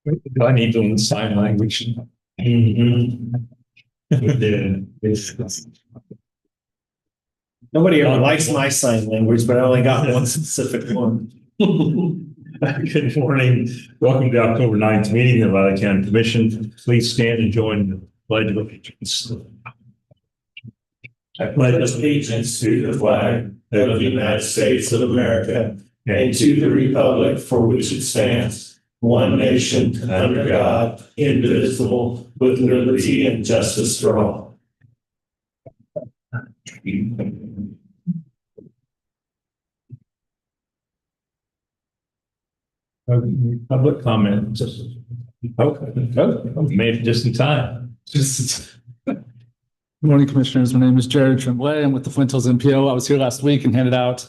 Do I need to learn sign language? Mhm. Nobody ever likes my sign language, but I only got one specific one. Good morning. Welcome to October 9th meeting of the Valley County Commission. Please stand and join the pledge of allegiance. I pledge allegiance to the flag of the United States of America and to the republic for which it stands, one nation, under God, indivisible, with liberty and justice for all. Public comment. Made it just in time. Good morning, Commissioners. My name is Jared Tremblay. I'm with the Flint Hills NPO. I was here last week and handed out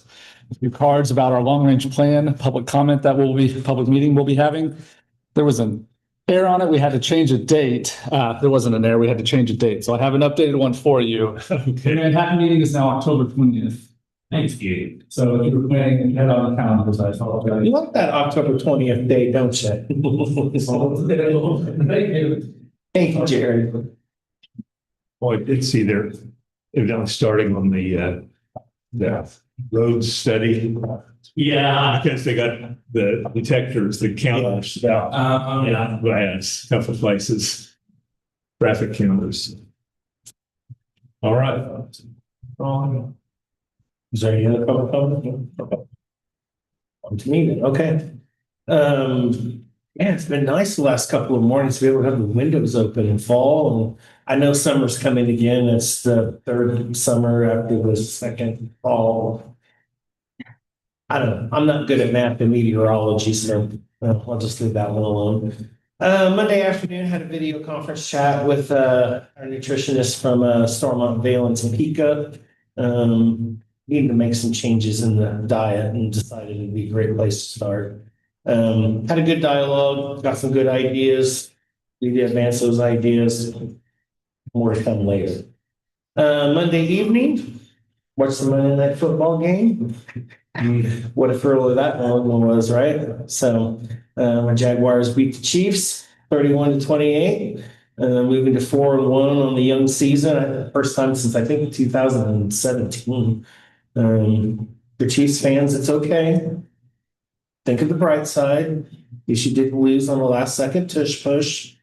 a few cards about our long-range plan, public comment public meeting we'll be having. There was an error on it. We had to change a date. There wasn't an error. We had to change a date. So I have an updated one for you. The Manhattan meeting is now October 20th. Thank you. So if you were planning ahead on the calendars, I apologize. You like that October 20th day, don't you? Thank you, Jared. Oh, I did see they're evidently starting on the road study. Yeah. Because they got the detectors, the counters. Yeah, glass, a couple of places. Traffic counters. All right. Is there any other public comment? On to me then, okay. Yeah, it's been nice the last couple of mornings to be able to have the windows open in fall. And I know summer's coming again. It's the third summer after the second fall. I don't know. I'm not good at math and meteorology, so I'll just leave that one alone. Monday afternoon, had a video conference chat with our nutritionist from Stormont, Valence, and Topeka. Needed to make some changes in the diet and decided it'd be a great place to start. Had a good dialogue, got some good ideas. We did advance those ideas. More to come later. Monday evening, watched the Monday Night Football game. What a thrill that one was, right? So my Jaguars beat the Chiefs 31-28. Moving to 4-1 on the young season. First time since I think 2017. The Chiefs fans, it's okay. Think of the bright side. You didn't lose on the last second tush push.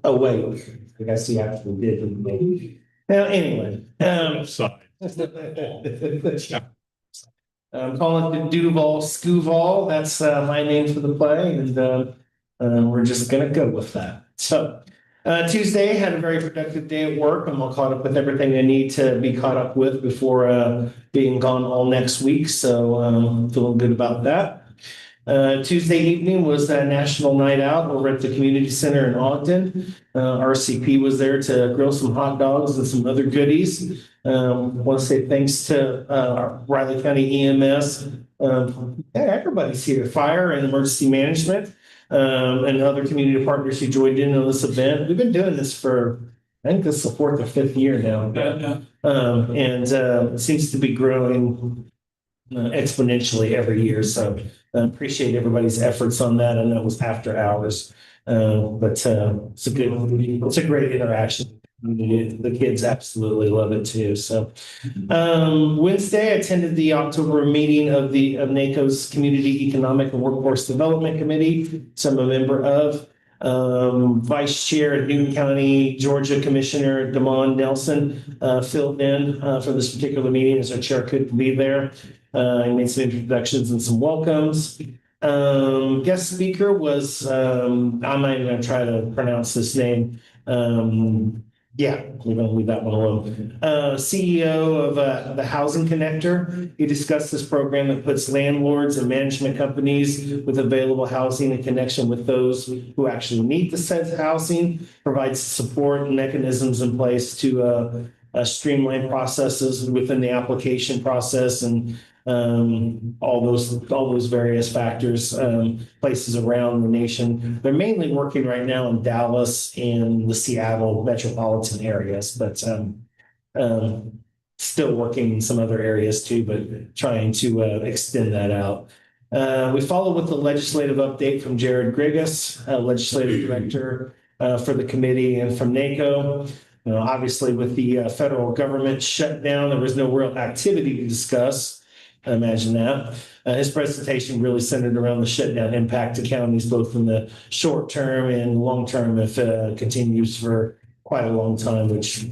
Oh, wait. I guess he actually did. Didn't he? Now, anyway. I'm calling it Duval Scooval. That's my name for the play. And we're just going to go with that. So Tuesday, had a very productive day at work. I'm all caught up with everything I need to be caught up with before being gone all next week. So I'm feeling good about that. Tuesday evening was a national night out over at the community center in Ogden. RCP was there to grill some hot dogs and some other goodies. Want to say thanks to Riley County EMS. Everybody's here, fire and emergency management, and other community partners who joined in on this event. We've been doing this for, I think this is the 4th or 5th year now. It seems to be growing exponentially every year. So I appreciate everybody's efforts on that. I know it was after hours, but it's a great interaction. The kids absolutely love it too. So Wednesday, I attended the October meeting of NACO's Community Economic and Workforce Development Committee. So I'm a member of. Vice Chair Newton County, Georgia Commissioner Damon Nelson filled in for this particular meeting as our chair couldn't be there. I made some introductions and some welcomes. Guest speaker was, I'm not even going to try to pronounce this name. Yeah, we're going to leave that one alone. CEO of the Housing Connector. He discussed this program that puts landlords and management companies with available housing in connection with those who actually need the said housing, provides support and mechanisms in place to streamline processes within the application process and all those various factors, places around the nation. They're mainly working right now in Dallas and the Seattle metropolitan areas, but still working in some other areas too, but trying to extend that out. We follow with the legislative update from Jared Grigas, Legislative Director for the committee, and from NACO. Obviously, with the federal government shutdown, there was no real activity to discuss. I imagine that. His presentation really centered around the shutdown impact to counties, both in the short term and long term, if it continues for quite a long time, which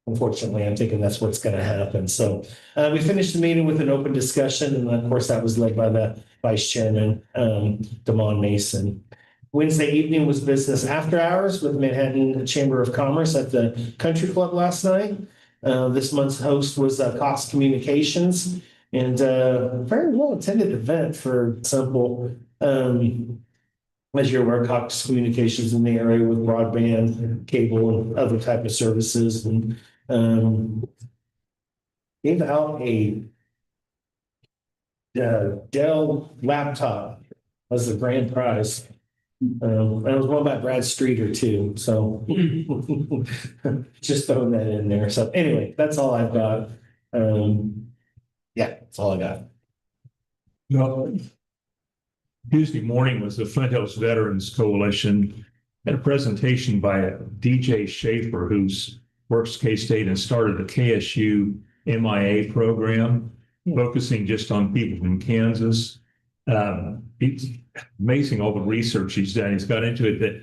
unfortunately, I'm thinking that's what's going to happen. So we finished the meeting with an open discussion, and of course, that was led by the Vice Chairman, Damon Mason. Wednesday evening was business after hours with Manhattan Chamber of Commerce at the Country Club last night. This month's host was Cox Communications, and a very well attended event for Simple. As you're aware, Cox Communications in the area with broadband, cable, and other type of services, and gave out a Dell laptop as the grand prize. And it was one by Brad Streeter too, so just throwing that in there. So anyway, that's all I've got. Yeah, that's all I got. No. Tuesday morning was the Flint Hills Veterans Coalition. Had a presentation by DJ Schaefer, who's works K-State and started the KSU MIA program, focusing just on people from Kansas. It's amazing all the research he's done. He's got into it that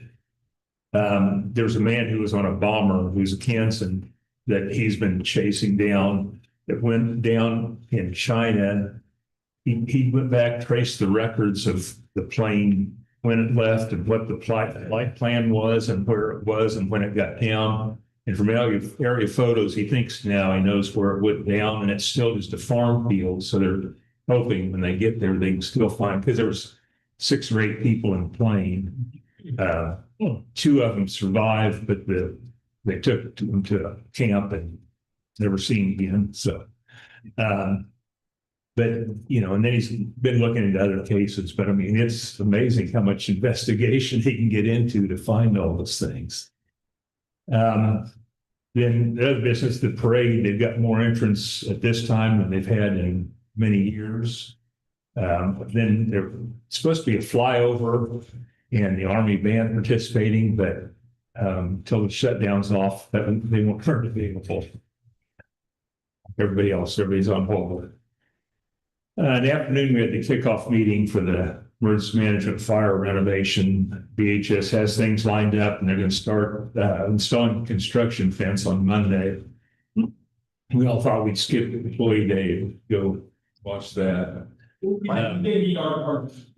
there's a man who was on a bomber who's a Kansan that he's been chasing down that went down in China. He went back, traced the records of the plane, when it left and what the flight plan was and where it was and when it got down. And from area photos, he thinks now he knows where it went down, and it's still just a farm field. So they're hoping when they get there, they can still find, because there was 6 or 8 people in the plane. 2 of them survived, but they took them to a camp and never seen again. So, but, and then he's been looking into other cases, but I mean, it's amazing how much investigation he can get into to find all those things. Then the other business, the parade, they've got more entrants at this time than they've had in many years. Then there's supposed to be a flyover and the Army band participating, but until the shutdown's off, they won't turn the vehicle. Everybody's on hold. In the afternoon, we had the kickoff meeting for the emergency management fire renovation. BHS has things lined up, and they're going to start installing construction fence on Monday. We all thought we'd skip employee day and go watch that.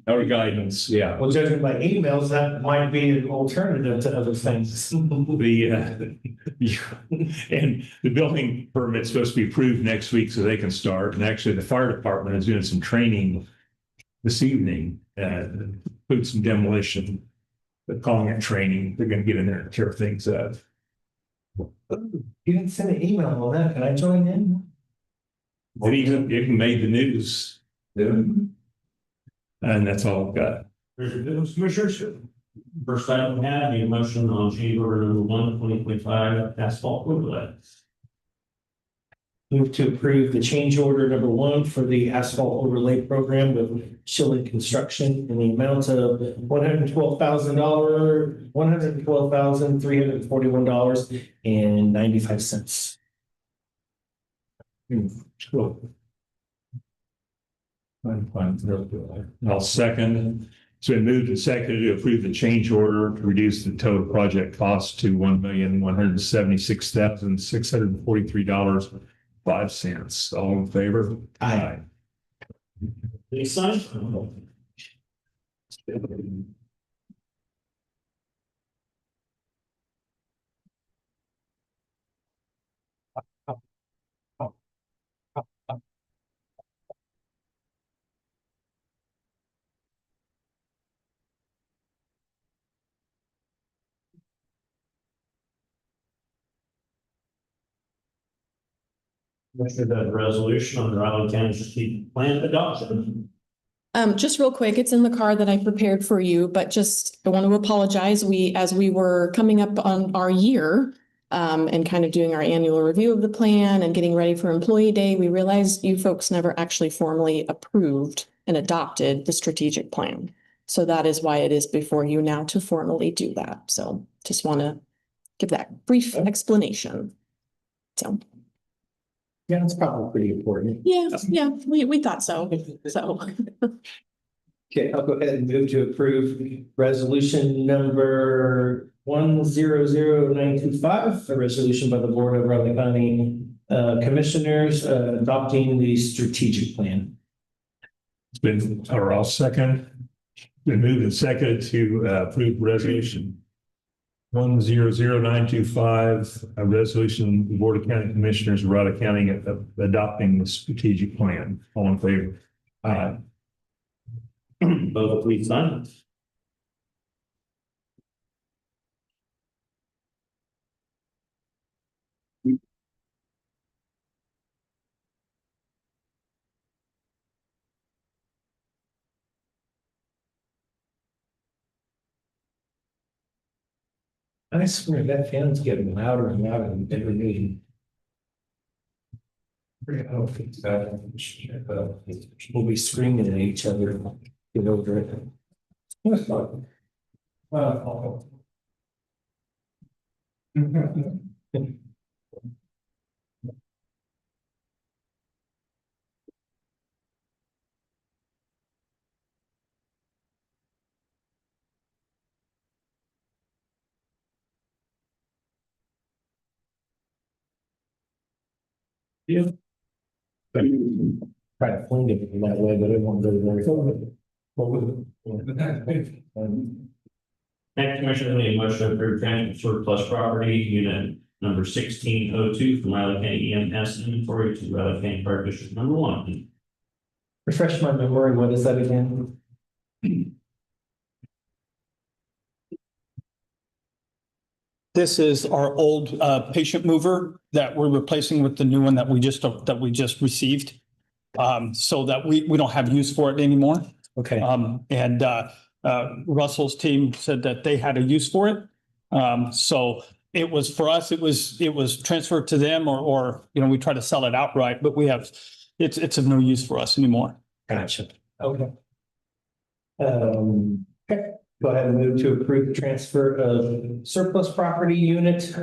Our guidance, yeah. Well, judging by emails, that might be an alternative to other things. And the building permit's supposed to be approved next week so they can start. And actually, the fire department is doing some training this evening, include some demolition, but calling it training. They're going to get in there and tear things up. You didn't send an email on that. Can I join in? It even made the news. And that's all I've got. Commissioners, first item we have a motion on change order number 1, 2025 asphalt overlay. Move to approve the change order number 1 for the asphalt overlay program with Schilling Construction in the amount of $112,341.95. Cool. I'll second. So we moved and seconded to approve the change order to reduce the total project cost to $1,176,643.05. All in favor? Aye. Any sign? Commissioner, that resolution on the Riley County strategic plan adoption. Just real quick, it's in the card that I prepared for you, but just I want to apologize. As we were coming up on our year, and kind of doing our annual review of the plan and getting ready for Employee Day, we realized you folks never actually formally approved and adopted the strategic plan. So that is why it is before you now to formally do that. So just want to give that brief explanation. So, Yeah, it's probably pretty important. yeah, we thought so. So, Okay, I'll go ahead and move to approve resolution number 100925, a resolution by the Board of Raleigh County Commissioners adopting the strategic plan. It's been, or I'll second. Been moved and seconded to approve resolution 100925, a resolution, the Board of County Commissioners of Raleigh County adopting the strategic plan. All in favor? Aye. Vote please sign. I swear that fan's getting louder and louder in every meeting. We'll be screaming at each other. Get over it. Try to fling it in that way, but it won't go very far. Next, Commissioner, need a motion to approve transfer surplus property unit number 1602 from Riley County EMS inventory to Riley County Fire District number 1. Refresh my memory, what is that again? This is our old patient mover that we're replacing with the new one that we just received. So that we don't have use for it anymore. Okay, And Russell's team said that they had a use for it. So it was, for us, it was transferred to them or, we try to sell it outright, but it's of no use for us anymore. gotcha. Okay. Okay, go ahead and move to approve the transfer of surplus property unit,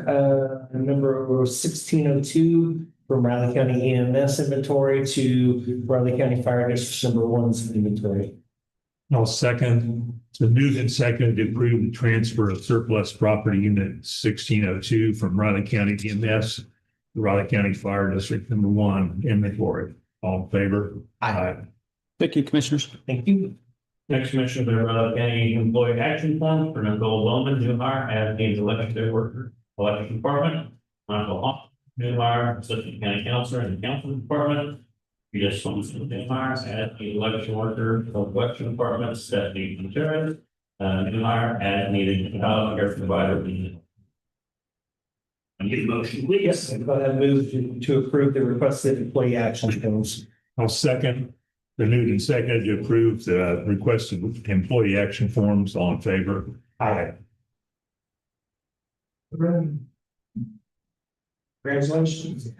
number 1602 from Riley County EMS inventory to Riley County Fire District number 1's inventory. I'll second. It's been moved and seconded to approve the transfer of surplus property unit 1602 from Riley County EMS to Riley County Fire District number 1 inventory. All in favor? Aye. Thank you, Commissioners. Thank you. Next, Commissioner, the Riley County Employee Action Plan for Nicole Bowman, new hire as the elected worker, election department. Michael Hawk, new hire, assistant county counselor in the council department. Peter Swanson, new hire as the election worker for the election department, Stephanie Gutierrez, new hire as needed care provider. I need a motion, please. Yes, go ahead and move to approve the requested employee action plans. I'll second. Been moved and seconded to approve the requested employee action forms. All in favor? Aye. Congratulations. It's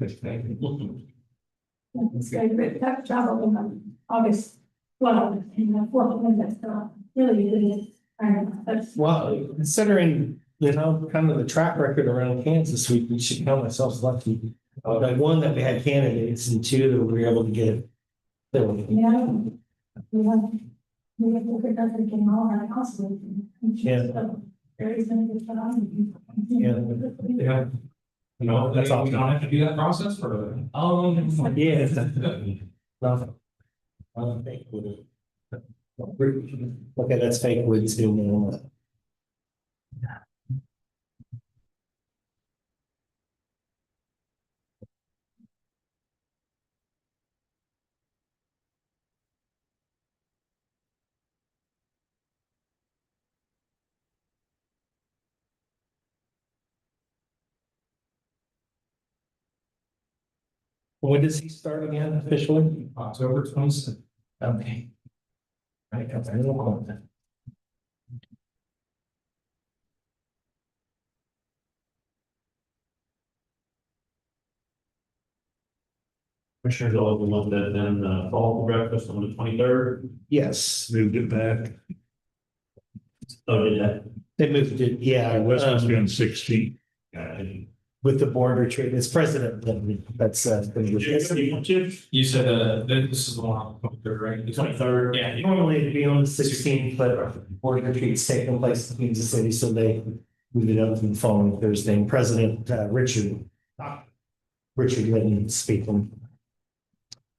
great, great, tough job on August 12th, and the 4th one, that's really good. That's Well, considering, kind of the track record around Kansas, we should count ourselves lucky. Like one, that we had candidates, and two, that we were able to get filled. yeah. We have to look at that, we can all have possible. Yeah. Very good job. Yeah. No, That's we awesome. don't have to do that process for. Yeah. Nothing. Fake wood. Okay, that's fake wood too. When does he start again officially? October 26th. Okay. Right, got that little corner. Commissioners all want that then, fall breakfast on the 23rd. Yes, Moved it back. Oh, did that? they moved it, yeah. It was supposed to be on 16th. With the board retreat, it's President, that's, You want to? You said, this is the one on the 23rd, right? The 23rd. Yeah. normally it'd be on the 16th, but board retreat's taking place in Kansas City, so they moved it up to the following Thursday. And President Richard Linton speaking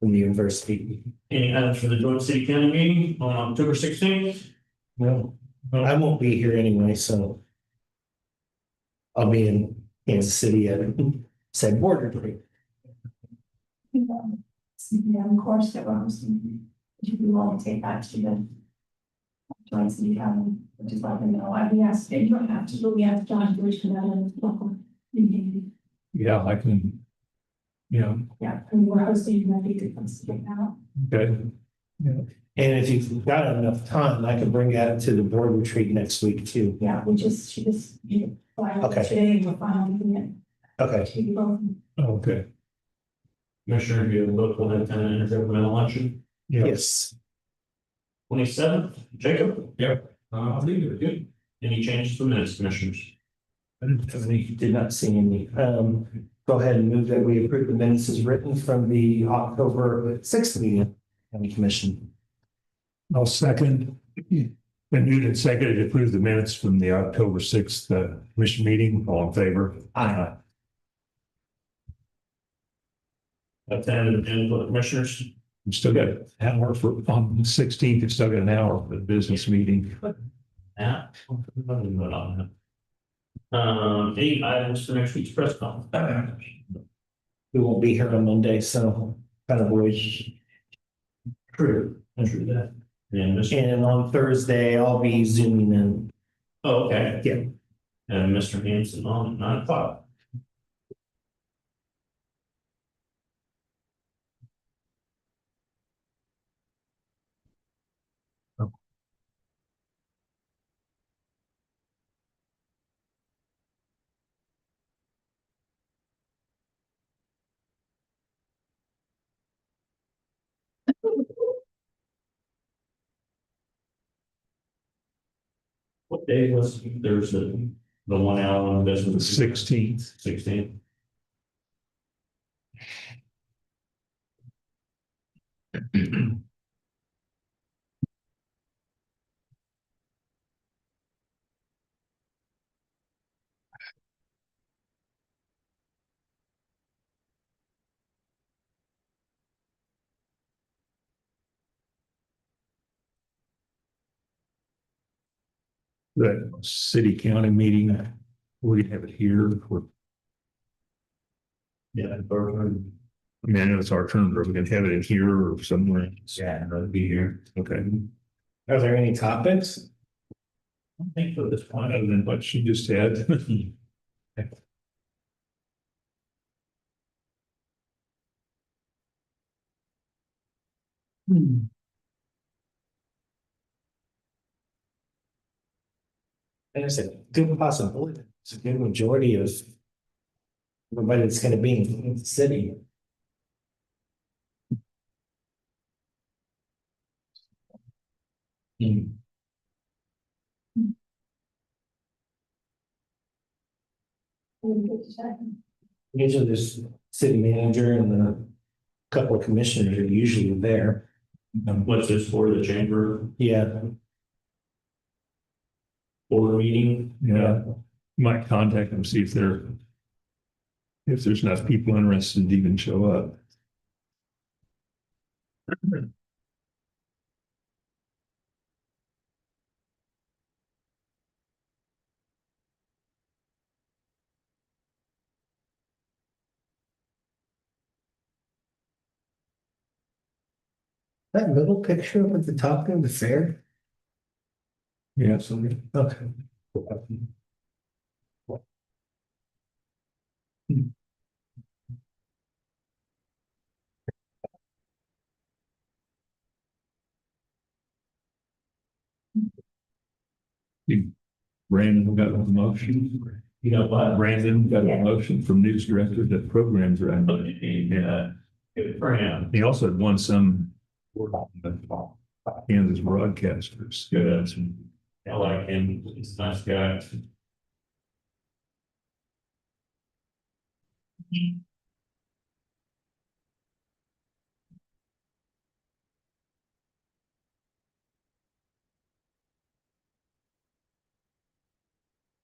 from the university. Any items for the joint city county meeting on October 16th? No, I won't be here anyway, so I'll be in Kansas City at said board retreat. Yeah, of course, that was, if you want to take that to the joint city county, just let them know. We asked, you don't have to, but we asked John to reach out and local. Yeah, I can. Yeah, Yeah, and we're hosting, I think it comes to now. okay. And if you've got enough time, I can bring that to the board retreat next week too. Yeah, she just, Okay. today, we're finally in. Okay, We both. Okay. Commissioner, you local lieutenant intergovernmental election, yes. 27th, Jacob, I think you're good. any changes to minutes, commissioners? I didn't have any. Did not see any. Go ahead and move that we approve the minutes as written from the October 6th meeting, county commission. I'll second. Been moved and seconded to approve the minutes from the October 6th commission meeting. All in favor? Aye. Attend and for the commissioners. We still got an hour for, on the 16th, it's still got an hour for the business meeting. Yeah. Any items for next week's press conference? We won't be here on Monday, so kind of always. True that. And Mr. And on Thursday, I'll be zooming in. Oh, okay. Yeah. And Mr. Hanson on at 9 o'clock. What day was, there's the 1 hour on The business? 16th. 16th. The city county meeting, we have it here. Yeah, Bertrand. I mean, I know it's our turn, but we can have it in here or somewhere. Yeah, that'll be here. Okay. Are there any topics? I don't think for this point, Other than what she just had. There's a good possibility. It's a good majority of everybody that's going to be in the city. Usually there's city manager and a couple of commissioners are usually there. What's this for, the chamber Yeah, board meeting? Yeah, might contact them, see if there's enough people interested to even show up. that middle picture up at the top of the fair. Yeah, so Okay. Brandon got a motion. You know what? Brandon got a motion from news director that programs are. Yeah. Good for him. He also had won some award on the Kansas broadcasters. Good. I like him. He's a nice guy.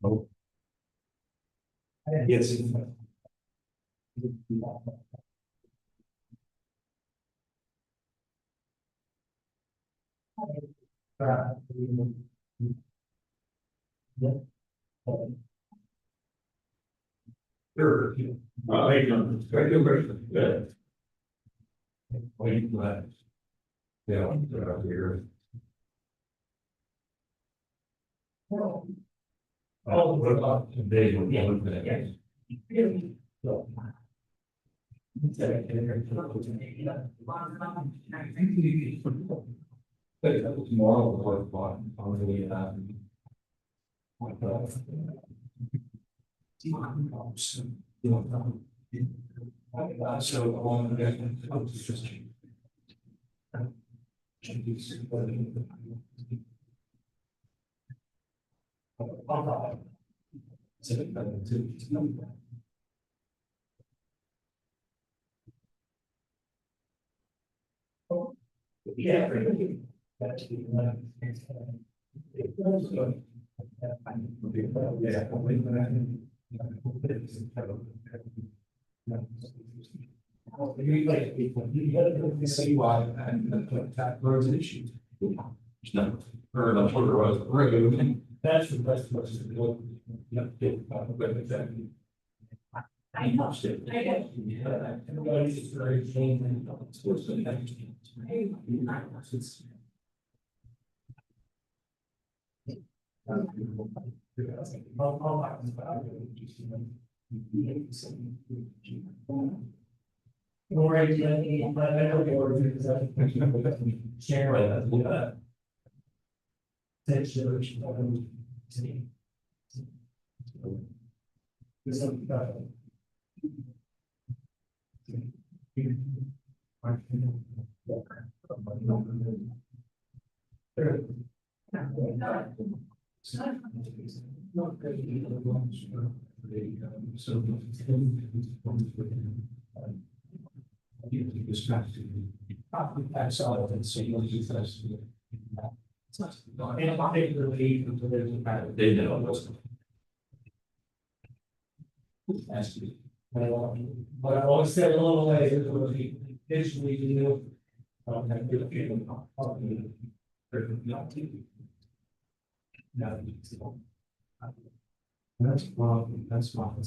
Oh. Yes. Sure. Right, very good, good. Wait, glad. Yeah, they're out here. Oh, what about today? Tomorrow, what, on the, so on yeah. See why and that road's an issue. No, or the road. That's the best place to go. I know. Everybody's very changing. But I always said a little way, it would be visually, you know. That's wrong, that's wrong.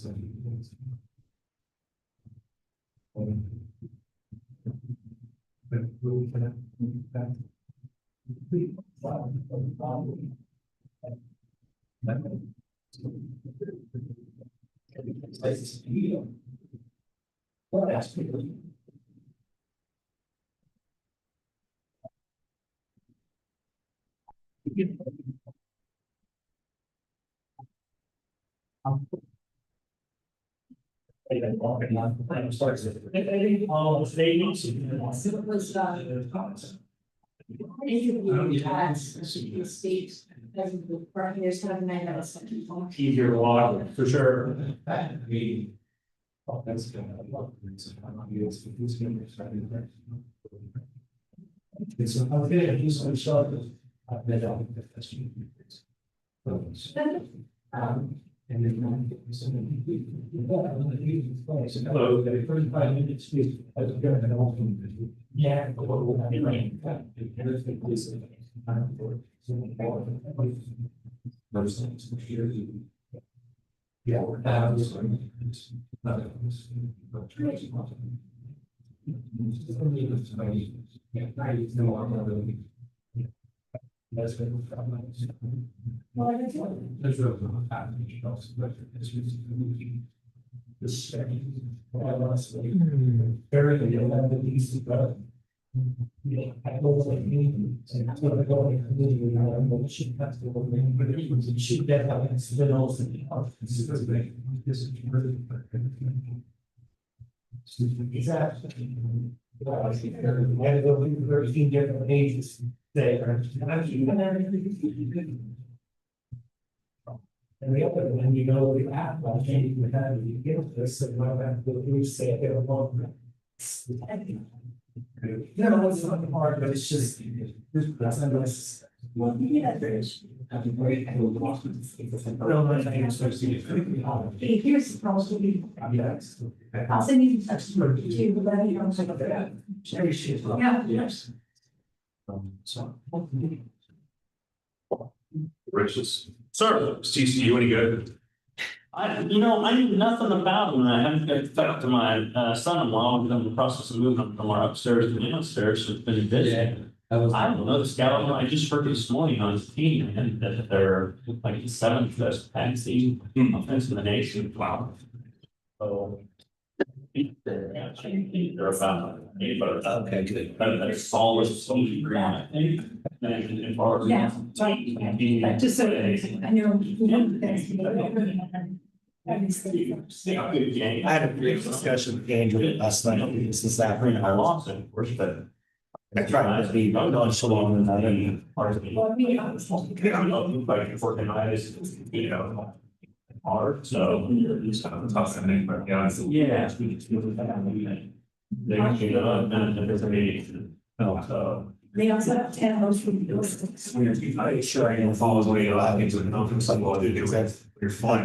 Easier to log, for sure. Oh, that's good. It's okay, he's so short. I've been out with this. And then. Hello, 35 minutes. Yeah. Yeah. That's good. There's a this very easy, but I was like me, and that's what I go and she has to go, but she did have accidentals and this is really. Exactly. And there'll be 13 different pages there. And the other one, you know, the app, I can't even have you get this, and I have to do say it alone. No, it's not hard, but it's just, that's unless. Well, yeah, there's. Have a great. No, I think it's supposed to be. Here's the problem. Yes. I'll send you the text to let you know. Yeah. Yes. So. Riches. Sir, CC, you any good? I knew nothing about them. I haven't got back to my son-in-law. I'm in the process of moving from our upstairs to the downstairs. So it's been busy. I don't know, the scout, I just heard this morning on his team and that they're like the seventh best patsy offense in the nation. Wow. So. They're about. Okay, good. That's solid speed grant, I think. And as far as- Yeah. Just so I know. I had a brief discussion with Andrew last night, this is that, I lost it, of course, but. I tried to be nonchalant and I didn't. Well, we obviously. Like working night is, hard, so. It's kind of tough, I think, but yeah. Yeah. They actually, and there's a meeting. So. They also have 10 hosts from the. I'm sure I can follow the way a lot of things with conference like what to do with your flying.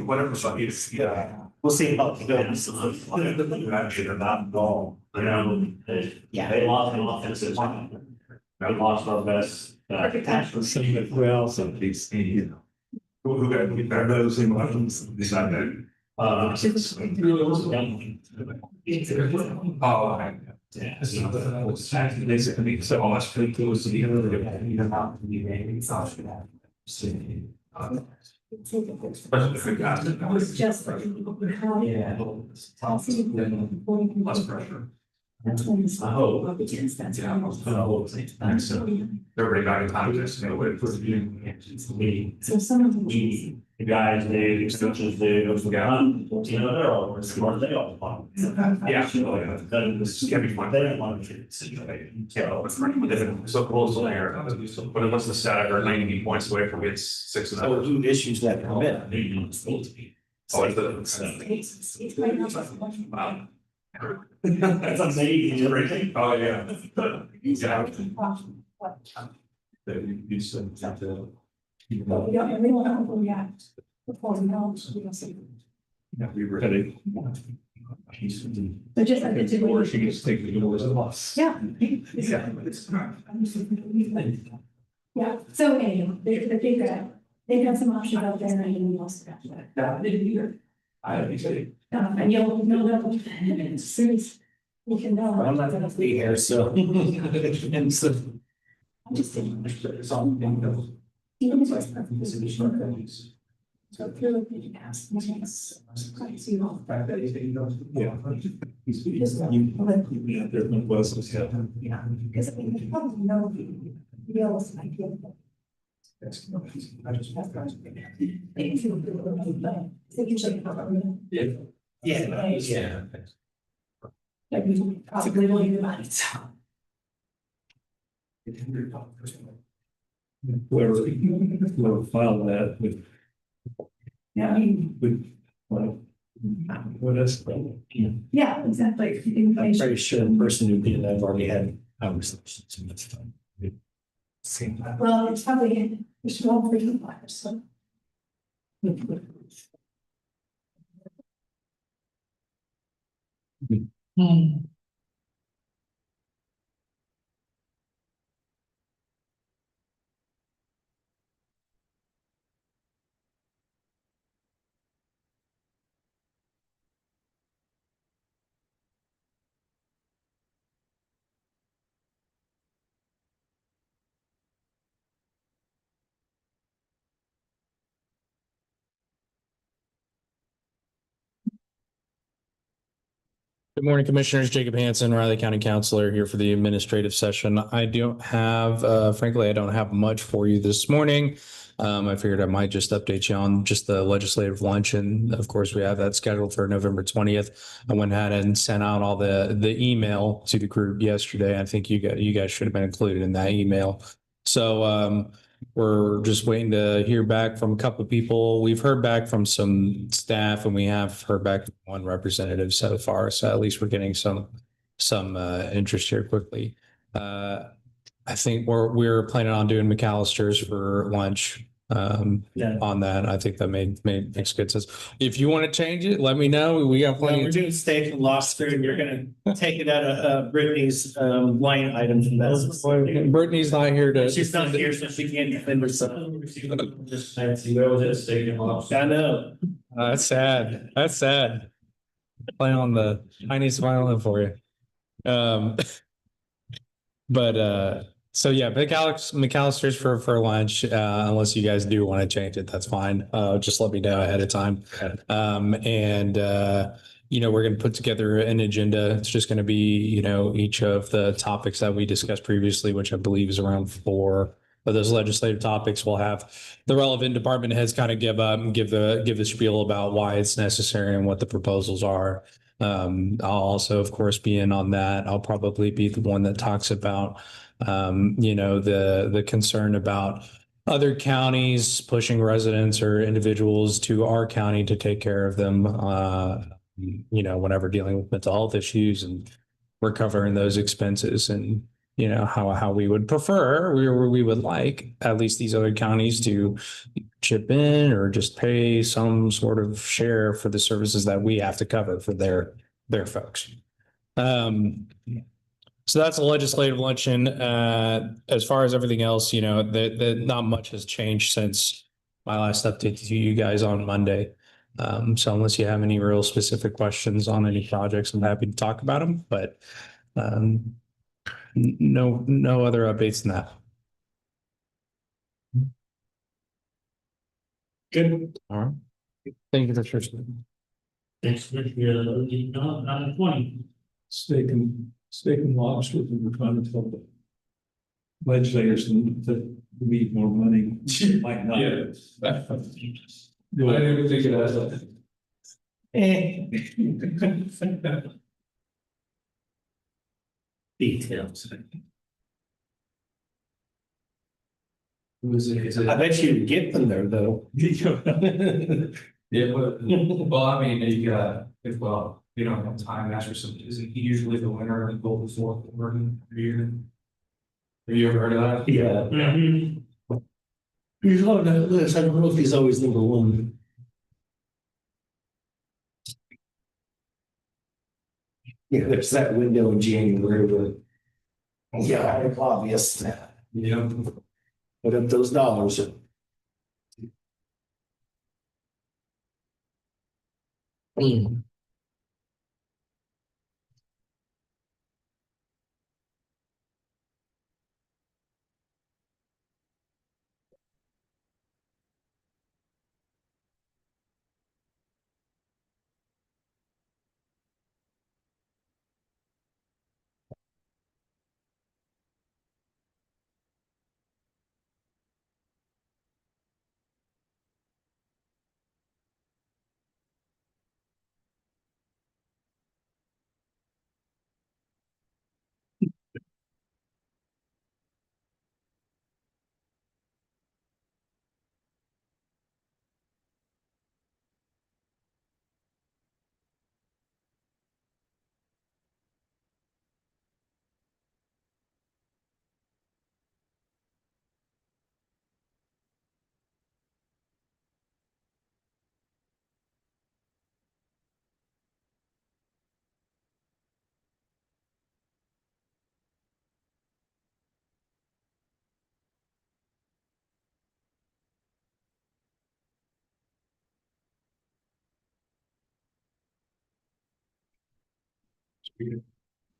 Whatever, so yeah. We'll see how it goes. Actually, they're not at all. They lost an offensive line. They lost our best. Well, some these, you know. Who got those in weapons? Decide that. Uh. Oh, okay. Yeah. Basically, so all that's pretty close to the Especially if we got. It's just like. Yeah. Less pressure. I hope. Yeah. So everybody got in time to this, So some of them. The guys, they, coaches, they, they're all smart, they all fun. Yeah. This Can't be fun. They don't want to. So it's pretty different. So close to there. But unless the stat are 90 points away from it's 6 and So 0. who issues that permit? Oh, it's wow. That's amazing. Oh, yeah. Yeah. You said that, We don't really want to react before we know. We don't see. we were heading. So just like the two. Or she gets to take the doors of us. Yeah. Yeah, so anyway, they've got some options out there and we also got that. I don't think And you'll know that as soon as we can know. I'm not gonna be here, so. And so. I'm just saying. Even if it's perfect. So if you're looking at past, it's quite so you won't. Yeah. Yeah, there was, yeah. Yeah, because I mean, you probably know the old idea. Yeah. Like we possibly will hear about it, so. Whoever filed that with, Yeah, I mean, what else? yeah, exactly. I'm pretty sure the person who did that already had conversations with them. Same that. Well, it's probably, it's small for you, so. Good morning, Commissioners. Jacob Hansen, Riley County Councilor, here for the administrative session. I don't have, frankly, I don't have much for you this morning. I figured I might just update you on just the legislative lunch, and of course, we have that scheduled for November 20th. I went ahead and sent out all the email to the group yesterday. I think you guys should have been included in that email. So we're just waiting to hear back from a couple of people. We've heard back from some staff, and we have heard back from one representative so far. So at least we're getting some interest here quickly. I think we're planning on doing McAllister's for lunch Yeah. on that. I think that makes good sense. If you want to change it, let me know. We got Well, plenty. we're doing steak and lobster, and you're gonna take it out of Brittany's line item from that. Brittany's not here to. She's not here, so she can't defend herself. Just fancy, where was it, steak and lobster? I know. That's sad. That's sad. Play on the Chinese violin for you. So yeah, McAllister's for lunch, unless you guys do want to change it, that's fine. Just let me know ahead of time. We're going to put together an agenda. It's just going to be, each of the topics that we discussed previously, which I believe is around 4 of those legislative topics. We'll have the relevant department heads kind of give the spiel about why it's necessary and what the proposals are. I'll also, of course, be in on that. I'll probably be the one that talks about, the concern about other counties pushing residents or individuals to our county to take care of them, whenever dealing with mental health issues, and we're covering those expenses, and, how we would prefer, we would like at least these other counties to chip in or just pay some sort of share for the services that we have to cover for their folks. So that's a legislative luncheon. As far as everything else, not much has changed since my last update to you guys on Monday. So unless you have any real specific questions on any projects, I'm happy to talk about them, but no other updates than that. Good. All right. Thank you for sure. Thanks, Commissioner. Number 20. Steak and lobster, we were trying to tell the legislators that we need more money. Might not. Yeah. I didn't think it as Details. Is I bet you get them there, though. Yeah, well, I mean, you got, if you don't have time, ask for some, isn't he usually the winner of the Golden Fourth every year? Have you ever heard of that? Yeah. Mm-hmm. He's on that list. I don't know if he's always number one. Yeah, there's that window in January where, yeah, it's obvious. Yeah. Put up those dollars.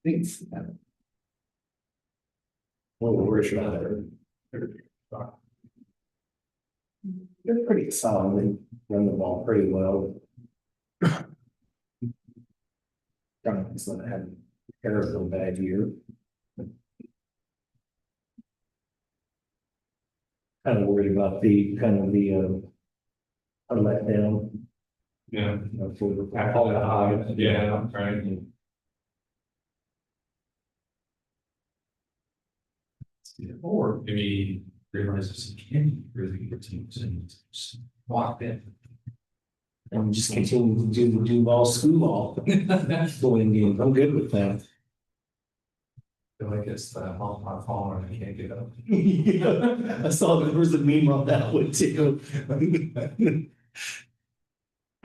Thanks. Well, we're sure. They're pretty solid. They run the ball pretty well. It's not having a terrible bad year. Kind of worried about the a letdown. Yeah. For the. Yeah, right. Or maybe realize some candy really good teams and just walk in. And just continue to do the Duval school all going game. I'm good with that. Feel like it's the home on phone and I can't get up. Yeah, I saw there was a meme on that one too.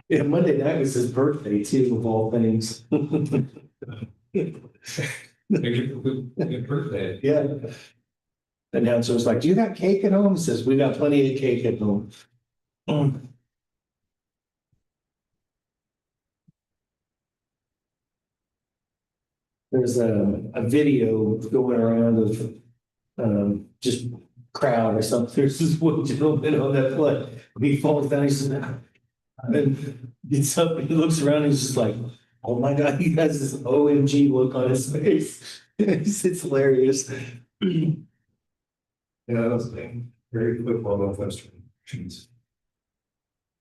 Yeah, Monday night was his birthday too, of all things. Good birthday. Yeah. The announcer was like, "Do you got cake at home?" He says, "We got plenty of cake at home." There's a video going around of just crowd or something. There's this one gentleman on that flood. He falls down, he says, and then gets up and he looks around and he's just like, oh my God, he has this OMG look on his face. It's hilarious. Yeah, that was a thing. Very quick one of Western machines.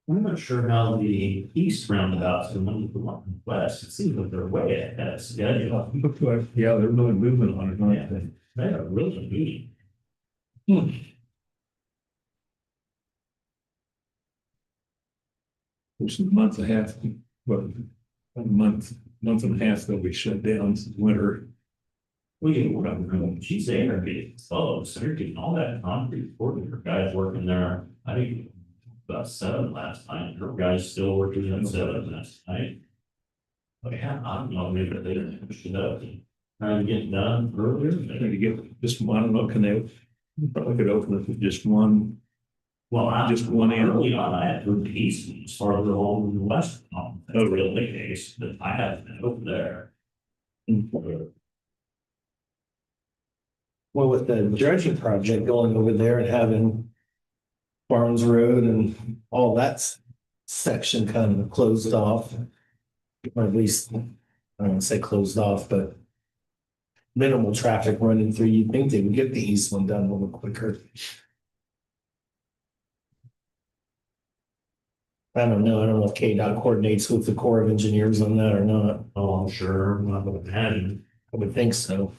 I'm not sure how the east roundabouts and one of the one west, it seems like they're way ahead of schedule. Looks like, yeah, they're really moving on it, aren't they? They are really neat. It's a month and a half, well, month and a half, they'll be shut down this winter. She's there, so they're getting all that concrete for her guys working there. I think about 7 last night. Her guys still working at 7 last night. But yeah, I don't know, maybe they didn't push it up and try and get it done earlier. Trying to get just one, I don't know, can they, probably could open it with just one. Well, I Just one end. early on, I had moved east as far as the whole west. That's really the case, but I have been over there. Well, with the dredging project going over there and having Barnes Road and all that section kind of closed off. Or at least, I don't want to say closed off, but minimal traffic running through. You'd think they would get the east one done a little quicker. I don't know. I don't know if KDOT coordinates with the Corps of Engineers on that or not. Oh, I'm sure, I'm not gonna imagine. I would think so.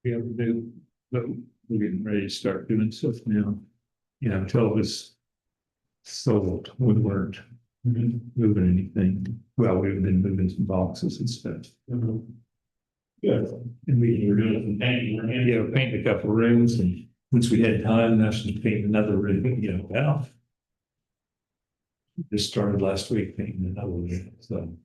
We have to do, but we're getting ready to start doing stuff now. You know, until it was sold, we weren't moving anything. Well, we've been moving some boxes and stuff. Good. And we We're were doing some painting. We're you know, paint a couple of rooms and once we had time, that's to paint another room, you know, well. Just started last week painting another room, so.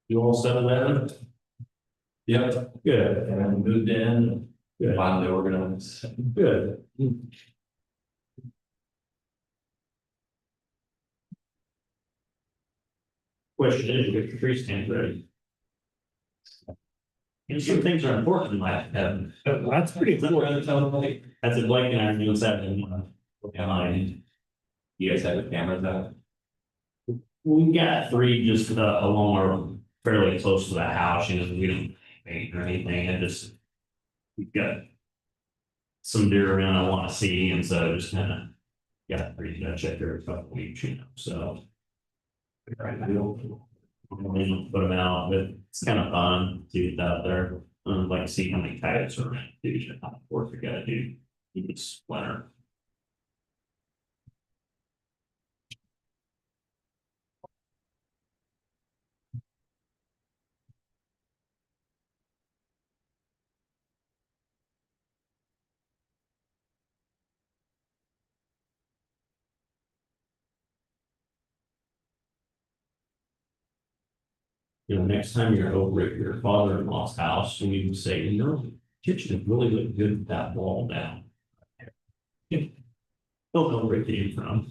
You all settled in? Yep, Good, and moved in, good, finally organized. good. Question is, get your tree stand ready. And some things are important in life, That's pretty cool. that's a Blake and I are doing something. Behind. You guys have the cameras out? We got three just along or fairly close to the house, you know, we don't paint or anything, I just. We've got. Some deer around I wanna see, and so just kinda. Got three, check every couple of weeks, you know, so. Right, we'll put them out, but it's kind of fun to get out there, like see how many coyotes are around, do you know, work you gotta do. It's winter. You know, next time you're over at your father-in-law's house, and you say, you know, kitchen is really look good with that wall down. He'll know where it came from.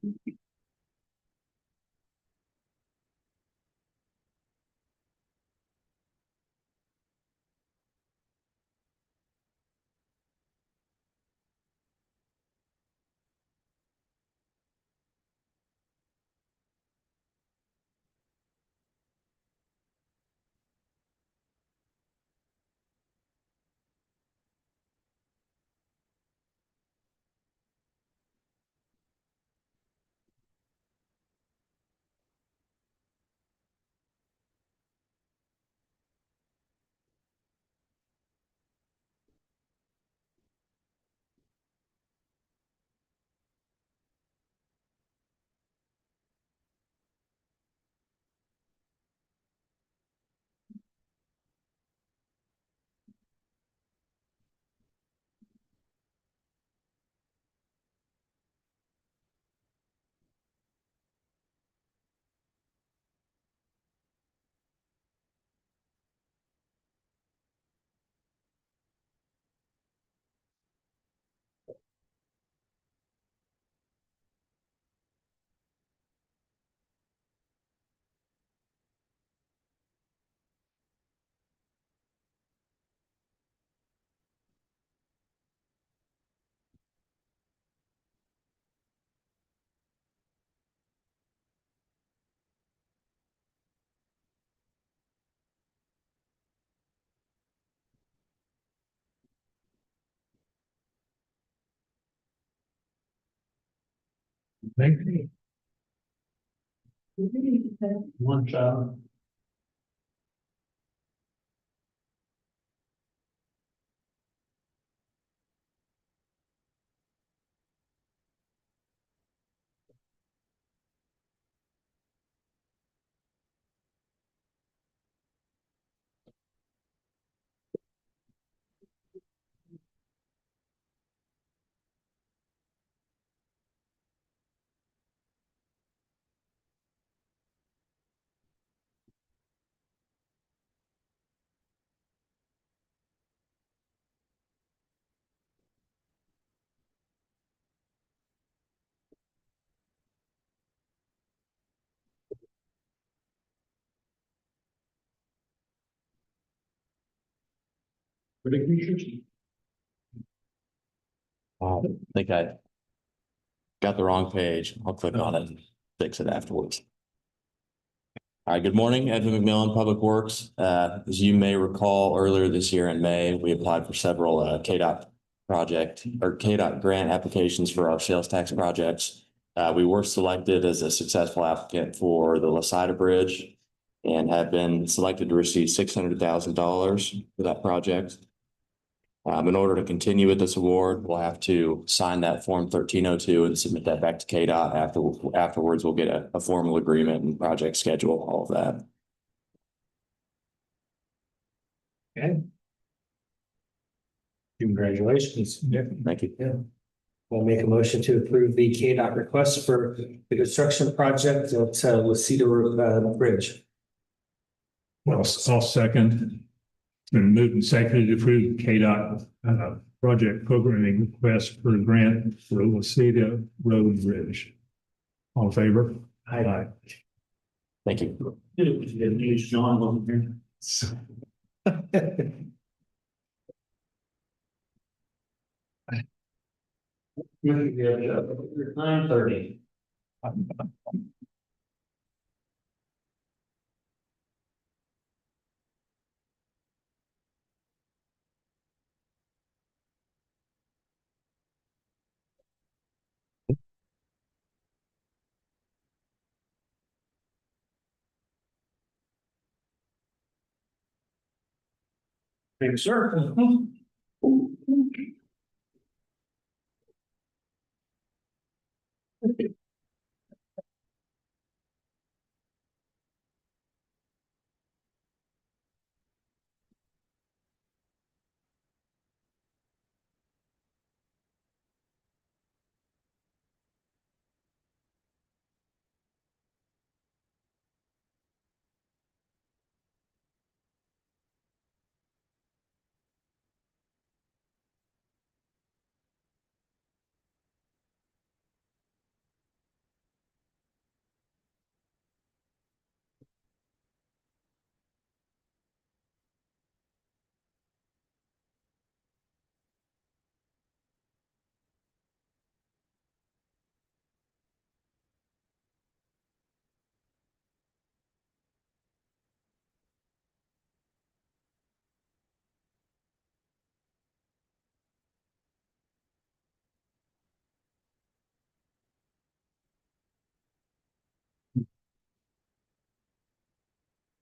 Thank you. One job. I think I got the wrong page. I'll click on it and fix it afterwards. All right, good morning, Edwin McMillan, Public Works. As you may recall, earlier this year in May, we applied for several KDOT project or KDOT grant applications for our sales tax projects. We were selected as a successful applicant for the Lasida Bridge and have been selected to receive $600,000 for that project. In order to continue with this award, we'll have to sign that Form 1302 and submit that back to KDOT. Afterwards, we'll get a formal agreement and project schedule, all of that. Okay. Congratulations. Thank you. Yeah. We'll make a motion to approve the KDOT request for the construction project at Lasida Bridge. Well, I'll second. It's been moved and seconded to approve KDOT project programming request for a grant for Lasida Road Bridge. All in favor? Aye. Thank you. John wasn't here. 9:30. Thank you, sir.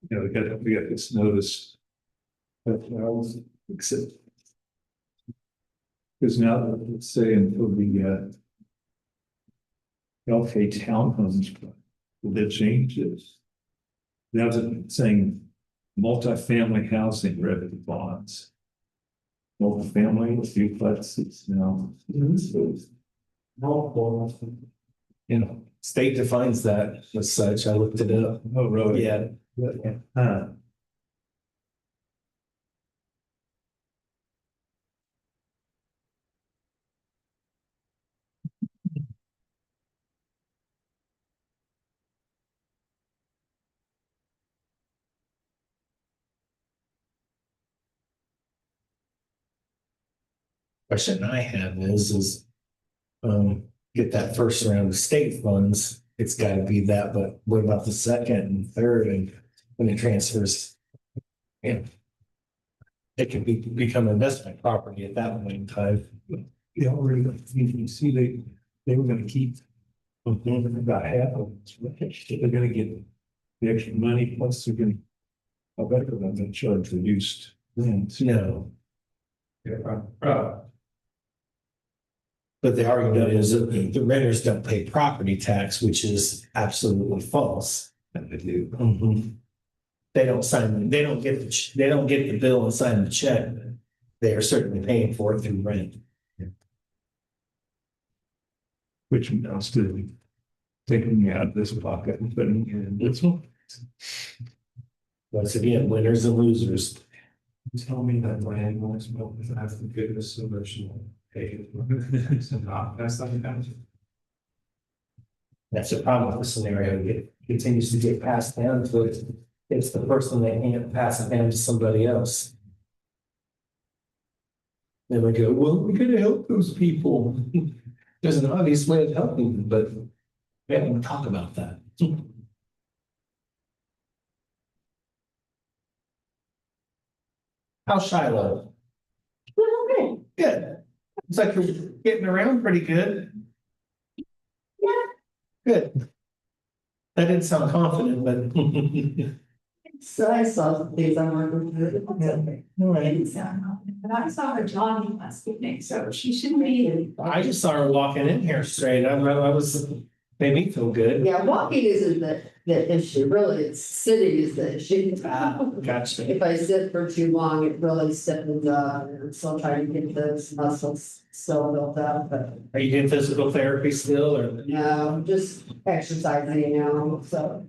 You know, we got this notice. But I was, except. Because now, let's say until the, LK townhomes, they changed it. Now it's saying multifamily housing revenue bonds. Multifamily duplexes now. You know, state defines that as such. I looked it up. Oh, really? Yeah. Huh. Question I have is, get that first round of state funds, it's gotta be that, but what about the second and third and when it transfers? Yeah. It can become investment property at that point in time. Yeah, already, you can see they were gonna keep about half of it. They're gonna get the extra money, plus they're gonna, I bet they're gonna charge reduced rent. No. But the argument is that the renters don't pay property tax, which is absolutely false. And they do. Mhm. They don't sign, they don't get the bill and sign the check. They are certainly paying for it through rent. Which amounts to taking me out of this pocket and putting it in this one. Once again, winners and losers. Tell me that land was built without the goodness of original paid. That's not the That's the problem with the scenario. It continues to get passed down to it. It's the person that can't pass it down to somebody else. Then we go, well, we gotta help those people. There's an obvious way of helping them, but we haven't talked about that. How's Shiloh? Okay, good. Looks like you're getting around pretty good. Yeah. Good. That didn't sound confident, but. So I saw some things I'm working with. All right. Didn't sound confident, but I saw her jogging last evening, so she shouldn't be. I just saw her walking in here straight. I was, made me feel good. Yeah, walking isn't the issue, really, it's sitting is the issue. Gotcha. If I sit for too long, it really stiffens up, and I'm still trying to get those muscles still built up, but Are you doing physical therapy still or? no, just exercising now, so.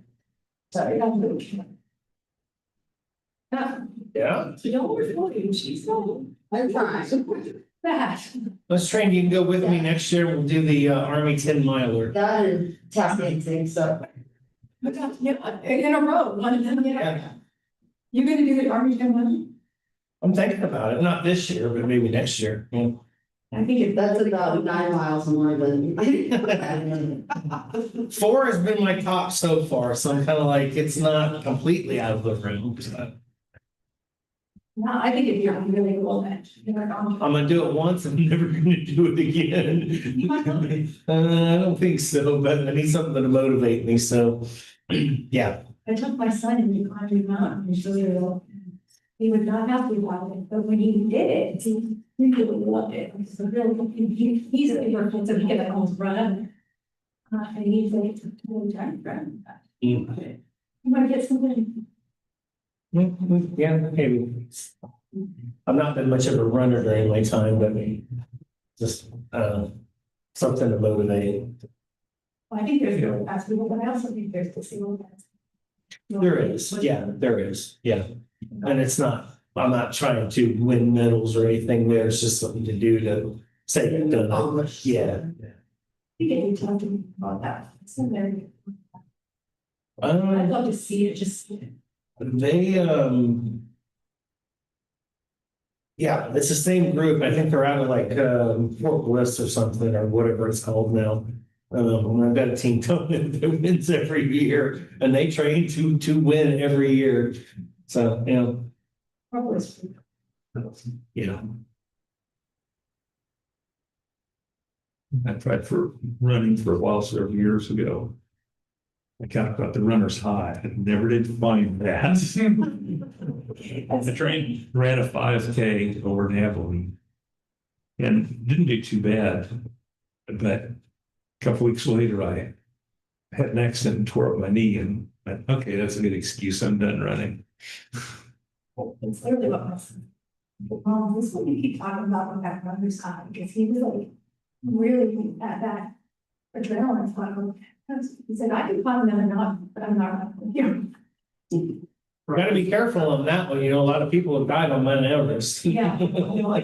Sorry. Yeah. Don't worry, she's so I'm trying. bad. Let's train. You can go with me next year. We'll do the Army 10-miler. That and tap dancing, so. Yeah, in a row, one of them, Yeah. yeah. You're gonna do the Army one? I'm thinking about it, not this year, but maybe next year. Yeah. I think it. That's about 9 miles more than. 4 has been my top so far, so I'm kind of like, it's not completely out of the room. No, I think it'd be a really cool match. I'm gonna do it once, I'm never gonna do it again. I don't think so, but I need something to motivate me, so, yeah. I took my son and he climbed the mountain, he's really real. He was not happy about it, but when he did it, he really loved it. So really, he's a bigger kid, so he can almost run up. And he's like, it's a totally tiny friend. You might get something. Yeah, maybe. I've not been much of a runner during my time, but just, something to motivate. I think there's really fast people, but I also think there's the single ones. There is, yeah, there is, yeah. And it's not, I'm not trying to win medals or anything there, it's just something to do to say you've done it. Yeah. You can talk to me about that. It's so very. I'd Um, love to see it, just. they, yeah, it's the same group. I think they're out of like, Fort Bliss or something or whatever it's called now. And I've got a team coming that wins every year and they train to win every year. So, you know, yeah. I tried for running for a while several years ago. I kind of got the runner's high. I never did find that. The train ran a 5K over in Abilene and didn't do too bad. But a couple weeks later, I had an accident and tore up my knee and went, okay, that's a good excuse. I'm done running. It's literally what was. This is what we keep talking about with that runner's high, because he was like, really at that adrenaline level. He said, I can climb them enough, but I'm not here. We gotta be careful on that one. You know, a lot of people have died on Mount Everest. Yeah. Yeah,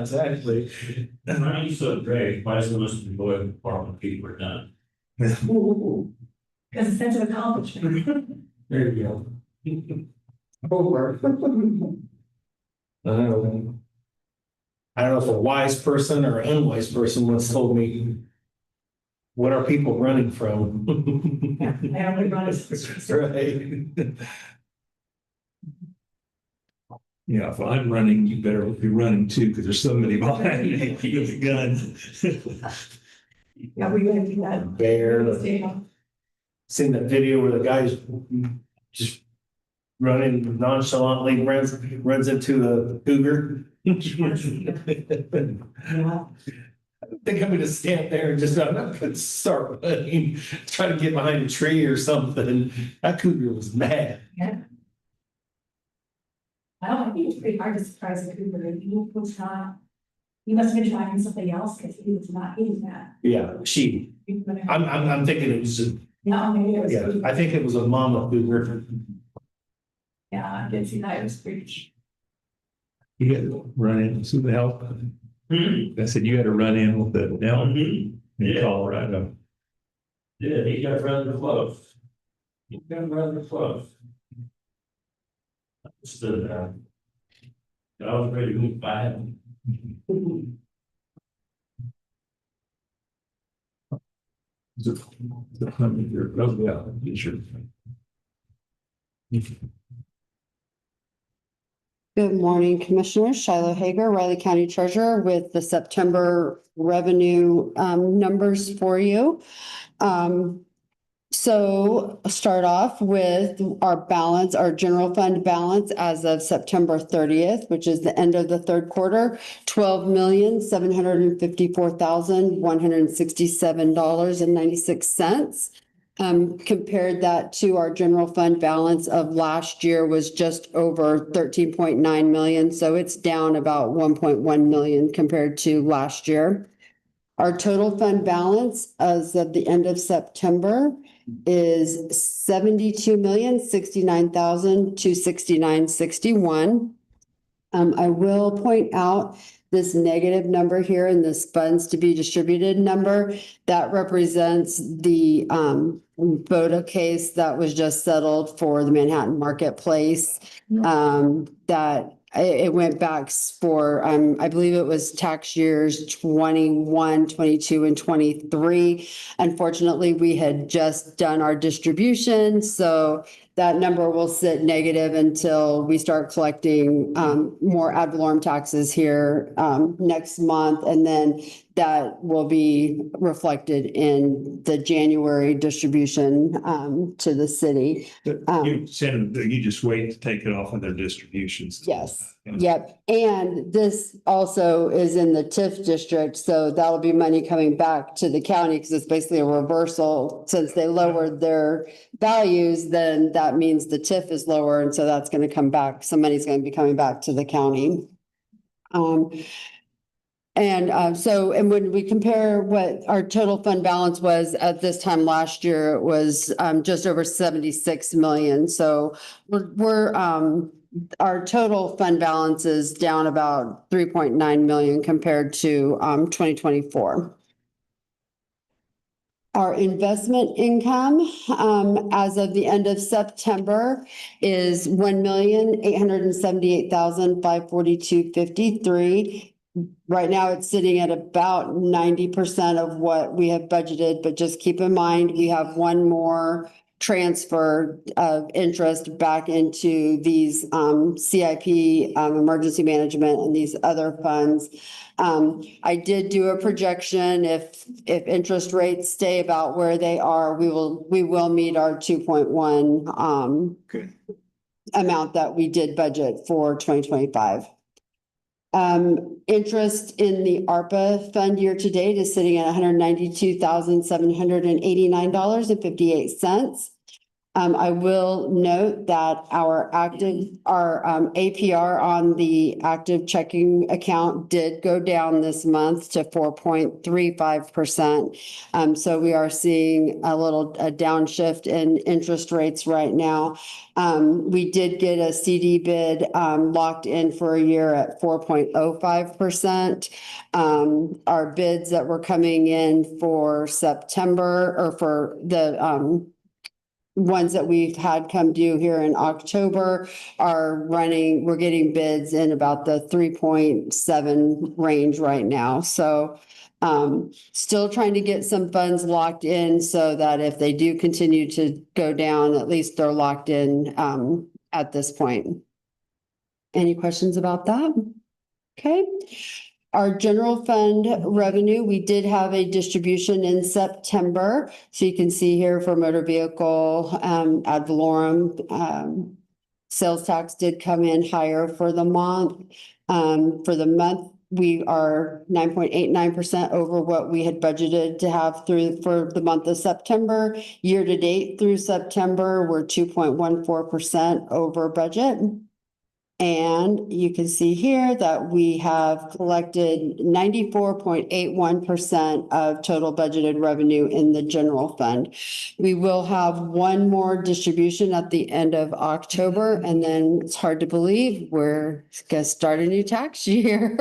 exactly. Running so great, why is the most enjoyable part when people are done? Because it's sense of accomplishment. There you go. Over. I don't know if a wise person or an unwise person once told me, what are people running from? I only run as. Right. Yeah, if I'm running, you better be running too, because there's somebody behind me with a gun. Yeah, we gotta do that. Bear. Seen that video where the guy's just running nonchalantly, runs into the cougar. I think I'm gonna stand there and just, I'm not gonna start running, try to get behind a tree or something. That cougar was mad. Yeah. I think it's pretty hard to surprise a cougar. He was not, he must have been trying something else because he was not eating that. Yeah, she, I'm thinking it was, No, maybe it was. yeah, I think it was a mama cougar. Yeah, I did see that. It was pretty. You had to run in with the help. I said, you had to run in with the help in Yeah. Colorado. Yeah, he got rather close. He got rather close. Stood there. I was ready to move by him. Good morning, Commissioners. Shiloh Hager, Riley County Treasurer, with the September revenue numbers for you. So I'll start off with our balance, our general fund balance as of September 30th, which is the end of the third quarter, $12,754,167.96. Compared that to our general fund balance of last year was just over 13.9 million. So it's down about 1.1 million compared to last year. Our total fund balance as of the end of September is 72,069,269.61. I will point out this negative number here in this funds to be distributed number that represents the Boda case that was just settled for the Manhattan Marketplace. That it went back for, I believe it was tax years 21, 22, and 23. Unfortunately, we had just done our distribution, so that number will sit negative until we start collecting more ad valorem taxes here next month. And then that will be reflected in the January distribution to the city. You said that you just wait to take it off of their distributions. Yes, yep. And this also is in the TIF district, so that'll be money coming back to the county because it's basically a reversal. Since they lowered their values, then that means the TIF is lower, and so that's going to come back. Some money's going to be coming back to the county. And when we compare what our total fund balance was at this time last year, it was just over 76 million. So our total fund balance is down about 3.9 million compared to 2024. Our investment income as of the end of September is 1,878,542.53. Right now, it's sitting at about 90% of what we have budgeted, but just keep in mind, we have one more transfer of interest back into these CIP, emergency management and these other funds. I did do a projection. If interest rates stay about where they are, we will meet our 2.1 amount that we did budget for 2025. Interest in the ARPA fund year to date is sitting at $192,789.58. I will note that our APR on the active checking account did go down this month to 4.35%. So we are seeing a downshift in interest rates right now. We did get a CD bid locked in for a year at 4.05%. Our bids that were coming in for September, or for the ones that we've had come due here in October, we're getting bids in about the 3.7 range right now. So still trying to get some funds locked in so that if they do continue to go down, at least they're locked in at this point. Any questions about that? Okay. Our general fund revenue, we did have a distribution in September. So you can see here for motor vehicle, ad valorem, sales tax did come in higher for the month. For the month, we are 9.89% over what we had budgeted to have for the month of September. Year to date through September, we're 2.14% over budget. And you can see here that we have collected 94.81% of total budgeted revenue in the general fund. We will have one more distribution at the end of October, and then it's hard to believe we're going to start a new tax year.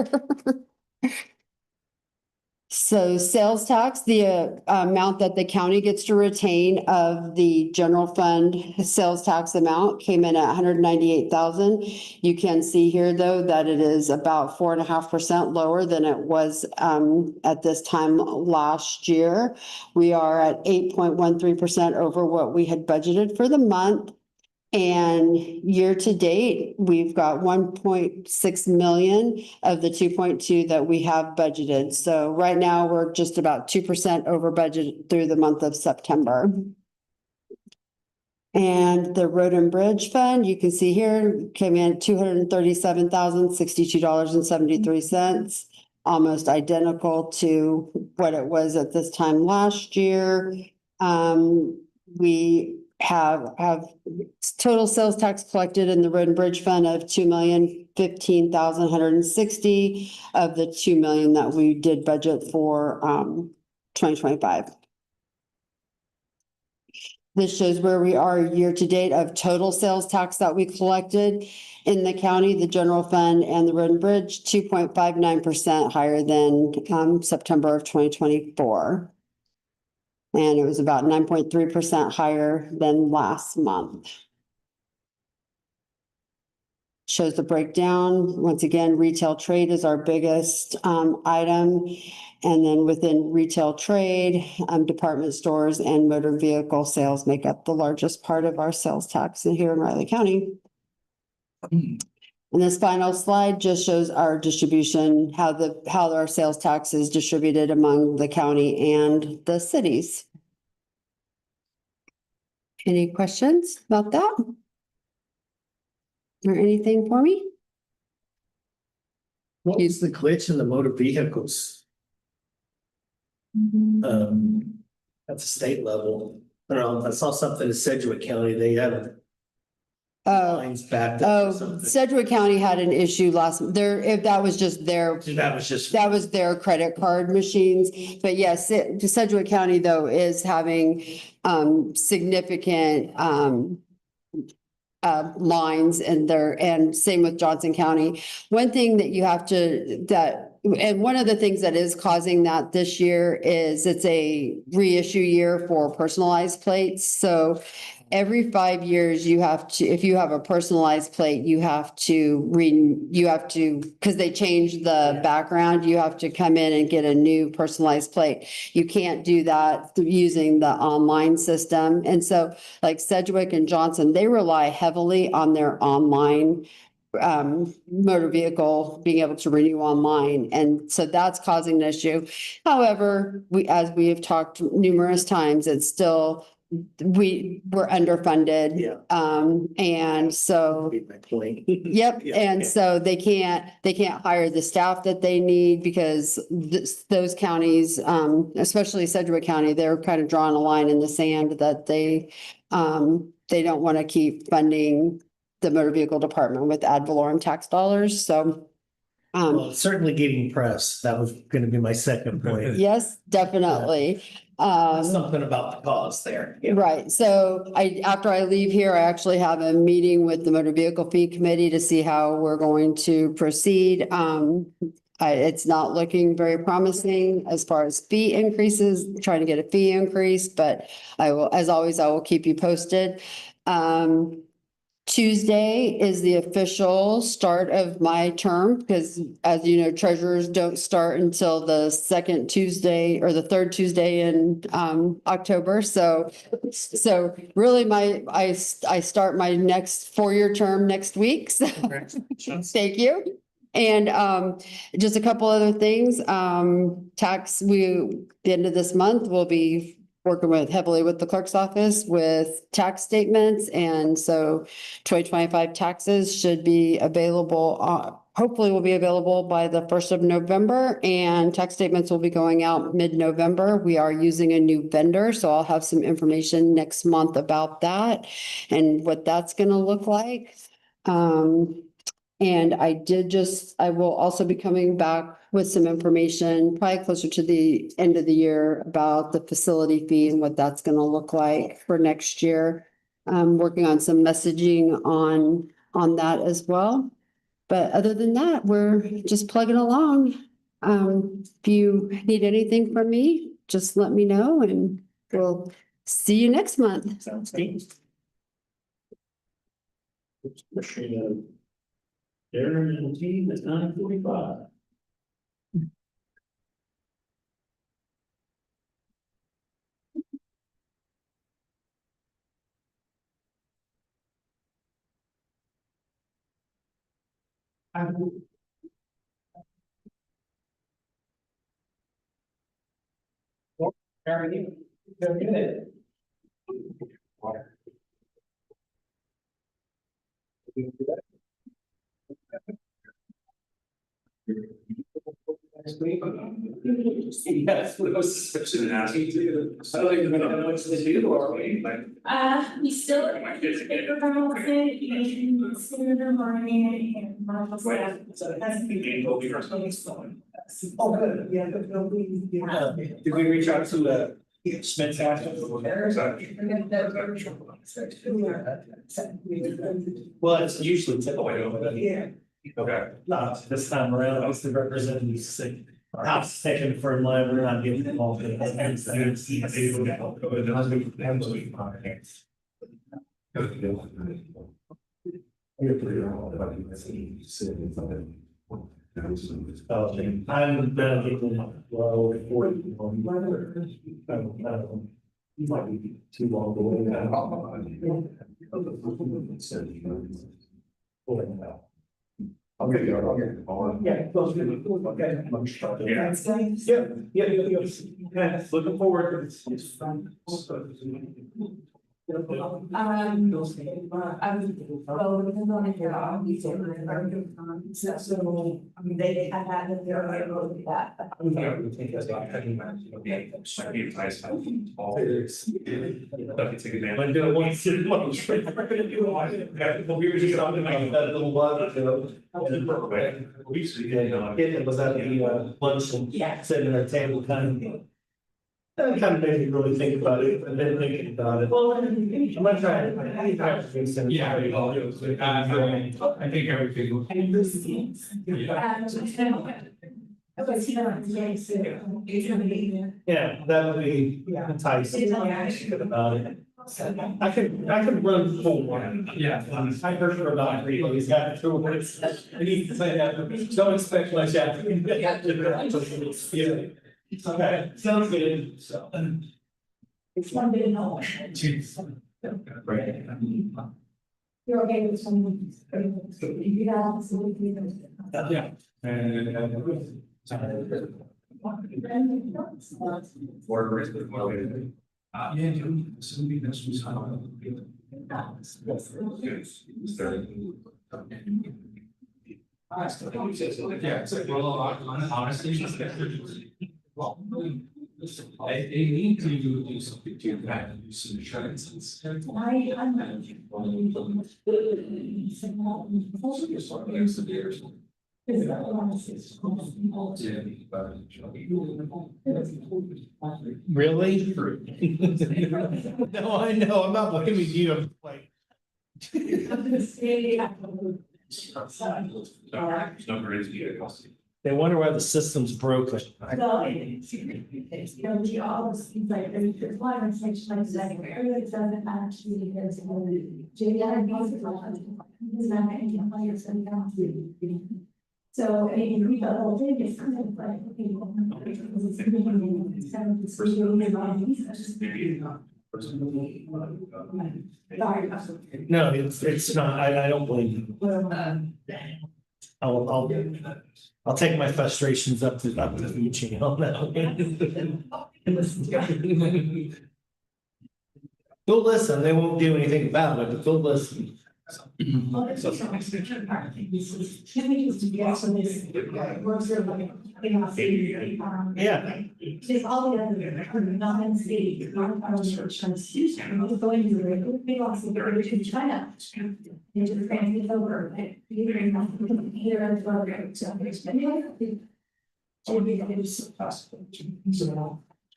So sales tax, the amount that the county gets to retain of the general fund sales tax amount came in at $198,000. You can see here, though, that it is about 4.5% lower than it was at this time last year. We are at 8.13% over what we had budgeted for the month. And year to date, we've got 1.6 million of the 2.2 that we have budgeted. So right now we're just about 2% over budget through the month of September. And the road and bridge fund, you can see here, came in $237,062.73, almost identical to what it was at this time last year. We have total sales tax collected in the road and bridge fund of $2,015,160 of the $2 million that we did budget for 2025. This shows where we are year to date of total sales tax that we collected in the county, the general fund, and the road and bridge, 2.59% higher than September of 2024. And it was about 9.3% higher than last month. Shows the breakdown. Once again, retail trade is our biggest item. And then within retail trade, department stores and motor vehicle sales make up the largest part of our sales tax here in Riley County. And this final slide just shows our distribution, how our sales tax is distributed among the county and the cities. Any questions about that? Or anything for me? What is the glitch in the motor vehicles? At the state level? I don't know, I saw something in Sedgwick County, they had lines backed up or something. Sedgwick County had an issue if that was just their That was their credit card machines. But yes, Sedgwick County, though, is having significant lines in there, and same with Johnson County. One thing that you have and one of the things that is causing that this year is it's a reissue year for personalized plates. So every 5 years, you have to, if you have a personalized plate, you have to because they changed the background, you have to come in and get a new personalized plate. You can't do that using the online system. And so like Sedgwick and Johnson, they rely heavily on their online motor vehicle being able to renew online. And so that's causing an issue. However, as we have talked numerous times, it's still, we're underfunded. And so, yep. And so they can't hire the staff that they need because those counties, especially Sedgwick County, they're kind of drawing a line in the sand that they don't want to keep funding the motor vehicle department with ad valorem tax dollars. So, Well, it's certainly getting press. That was going to be my second point. yes, definitely. Something about the cause there. Right. So after I leave here, I actually have a meeting with the motor vehicle fee committee to see how we're going to proceed. It's not looking very promising as far as fee increases, trying to get a fee increase, but I will, as always, I will keep you posted. Tuesday is the official start of my term because, as you know, treasurers don't start until the second Tuesday or the third Tuesday in October. So really I start my next 4-year term next week. So thank you. And just a couple other things. The end of this month, we'll be working heavily with the clerk's office with tax statements. And so 2025 taxes should be available, hopefully will be available by the 1st of November, and tax statements will be going out mid-November. We are using a new vendor, so I'll have some information next month about that and what that's going to look like. And I will also be coming back with some information probably closer to the end of the year about the facility fee and what that's going to look like for next year. I'm working on some messaging on that as well. But other than that, we're just plugging along. If you need anything from me, just let me know and we'll see you next month. Sounds good. Darren and the team at 9:45. Yes, we was suspicious and asking to. I don't think we're gonna know what to do, are we? Like, We still. Paper balancing and Senator Martin and Marshall staff. Oh, good, yeah, no, Did we reach out to the Smith House? Well, it's usually typical. Yeah. Okay. Not this time around, I was the representative sick. House taken for live, we're not getting involved in I'm gonna get well before. You might be too long away. I'll get you. Yeah, close to the, okay. Yeah. Yeah, looking forward. It's fun. Well, depends on if you're on, we say, so, I mean, they had that, and they're like, look at that. Like, the one city, one straight. We were just talking about that little while ago. We see, It was at the lunch and Yeah. sitting at our table kind of. That kind of made me really think about it, and then thinking about it. Well, I'm gonna try. Yeah, I think everything. Yeah, that would be enticing. About it. I could run full one. Yeah. I heard for about 3 days after words. I need to say that, don't expect much after. Yeah. Okay, sounds good, so. It's one big no. You're okay with some. You got some. Yeah. They need to do something to that, do some insurance. Really? No, I know, I'm not blaming you, I'm like. They wonder why the system's broken. Well, it's, you know, the all those things like, there's one section like that, where it doesn't actually, there's. JDI knows it all. He's not making a player, so he don't. So, I mean, we got the whole thing, it's kind of like, okay, well, it's No, it's not, I don't blame you. I'll take my frustrations up to the channel now. They'll listen, they won't do anything about it, but they'll listen. Well, it's also my second part, Timmy used to be also this, works there like, Yeah. there's all the other, non-state, constitution, we'll go into the, we also go to China. And just bring it over, like, either in either as well, right, so there's been.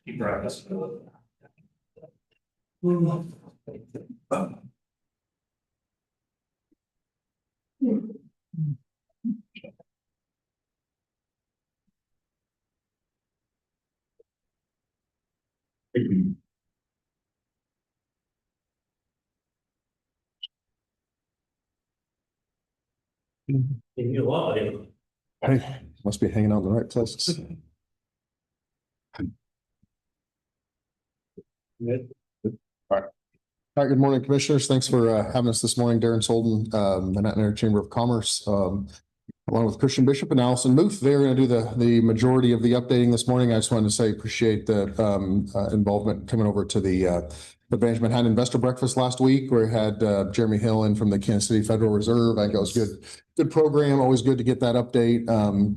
Keep right us. Hey, must be hanging out in the right places. All right, good morning, commissioners. Thanks for having us this morning. Darren Solden, Manhattan Area Chamber of Commerce, along with Christian Bishop and Allison Muth. They're going to do the majority of the updating this morning. I just wanted to say good involvement coming over to the Advantage Manhattan Investor Breakfast last week, where we had Jeremy Hill in from the Kansas City Federal Reserve. I think it was good program. Always good to get that update,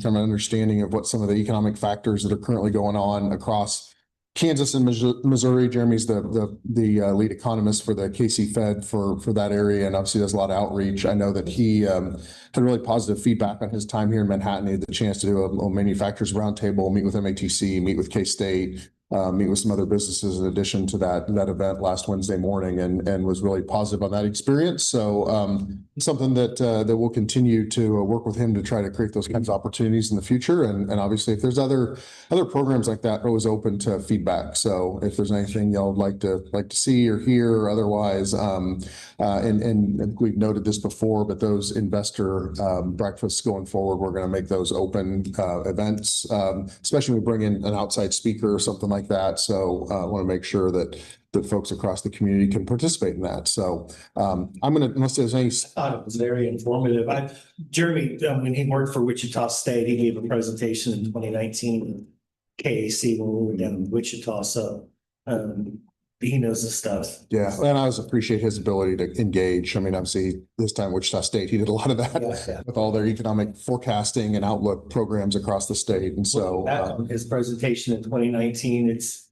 from an understanding of what some of the economic factors that are currently going on across Kansas and Missouri. Jeremy's the lead economist for the KC Fed for that area, and obviously does a lot of outreach. I know that he had really positive feedback on his time here in Manhattan. He had the chance to do a manufacturers roundtable, meet with MATC, meet with K-State, meet with some other businesses in addition to that event last Wednesday morning, and was really positive on that experience. So something that we'll continue to work with him to try to create those kinds of opportunities in the future. And obviously, if there's other programs like that, always open to feedback. So if there's anything y'all would like to see or hear or otherwise, and we've noted this before, but those investor breakfasts going forward, we're going to make those open events, especially when we bring in an outside speaker or something like that. So I want to make sure that folks across the community can participate in that. So I'm going to, unless there's any. I thought it was very informative. Jeremy, when he worked for Wichita State, he gave a presentation in 2019 KAC when we were down in Wichita. So he knows this stuff. Yeah, and I always appreciate his ability to engage. I mean, obviously, this time Wichita State, he did a lot of that with all their economic forecasting and outlook programs across the state. And so his presentation in 2019, it's,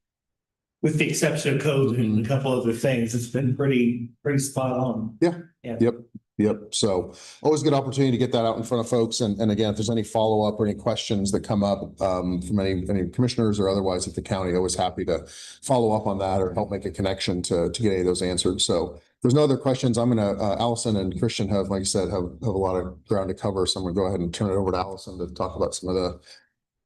with the exception of COVID and a couple other things, it's been pretty spot on. Yep. So always a good opportunity to get that out in front of folks. And again, if there's any follow-up or any questions that come up from any commissioners or otherwise at the county, always happy to follow up on that or help make a connection to get any of those answered. So if there's no other questions, I'm going to, Allison and Christian like I said, have a lot of ground to cover. So I'm going to go ahead and turn it over to Allison to talk about some of the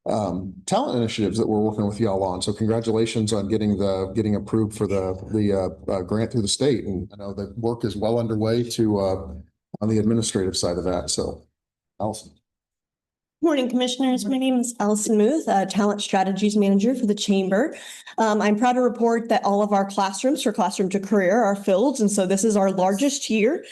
talent initiatives that we're working with y'all on. So congratulations on getting approved for the grant through the state. And I know the work is well underway to on the administrative side of that. So Allison. Morning, Commissioners. My name is Allison Muth, Talent Strategies Manager for the Chamber. I'm proud to report that all of our classrooms for Classroom to Career are filled, and so this is our largest year.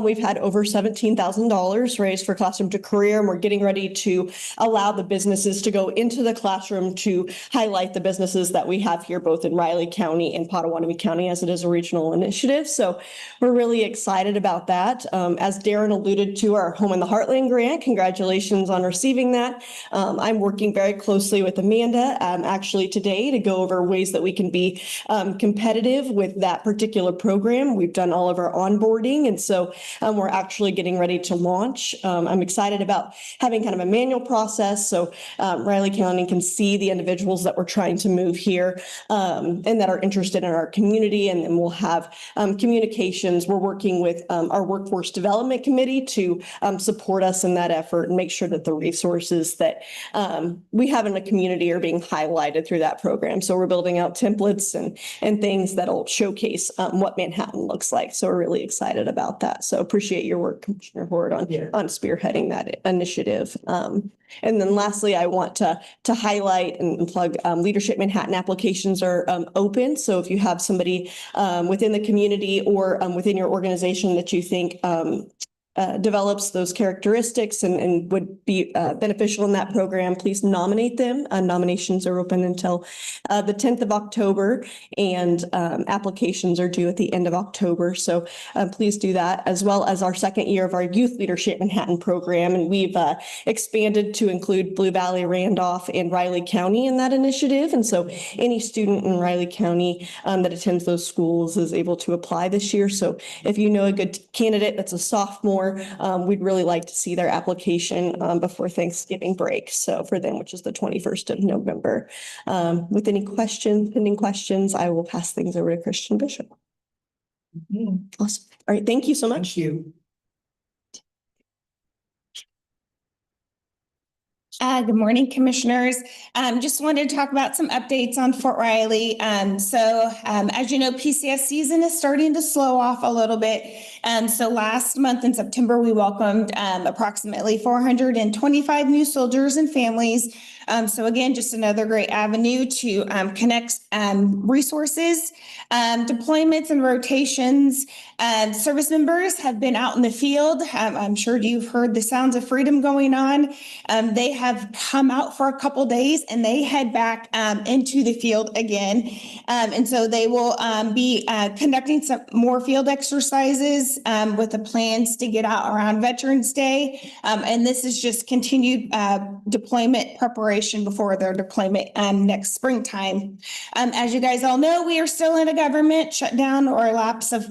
We've had over $17,000 raised for Classroom to Career, and we're getting ready to allow the businesses to go into the classroom to highlight the businesses that we have here, both in Riley County and Potawatomi County, as it is a regional initiative. So we're really excited about that. As Darren alluded to, our Home in the Heartland grant, congratulations on receiving that. I'm working very closely with Amanda actually today to go over ways that we can be competitive with that particular program. We've done all of our onboarding, and so we're actually getting ready to launch. I'm excited about having kind of a manual process so Riley County can see the individuals that we're trying to move here and that are interested in our community, and then we'll have communications. We're working with our Workforce Development Committee to support us in that effort and make sure that the resources that we have in the community are being highlighted through that program. So we're building out templates and things that'll showcase what Manhattan looks like. So we're really excited about that. So appreciate your work, Commissioner Horde, on spearheading that initiative. And then lastly, I want to highlight and plug Leadership Manhattan applications are open. So if you have somebody within the community or within your organization that you think develops those characteristics and would be beneficial in that program, please nominate them. Nominations are open until the 10th of October, and applications are due at the end of October. So please do that, as well as our second year of our Youth Leadership Manhattan program. And we've expanded to include Blue Valley, Randolph, and Riley County in that initiative. And so any student in Riley County that attends those schools is able to apply this year. So if you know a good candidate that's a sophomore, we'd really like to see their application before Thanksgiving break. So for them, which is the 21st of November. With any pending questions, I will pass things over to Christian Bishop. Awesome. All right. Thank you so much. Thank you. Good morning, Commissioners. Just wanted to talk about some updates on Fort Riley. As you know, PCS season is starting to slow off a little bit. So last month in September, we welcomed approximately 425 new soldiers and families. So again, just another great avenue to connect resources, deployments and rotations. Service members have been out in the field. I'm sure you've heard the sounds of freedom going on. They have come out for a couple days and they head back into the field again. And so they will be conducting some more field exercises with the plans to get out around Veterans Day. And this is just continued deployment preparation before their deployment next springtime. As you guys all know, we are still in a government shutdown or lapse of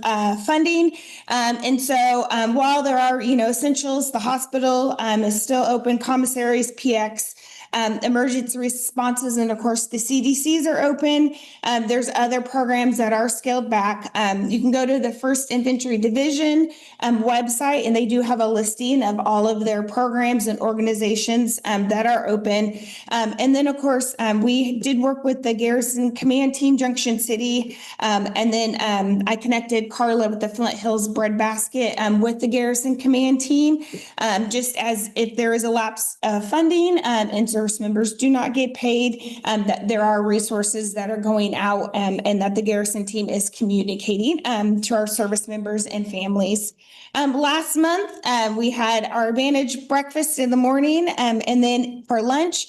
funding. And so while there are, essentials, the hospital is still open, commissaries, PX, emergency responses, and of course the CDCs are open. There's other programs that are scaled back. You can go to the 1st Infantry Division website, and they do have a listing of all of their programs and organizations that are open. And then of course, we did work with the Garrison Command Team, Junction City. And then I connected Carla with the Flint Hills Breadbasket with the Garrison Command Team, just as if there is a lapse of funding and service members do not get paid, that there are resources that are going out and that the Garrison team is communicating to our service members and families. Last month, we had our Advantage breakfast in the morning, and then for lunch,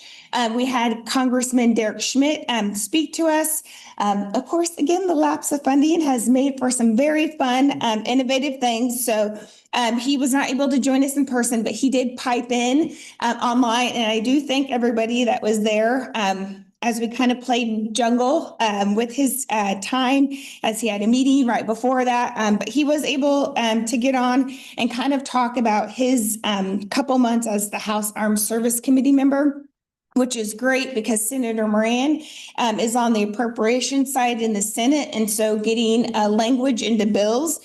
we had Congressman Derek Schmidt speak to us. Of course, again, the lapse of funding has made for some very fun, innovative things. So he was not able to join us in person, but he did pipe in online. And I do thank everybody that was there as we kind of played jungle with his time, as he had a meeting right before that. But he was able to get on and kind of talk about his couple months as the House Armed Service Committee member, which is great because Senator Moran is on the appropriation side in the Senate. And so getting language into bills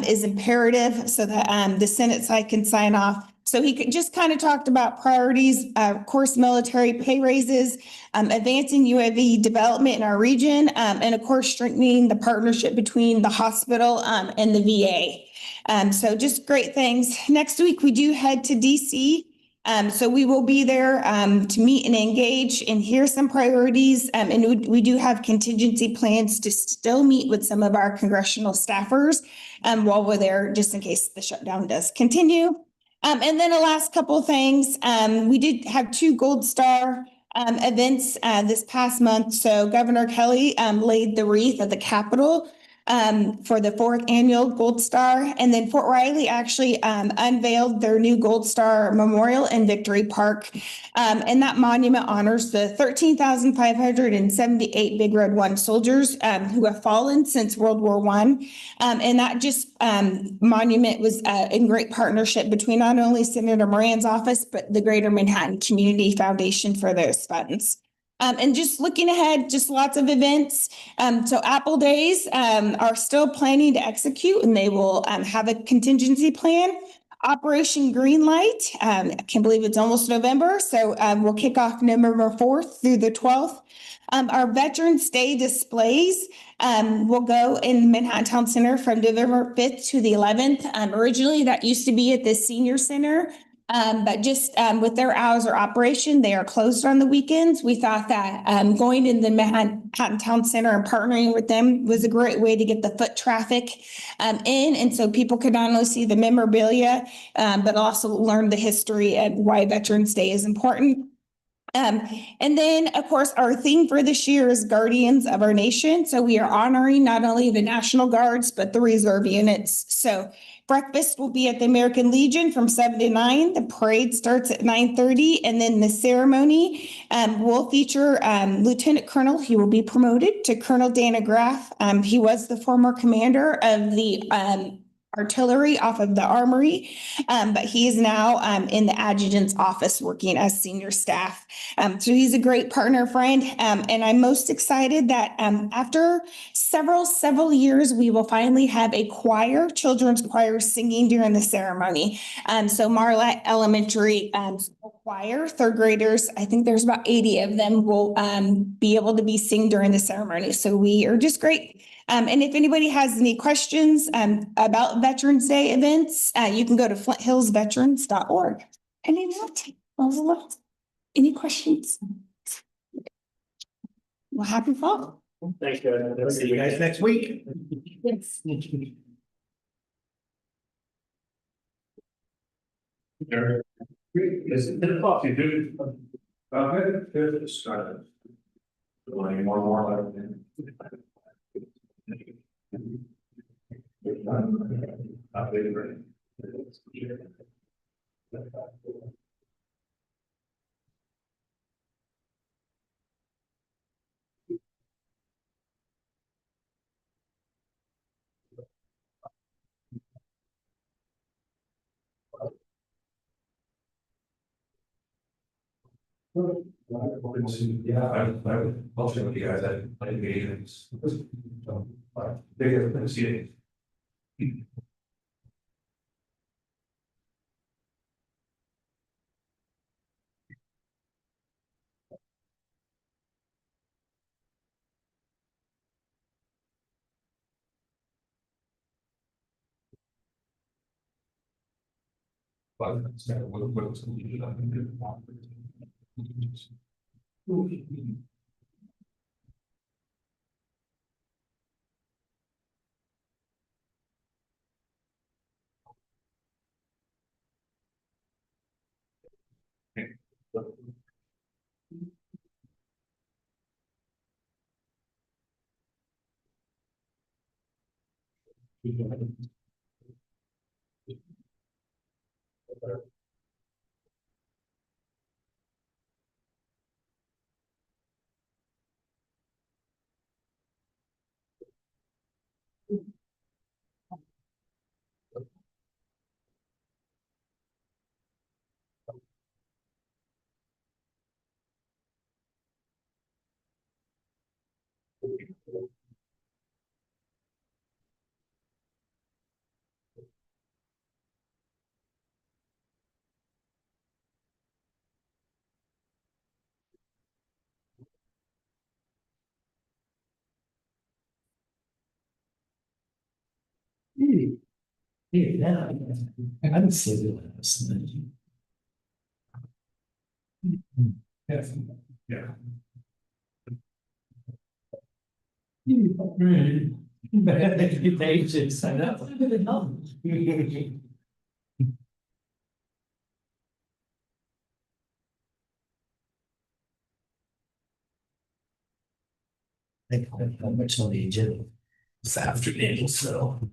is imperative so that the Senate side can sign off So he just kind of talked about priorities, of course, military pay raises, advancing UAV development in our region, and of course, strengthening the partnership between the hospital and the VA. So just great things. Next week, we do head to DC. So we will be there to meet and engage and hear some priorities. And we do have contingency plans to still meet with some of our congressional staffers while we're there, just in case the shutdown does continue. And then the last couple of things, we did have 2 Gold Star events this past month. So Governor Kelly laid the wreath at the Capitol for the 4th annual Gold Star. And then Fort Riley actually unveiled their new Gold Star Memorial in Victory Park. And that monument honors the 13,578 Big Red 1 soldiers who have fallen since World War I. And that just monument was in great partnership between not only Senator Moran's office, but the Greater Manhattan Community Foundation for those funds. And just looking ahead, just lots of events. So Apple Days are still planning to execute, and they will have a contingency plan. Operation Greenlight, I can't believe it's almost November, so we'll kick off November 4th through the 12th. Our Veterans Day displays will go in Manhattan Town Center from November 5th to the 11th. Originally, that used to be at the Senior Center. But just with their hours of operation, they are closed on the weekends. We thought that going in the Manhattan Town Center and partnering with them was a great way to get the foot traffic in. And so people could not only see the memorabilia, but also learn the history and why Veterans Day is important. And then, of course, our theme for this year is Guardians of Our Nation. So we are honoring not only the National Guards, but the reserve units. So breakfast will be at the American Legion from 7 to 9. The parade starts at 9:30, and then the ceremony will feature Lieutenant Colonel. He will be promoted to Colonel Dana Graff. He was the former commander of the artillery off of the armory, but he is now in the adjutant's office working as senior staff. So he's a great partner friend, and I'm most excited that after several years, we will finally have a choir, children's choir, singing during the ceremony. So Marlette Elementary choir, 3rd graders, I think there's about 80 of them, will be able to be sing during the ceremony. So we are just great. And if anybody has any questions about Veterans Day events, you can go to flinthillsveterans.org. Any questions? Well, happy fall. Thanks, guys. See you guys next week. Yes. Is it 10 o'clock, you do? Good, started. Any more? Yeah, I'll check with you guys at meetings. They get see it. Yeah, I didn't see it last night. Yeah. It's ages, I know. I think how much on the agenda this afternoon, so.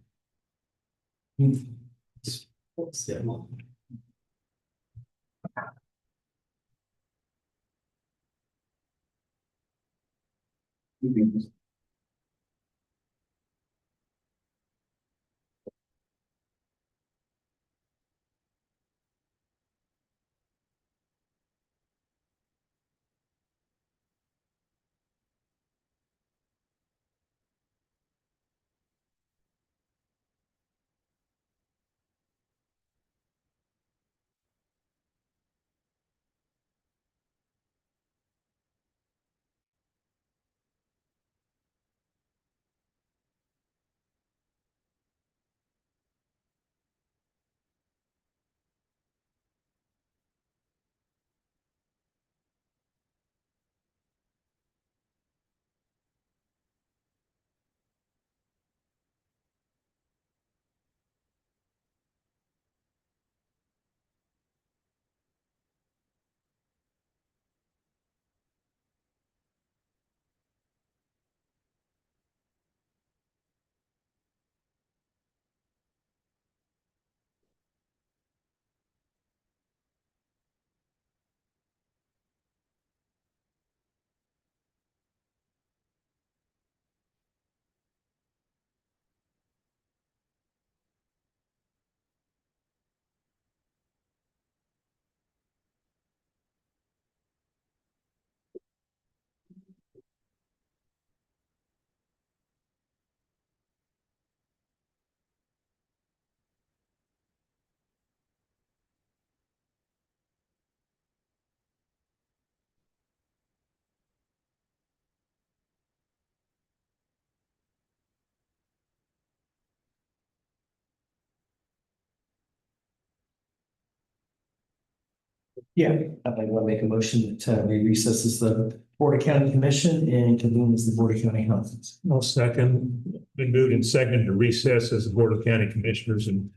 Yeah, I'd like to make a motion that we recess as the Board of County Commission and convene as the Board of County Councils. I'll second. Been moved and seconded to recess as the Board of County Commissioners and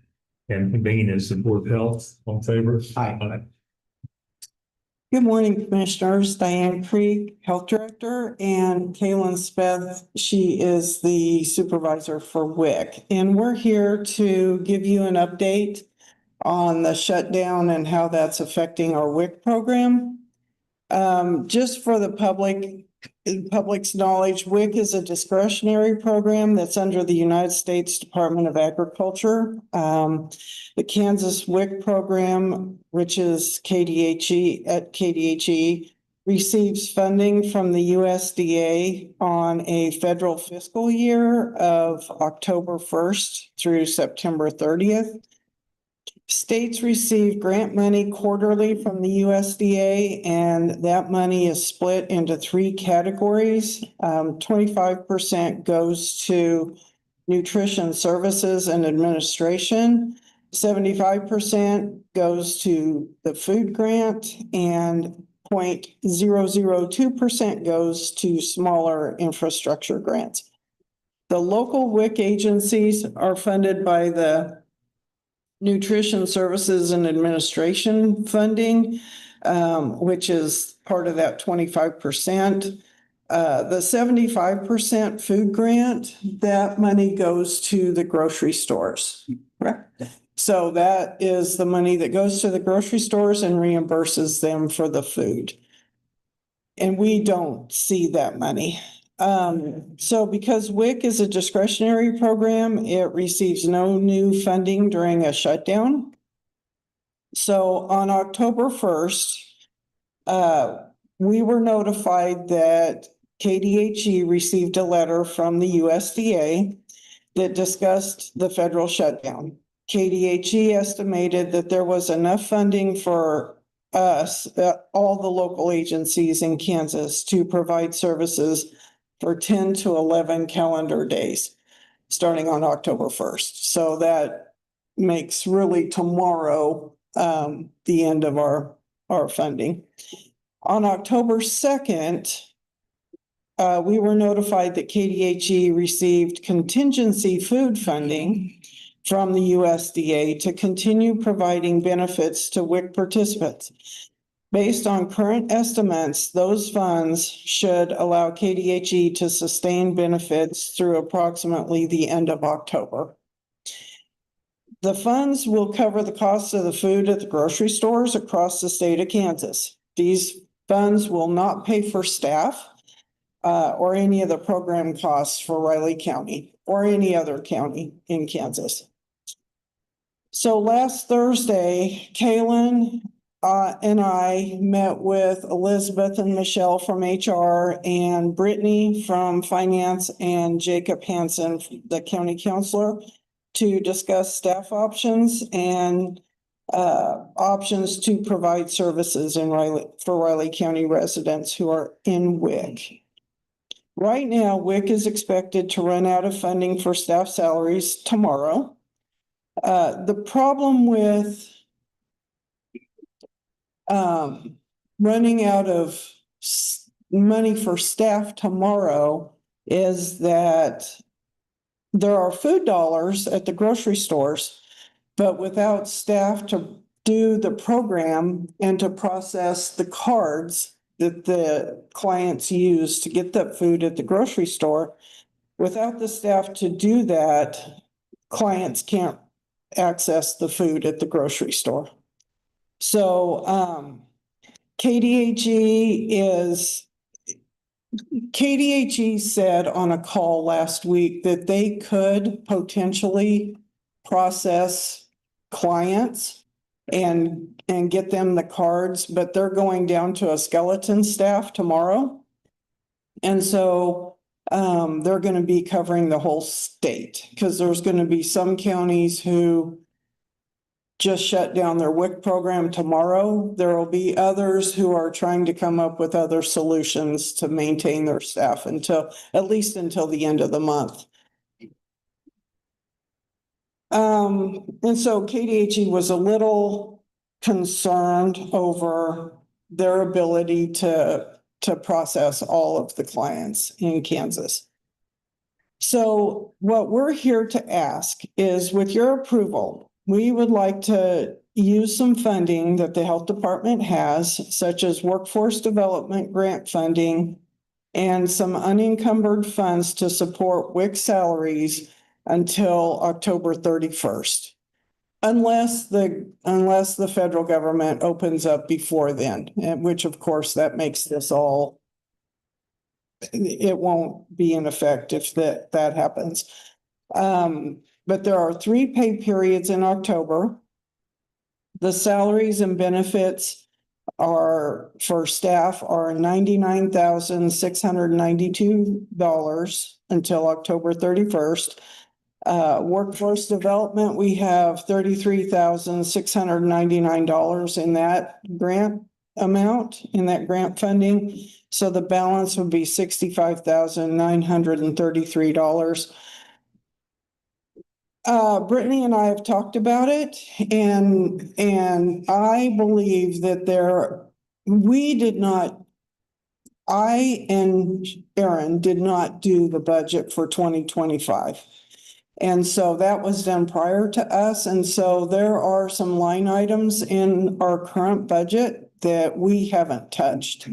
convene as the Board of Health. All in favor? Aye. Good morning, Commissioners. Diane Creek, Health Director, and Kaylin Speth. She is the Supervisor for WIC. And we're here to give you an update on the shutdown and how that's affecting our WIC program. Just for the public's knowledge, WIC is a discretionary program that's under the United States Department of Agriculture. The Kansas WIC program, which is KDHE, receives funding from the USDA on a federal fiscal year of October 1st through September 30th. States receive grant money quarterly from the USDA, and that money is split into three categories. 25% goes to nutrition services and administration. 75% goes to the food grant, and 0.002% goes to smaller infrastructure grants. The local WIC agencies are funded by the Nutrition Services and Administration funding, which is part of that 25%. The 75% food grant, that money goes to the grocery stores. Correct. So that is the money that goes to the grocery stores and reimburses them for the food. And we don't see that money. So because WIC is a discretionary program, it receives no new funding during a shutdown. So on October 1st, we were notified that KDHE received a letter from the USDA that discussed the federal shutdown. KDHE estimated that there was enough funding for us, all the local agencies in Kansas, to provide services for 10 to 11 calendar days. starting on October 1st. So that makes really tomorrow the end of our funding. On October 2nd, we were notified that KDHE received contingency food funding from the USDA to continue providing benefits to WIC participants. Based on current estimates, those funds should allow KDHE to sustain benefits through approximately the end of October. The funds will cover the cost of the food at the grocery stores across the state of Kansas. These funds will not pay for staff or any of the program costs for Riley County or any other county in Kansas. So last Thursday, Kaylin and I met with Elizabeth and Michelle from HR and Brittany from Finance and Jacob Hansen, the county counselor, to discuss staff options and options to provide services in for Riley County residents who are in WIC. Right now, WIC is expected to run out of funding for staff salaries tomorrow. The problem with running out of money for staff tomorrow is that there are food dollars at the grocery stores, but without staff to do the program and to process the cards that the clients use to get that food at the grocery store, without the staff to do that, clients can't access the food at the grocery store. So KDHE said on a call last week that they could potentially process clients and get them the cards, but they're going down to a skeleton staff tomorrow. And so they're going to be covering the whole state because there's going to be some counties who just shut down their WIC program tomorrow. There will be others who are trying to come up with other solutions to maintain their staff at least until the end of the month. And so KDHE was a little concerned over their ability to process all of the clients in Kansas. So what we're here to ask is, with your approval, we would like to use some funding that the health department has, such as workforce development grant funding and some unencumbered funds to support WIC salaries until October 31st. Unless the federal government opens up before then, which of course that makes this all, it won't be in effect if that happens. But there are 3 pay periods in October. The salaries and benefits are for staff are $99,692 until October 31st. Workforce development, we have $33,699 in that grant amount, in that grant funding. So the balance would be $65,933. Brittany and I have talked about it, and I believe that I and Aaron did not do the budget for 2025. And so that was done prior to us. And so there are some line items in our current budget that we haven't touched.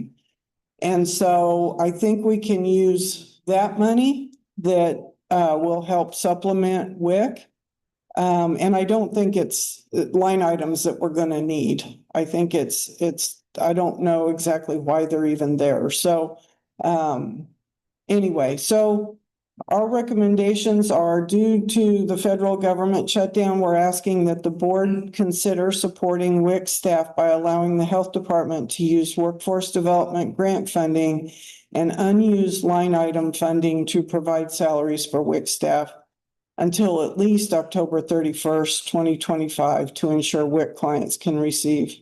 And so I think we can use that money that will help supplement WIC. And I don't think it's line items that we're going to need. I think I don't know exactly why they're even there. So anyway, so our recommendations are, due to the federal government shutdown, we're asking that the board consider supporting WIC staff by allowing the health department to use workforce development grant funding and unused line item funding to provide salaries for WIC staff until at least October 31st, 2025, to ensure WIC clients can receive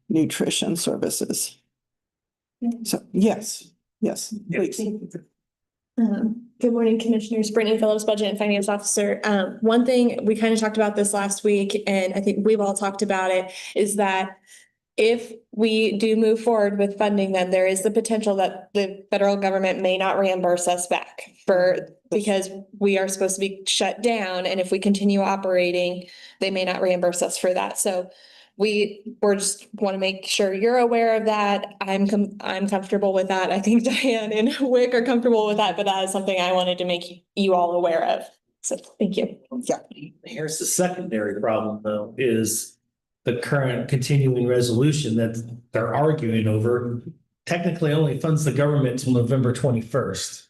nutrition services. So yes, please. Good morning, Commissioners. Brittany Phillips, Budget and Finance Officer. One thing, we kind of talked about this last week, and I think we've all talked about it, is that if we do move forward with funding, then there is the potential that the federal government may not reimburse us back because we are supposed to be shut down, and if we continue operating, they may not reimburse us for that. So we're just want to make sure you're aware of that. I'm comfortable with that. I think Diane and Wick are comfortable with that, but that is something I wanted to make you all aware of. So thank you. Yeah. Here's the secondary problem though, is the current continuing resolution that they're arguing over technically only funds the government till November 21st.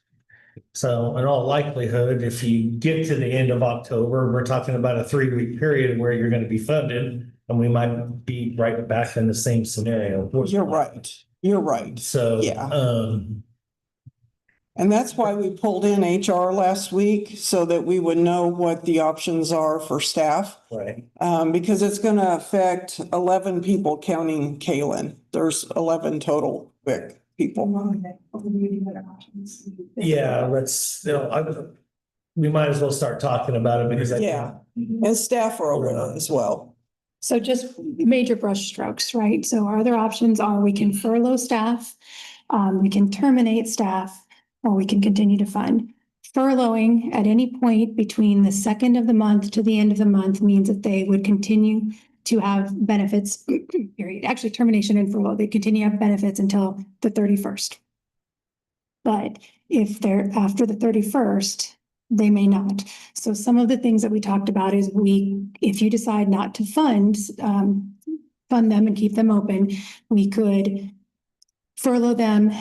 So in all likelihood, if you get to the end of October, we're talking about a 3-week period where you're going to be funded. And we might be right back in the same scenario. You're right. You're right. So, Yeah. And that's why we pulled in HR last week so that we would know what the options are for staff. right. Because it's going to affect 11 people counting Kalen. There's 11 total WIC people. Yeah, we might as well start talking about it because Yeah, and staff are aware as well. So just major brush strokes, right? So our other options are we can furlough staff, we can terminate staff, or we can continue to fund. Furloughing at any point between the second of the month to the end of the month means that they would continue to have benefits, period. Actually, termination and furlough, they continue to have benefits until the 31st. But if they're after the 31st, they may not. So some of the things that we talked about is if you decide not to fund them and keep them open, we could furlough them,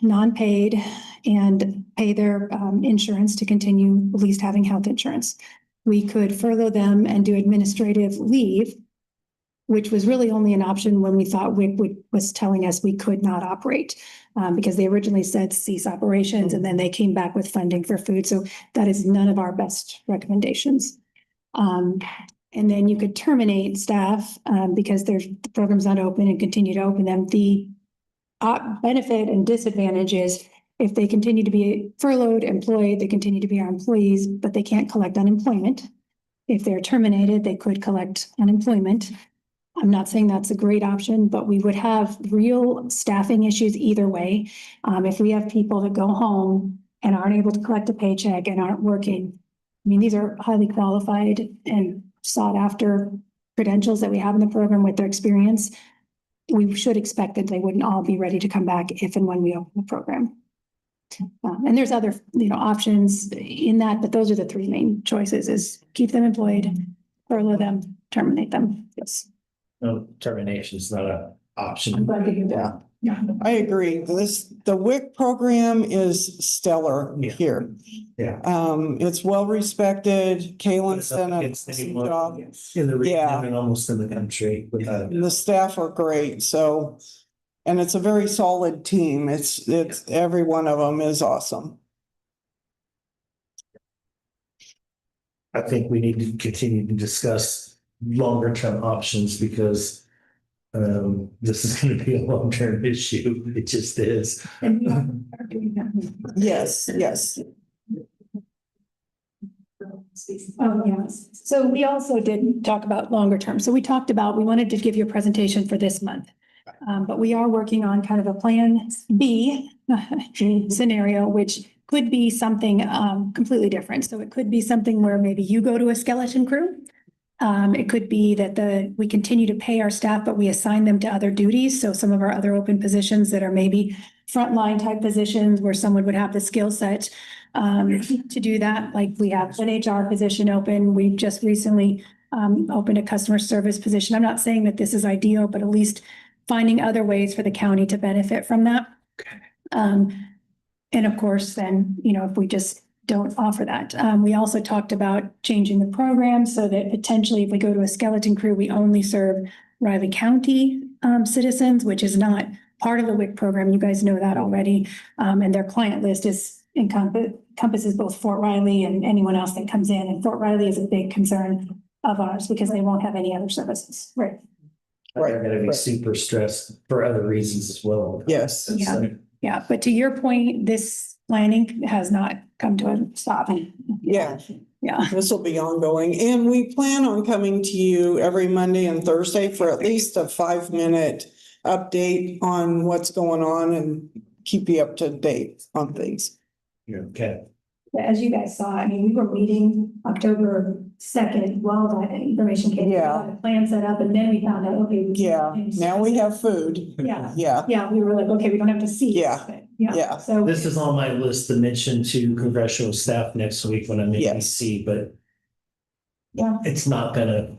non-paid, and pay their insurance to continue at least having health insurance. We could furlough them and do administrative leave, which was really only an option when we thought WIC was telling us we could not operate. Because they originally said cease operations and then they came back with funding for food. So that is none of our best recommendations. And then you could terminate staff because the program's not open and continue to open them. The benefit and disadvantage is if they continue to be furloughed, employed, they continue to be our employees, but they can't collect unemployment. If they're terminated, they could collect unemployment. I'm not saying that's a great option, but we would have real staffing issues either way. If we have people that go home and aren't able to collect a paycheck and aren't working, I mean, these are highly qualified and sought after credentials that we have in the program with their experience. We should expect that they wouldn't all be ready to come back if and when we open the program. And there's other, options in that, but those are the three main choices: is keep them employed, furlough them, terminate them. Yes. No, termination is not an option. I'm glad to hear that. Yeah, I agree. The WIC program is stellar here. Yeah. It's well respected. Kalen's done an It's awesome anyone job. in the region Yeah. and almost in the country. And the staff are great, so, and it's a very solid team. It's every one of them is awesome. I think we need to continue to discuss longer term options because this is going to be a long term issue. It just is. And we are doing that. Yes, yes. Oh, yes. So we also did talk about longer term. So we wanted to give you a presentation for this month. But we are working on kind of a plan B scenario, which could be something completely different. So it could be something where maybe you go to a skeleton crew. It could be that we continue to pay our staff, but we assign them to other duties. So some of our other open positions that are maybe frontline type positions where someone would have the skill set to do that. Like we have an HR position open. We've just recently opened a customer service position. I'm not saying that this is ideal, but at least finding other ways for the county to benefit from that. And of course, then, if we just don't offer that. We also talked about changing the program so that potentially if we go to a skeleton crew, we only serve Riley County citizens, which is not part of the WIC program. You guys know that already. And their client list encompasses both Fort Riley and anyone else that comes in. And Fort Riley is a big concern of ours because they won't have any other services. Right. They're going to be super stressed for other reasons as well. Yes. Yeah. Yeah. But to your point, this planning has not come to a stop. Yeah. Yeah. This will be ongoing, and we plan on coming to you every Monday and Thursday for at least a 5-minute update on what's going on and keep you up to date on things. Okay. As you guys saw, I mean, we were meeting October 2nd, while that information came. Yeah. We had a plan set up, and then we found out, okay. Yeah, now we have food. Yeah. Yeah, Yeah, we were like, okay, we don't have to see. Yeah. but Yeah. yeah, So. This is on my list to mention to congressional staff next week when I'm in Yes. DC, but Yeah. it's not gonna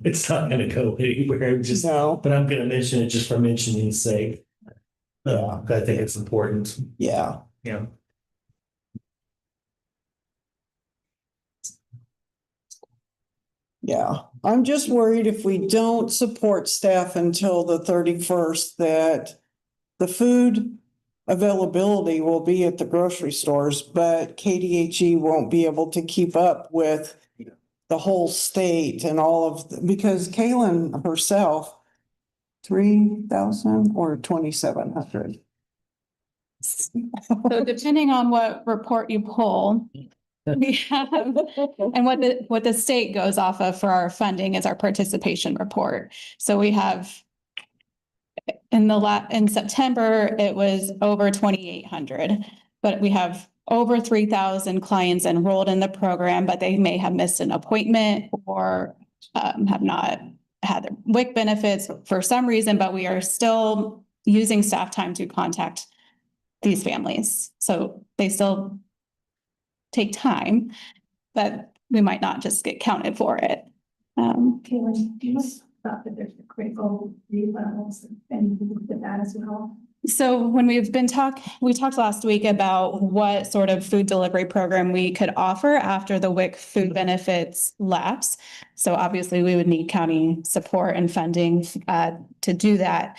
go anywhere, just, no, but I'm gonna mention it just for mentioning's sake. I think it's important. yeah. Yeah. Yeah, I'm just worried if we don't support staff until the 31st, that the food availability will be at the grocery stores, but KDHE won't be able to keep up with the whole state and all of, because Kaylin herself, 3,000 or 2,700. So depending on what report you pull, we have, and what the state goes off of for our funding is our participation report. So we have in September, it was over 2,800, but we have over 3,000 clients enrolled in the program, but they may have missed an appointment or have not had their WIC benefits for some reason, but we are still using staff time to contact these families. So they still take time, but we might not just get counted for it. Kaylin, do you thought that there's a critical need levels and you looked at that as well? So when we talked last week about what sort of food delivery program we could offer after the WIC food benefits lapse. So obviously we would need county support and funding to do that.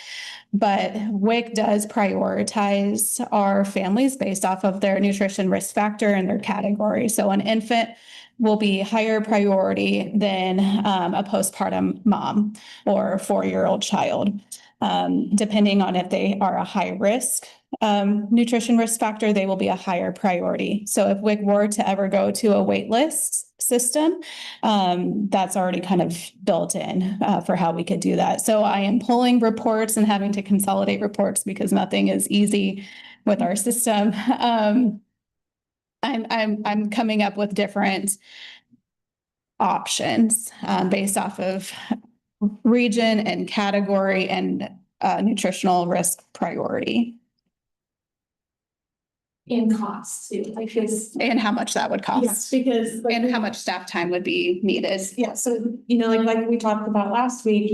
But WIC does prioritize our families based off of their nutrition risk factor and their category. So an infant will be higher priority than a postpartum mom or a 4-year-old child. Depending on if they are a high risk nutrition risk factor, they will be a higher priority. So if WIC were to ever go to a wait list system, that's already kind of built in for how we could do that. So I am pulling reports and having to consolidate reports because nothing is easy with our system. I'm coming up with different options based off of region and category and nutritional risk priority. In cost too, like his. And how much that would cost. Yes, because. like, And how much staff time would be needed. Yeah, so, like we talked about last week,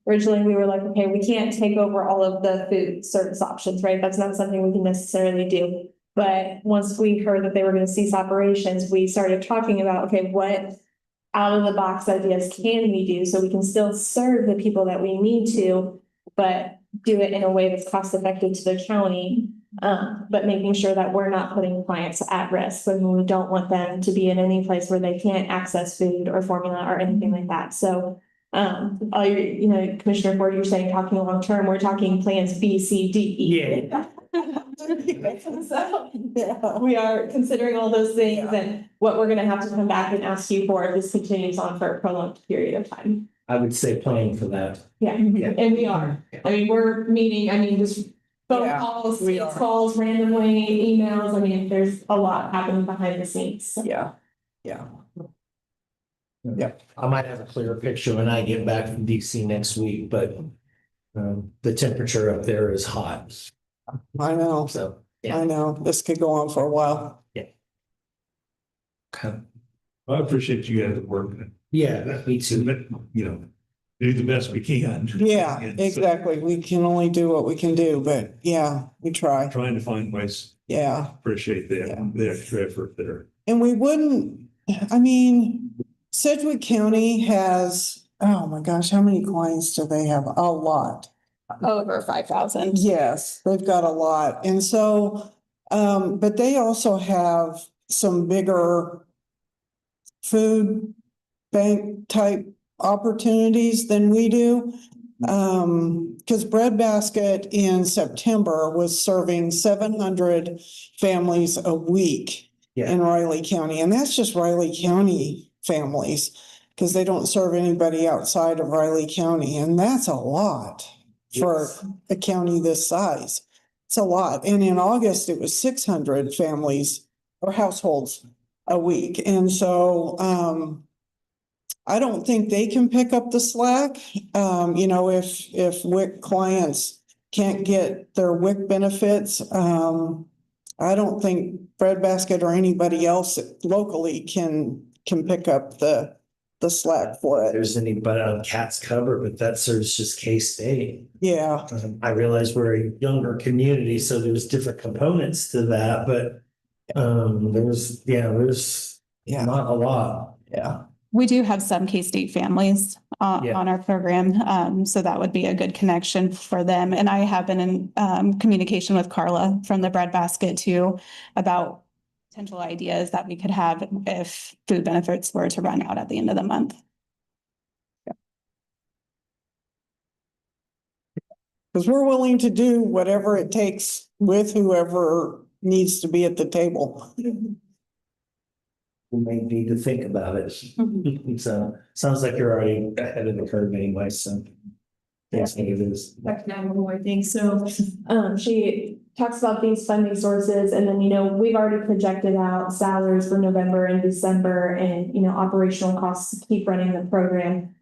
originally we were like, okay, we can't take over all of the food service options, right? That's not something we can necessarily do. But once we heard that they were gonna cease operations, we started talking about, okay, what out of the box ideas can we do so we can still serve the people that we need to, but do it in a way that's cost effective to the county. But making sure that we're not putting clients at risk when we don't want them to be in any place where they can't access food or formula or anything like that. So all your, Commissioner Ford, you're saying talking long term, we're talking plans B, C, D, E. Yeah. So we are considering all those things and what we're gonna have to come back and ask you for if this continues on for a prolonged period of time. I would say planning for that. Yeah, and we are. I mean, we're meeting, just phone Yeah, calls, we are. calls randomly, emails. I mean, there's a lot happening behind the scenes. Yeah. I might have a clearer picture when I get back from DC next week, but the temperature up there is hot. I know, So, I know. This could go on for a while. okay. I appreciate you guys working. Yeah, me too. But, do the best we can. Yeah, And so exactly. We can only do what we can do, but yeah, we try. Trying to find ways, Yeah. appreciate the extra effort there. And we wouldn't, Sedgwick County has, oh my gosh, how many clients do they have? A lot. Over 5,000. Yes, they've got a lot. And so, but they also have some bigger food bank type opportunities than we do. Because Breadbasket in September was serving 700 families a week in Riley County, and that's just Riley County families, because they don't serve anybody outside of Riley County, and that's a lot for a county this size. It's a lot. And in August, it was 600 families or households a week. And so, I don't think they can pick up the slack. If WIC clients can't get their WIC benefits, I don't think Breadbasket or anybody else locally can pick up the slack for it. There's anybody on Cat's Cover, but that serves just K-State. Yeah. I realize we're a younger community, so there's different components to that, but there's not a lot. Yeah. We do have some K-State families on our program, so that would be a good connection for them. And I have been in communication with Carla from the Breadbasket too about potential ideas that we could have if food benefits were to run out at the end of the month. Because we're willing to do whatever it takes with whoever needs to be at the table. We may need to think about it. So sounds like you're already ahead of the curve anyway, so. Yes, it is. I can add one more thing. So, she talks about these funding sources and then, we've already projected out salaries for November and December and, operational costs to keep running the program.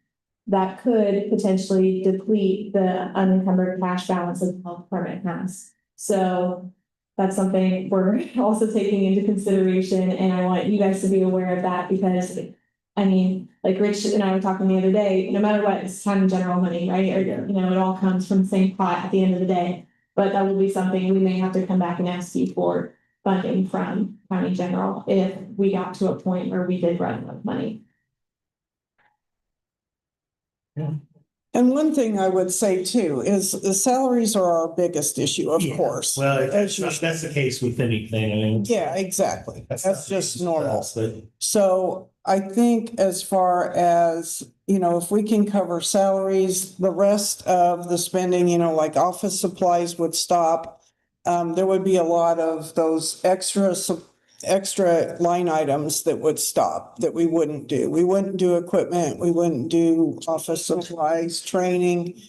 That could potentially deplete the unencumbered cash balance that the health department has. So that's something we're also taking into consideration. And I want you guys to be aware of that because like Rich and I were talking the other day, no matter what, it's county general money, right? Or, it all comes from the same pot at the end of the day. But that will be something we may have to come back and ask you for funding from county general if we got to a point where we did run out of money. Yeah. And one thing I would say too is the salaries are our biggest issue, of course. Well, that's the case with anything. Yeah, exactly. That's just normal. But So I think as far as, if we can cover salaries, the rest of the spending, like office supplies would stop. There would be a lot of those extra line items that would stop, that we wouldn't do. We wouldn't do equipment. We wouldn't do office supplies, training,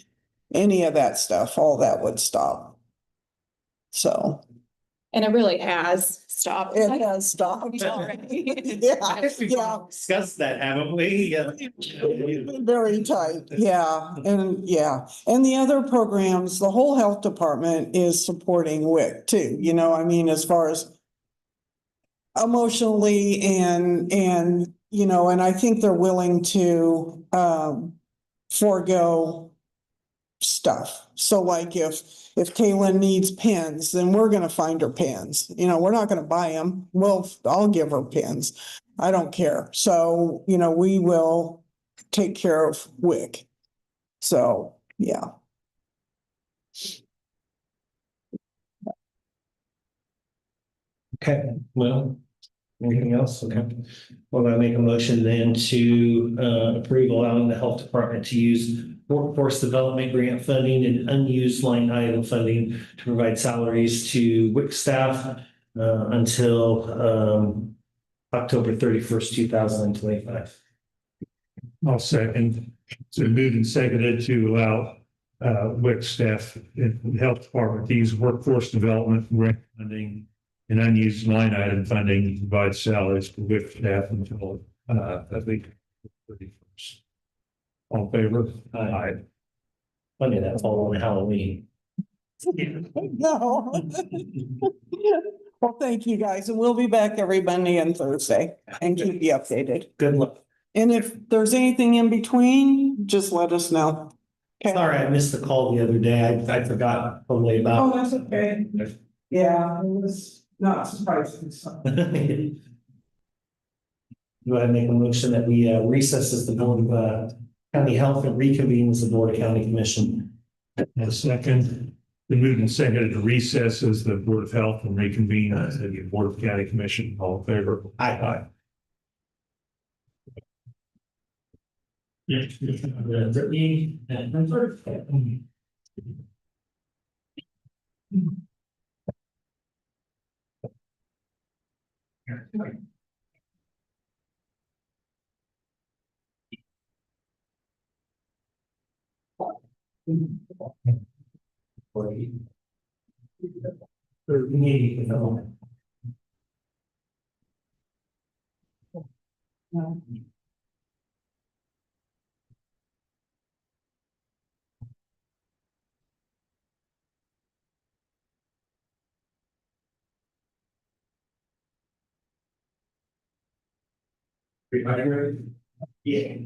any of that stuff. All that would stop. So. And it really has stopped. It has stopped. Already. Yeah. Discussed that, haven't we? Very tight. Yeah. And the other programs, the whole health department is supporting WIC too, as far as emotionally and I think they're willing to forego stuff. So like if Kaylin needs pens, then we're gonna find her pens. We're not gonna buy them. I'll give her pens. I don't care. So, we will take care of WIC. So, yeah. Okay, well, anything else? Okay. Well, I make a motion then to approve allowing the health department to use workforce development grant funding and unused line item funding to provide salaries to WIC staff until October 31st, 2025. I'll second. So moved and seconded to allow WIC staff in the health department to use workforce development grant funding and unused line item funding to provide salaries for WIC staff until I think 31st. All in favor? Aye. Funny that's all on Halloween. No. Well, thank you guys, and we'll be back every Monday and Thursday and keep you updated. Good luck. And if there's anything in between, just let us know. Okay. Sorry, I missed the call the other day. I forgot totally about. Oh, that's okay. Yeah, it was not surprising. So. Do I make a motion that we recess as the Board of County Health and reconvene as the Board of County Commission? And second, the moved and seconded to recess as the Board of Health and reconvene as the Board of County Commission. All in favor? Aye. Brittany and Hunter. Yeah.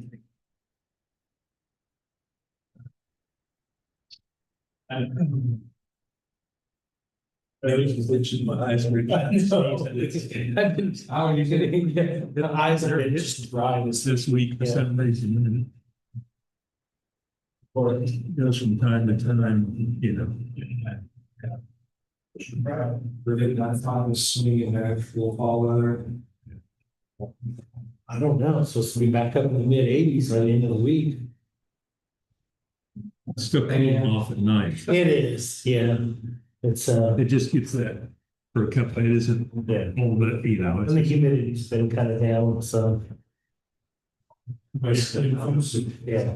Maybe she's itching my eyes. The eyes are just dry This week for some reason. Or it goes from time to time, you know. Really not fun with swinging in actual fall weather. I don't know, it's supposed to be back up in the mid-80s by the end of the week. It's still cooling off at night. It is, yeah. It's, It just gets that for a couple, it isn't a little bit, you know. and the humidity's been kind of down, so. Yeah.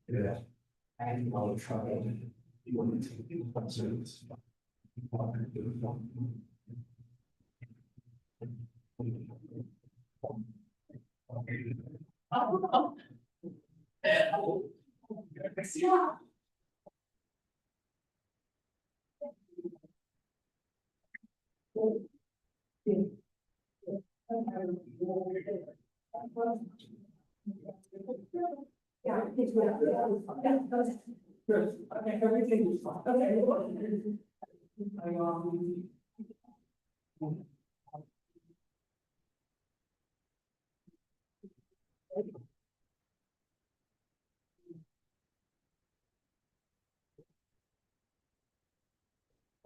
Yeah. And I'll try. You want to take the concerns.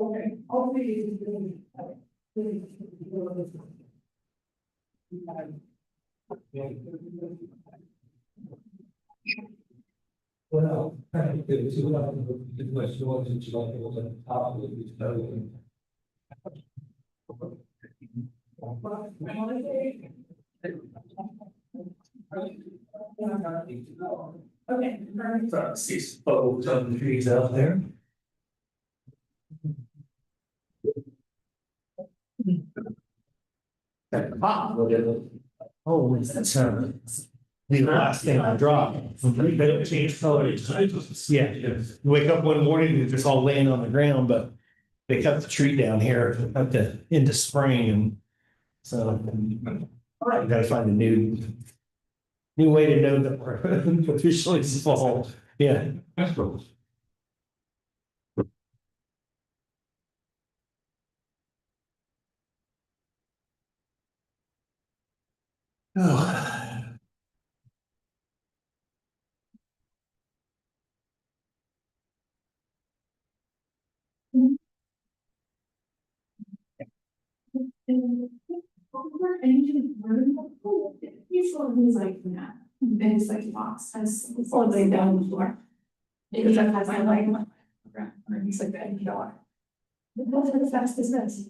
Okay. I'll be. Well, it's a lot of the question was, it's like, it was a top of this. Okay. See some photos of the trees out there. Oh, that's the last thing I dropped. They don't change colors. Yeah, you wake up one morning, it's just all laying on the ground, but they cut the tree down here at the into spring and so I gotta find a new way to know that we're officially fall. Yeah. Oh. He's like that. And it's like box has all the way down the floor. Because that has my leg. And he's like that dog. What's as fast as this?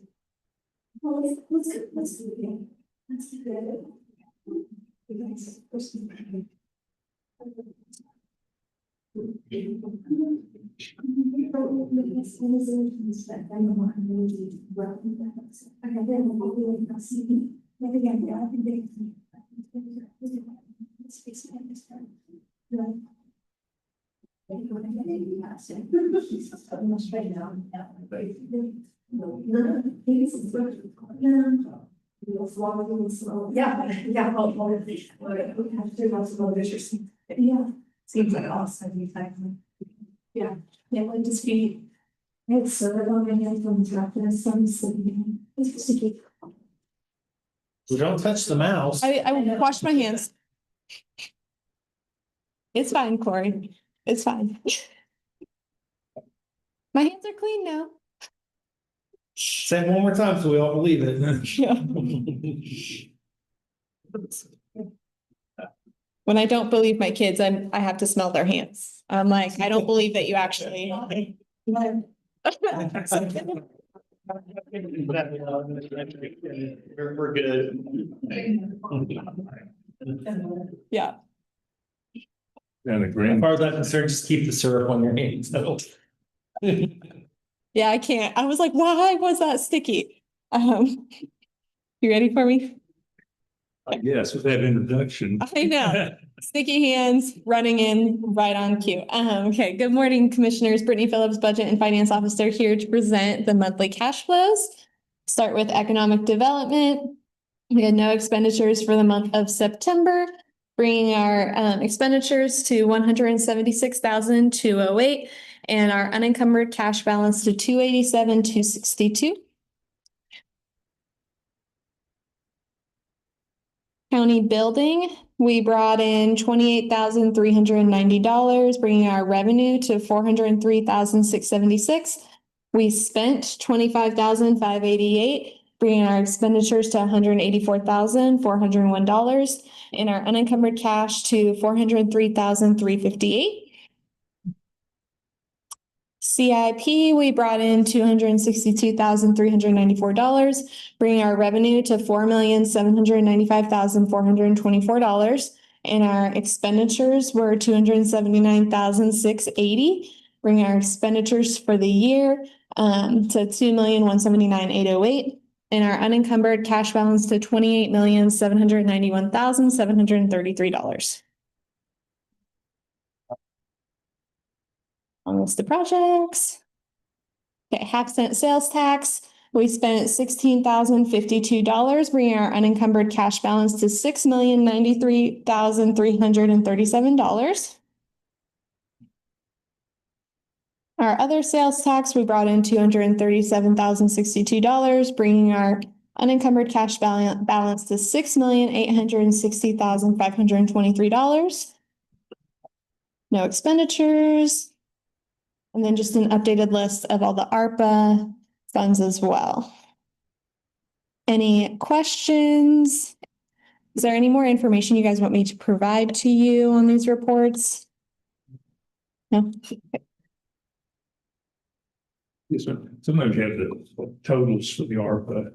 Well, let's do it again. Let's do it. Yeah, seems like awesome, exactly. Yeah, like just be. It's so long and yet from darkness, some sitting. It's just to keep. So don't touch the mouse. I washed my hands. It's fine, Corey. It's fine. My hands are clean now. Say it one more time so we all believe it. Yeah. When I don't believe my kids, I have to smell their hands. I'm like, I don't believe that you actually. We're good. Yeah. And a As grand. far as I'm concerned, just keep the syrup on your hands. Yeah, I can't. I was like, why was that sticky? You ready for me? Yes, with that introduction. I know. Sticky hands running in right on cue. Okay, good morning, Commissioners. Brittany Phillips, Budget and Finance Officer, here to present the monthly cash flows. Start with economic development. We had no expenditures for the month of September, bringing our expenditures to 176,208 and our unencumbered cash balance to 287,262. County building, we brought in $28,390, bringing our revenue to $403,676. We spent $25,588, bringing our expenditures to $184,401, and our unencumbered cash to $403,358. CIP, we brought in $262,394, bringing our revenue to $4,795,424. And our expenditures were $279,680, bringing our expenditures for the year to $2,179,808. And our unencumbered cash balance to $28,791,733. On list of projects. Okay, half-cent sales tax. We spent $16,052, bringing our unencumbered cash balance to $6,093,337. Our other sales tax, we brought in $237,062, bringing our unencumbered cash balance to $6,860,523. No expenditures. And then just an updated list of all the ARPA funds as well. Any questions? Is there any more information you guys want me to provide to you on these reports? No? Sometimes you have the totals for the ARPA.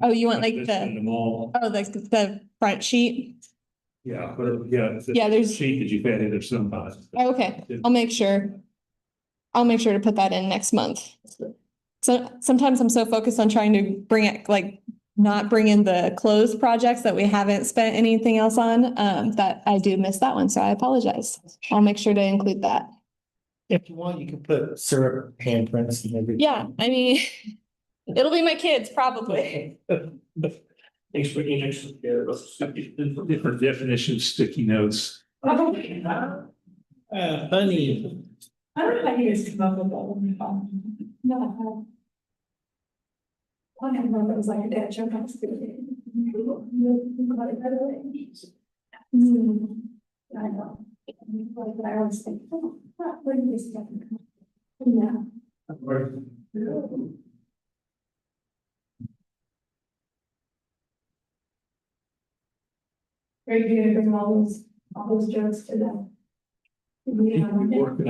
Oh, you want like Send them all. the front sheet? Yeah, but yeah. Yeah, there's- Sheet that you've added or sometimes. Okay, I'll make sure. I'll make sure to put that in next month. So sometimes I'm so focused on trying to bring it, like, not bring in the closed projects that we haven't spent anything else on, that I do miss that one, so I apologize. I'll make sure to include that. If you want, you can put syrup handprints and everything. Yeah, I mean, it'll be my kids, probably. Thanks for being extra care. Different definitions, sticky notes. Honey. I don't know how you guys come up with that one. No. I don't know, it was like a dad joke. I was thinking. I know. But I always think, oh, what do you say? Yeah. Are you gonna bring all those jokes to them? I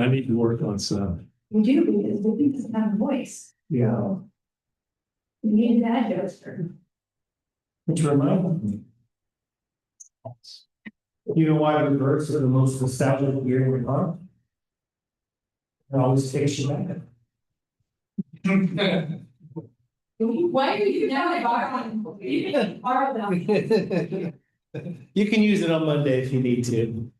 need to work on some. We do, because we doesn't have a voice. Yeah. We need that jokester. Which reminds me. You know why the birds are the most nostalgic year in the month? It always takes you back. Why are you now borrow them? You can use it on Monday if you need to.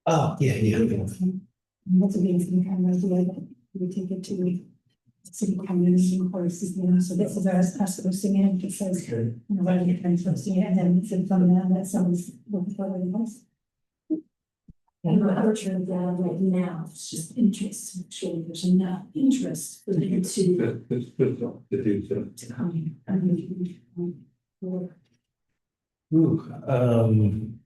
Oh, yeah. That's amazing, kind of like, we take it to city community courses, you know, so this is us hosting it, it says, you know, what are the friends hosting it, and then it's in from them, that someone's looking for the host. And we're aperture of that right now, it's just interest, actually, there's enough interest for them to come. I mean,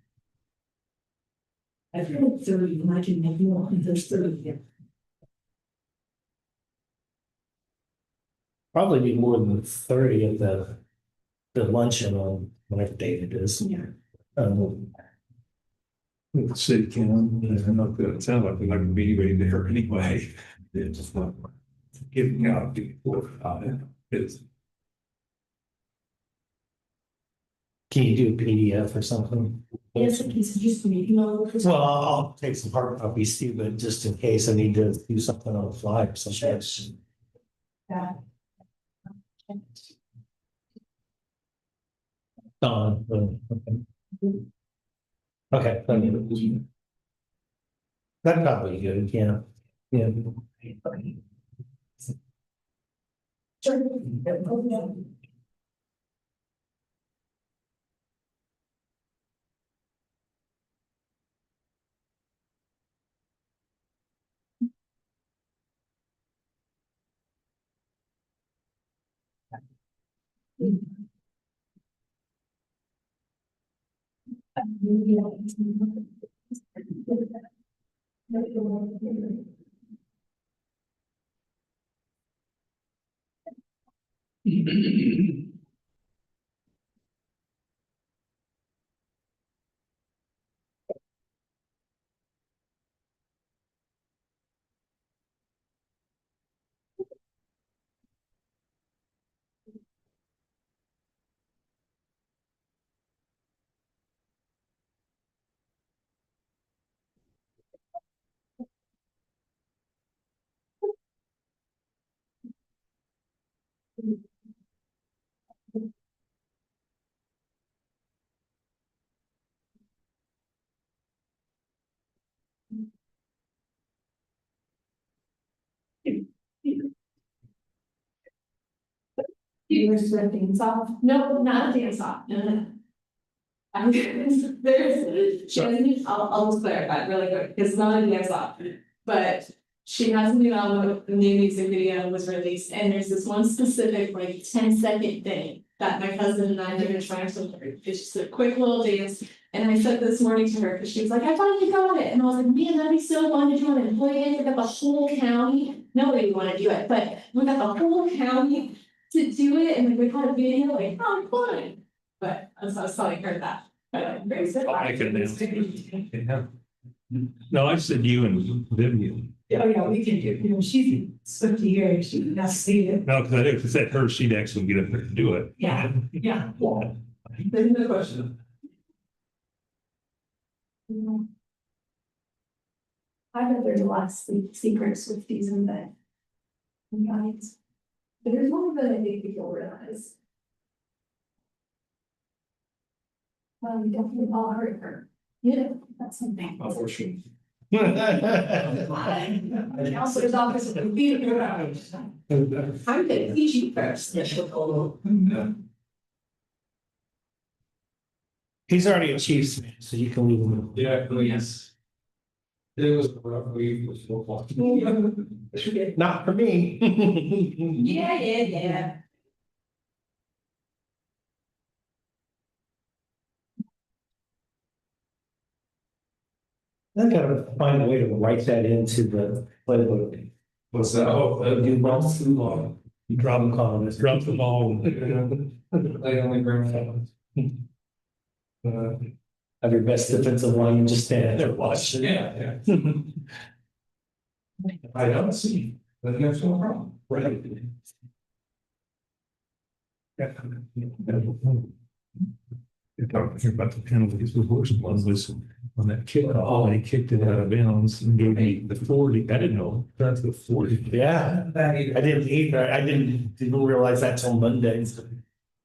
I've heard 30, and I can make more, and there's 30 here. Probably be more than 30 at the luncheon on whatever date it is. Yeah. The city can, I'm not gonna, it sounds like we're not gonna be anybody there anyway. It's just not giving out people, it's. Can you do a PDF or something? Yes, it used to be, you know. Well, I'll take some hard copies too, but just in case I need to do something on the fly or something. Yeah. Dawn, okay. That's probably good, yeah. Yeah. Sure. There's a dance off. No, not a dance off. No. There's, she has a new, I'll just clarify really quick, it's not a dance off, but she has a new album, the new music video was released, and there's this one specific like 10-second thing that my cousin and I have been trying to learn. It's just a quick little dance. And I said this morning to her, because she was like, I finally got it. And I was like, man, that'd be so fun to do an employee. We got the whole county. Nobody would want to do it, but we got the whole county to do it. And we had a video like, oh, fun. But I was telling her that. But very simple. I could have. No, I said you and Vivian. Oh, yeah, we can do, you know, she's 50 years, she has to see it. No, because if it said her, she'd actually get up there to do it. Yeah, yeah. There's no question. I bet there's a lot of secret Swifties in that. Guys. But there's one that I think people realize. Well, we definitely all heard her. Yeah, that's something. Unfortunately. Counselor's office would be around. I'm gonna teach you first. He's already a Chiefs fan, so you can leave him. Yeah, please. It was a rough week with football. Not for me. Yeah. I gotta find a way to write that into the playbook. What's that? Oh, Do balls too long. You drop them column. Drop the ball. they only bring Have your best defensive line, just stand there watching. yeah. I don't see, but there's no problem. Right. You're talking about the penalties. The worst one was on that kickoff, and he kicked it out of bounds and gave me the 40. I didn't know that's the 40. Yeah, I didn't either. I didn't realize that till Monday.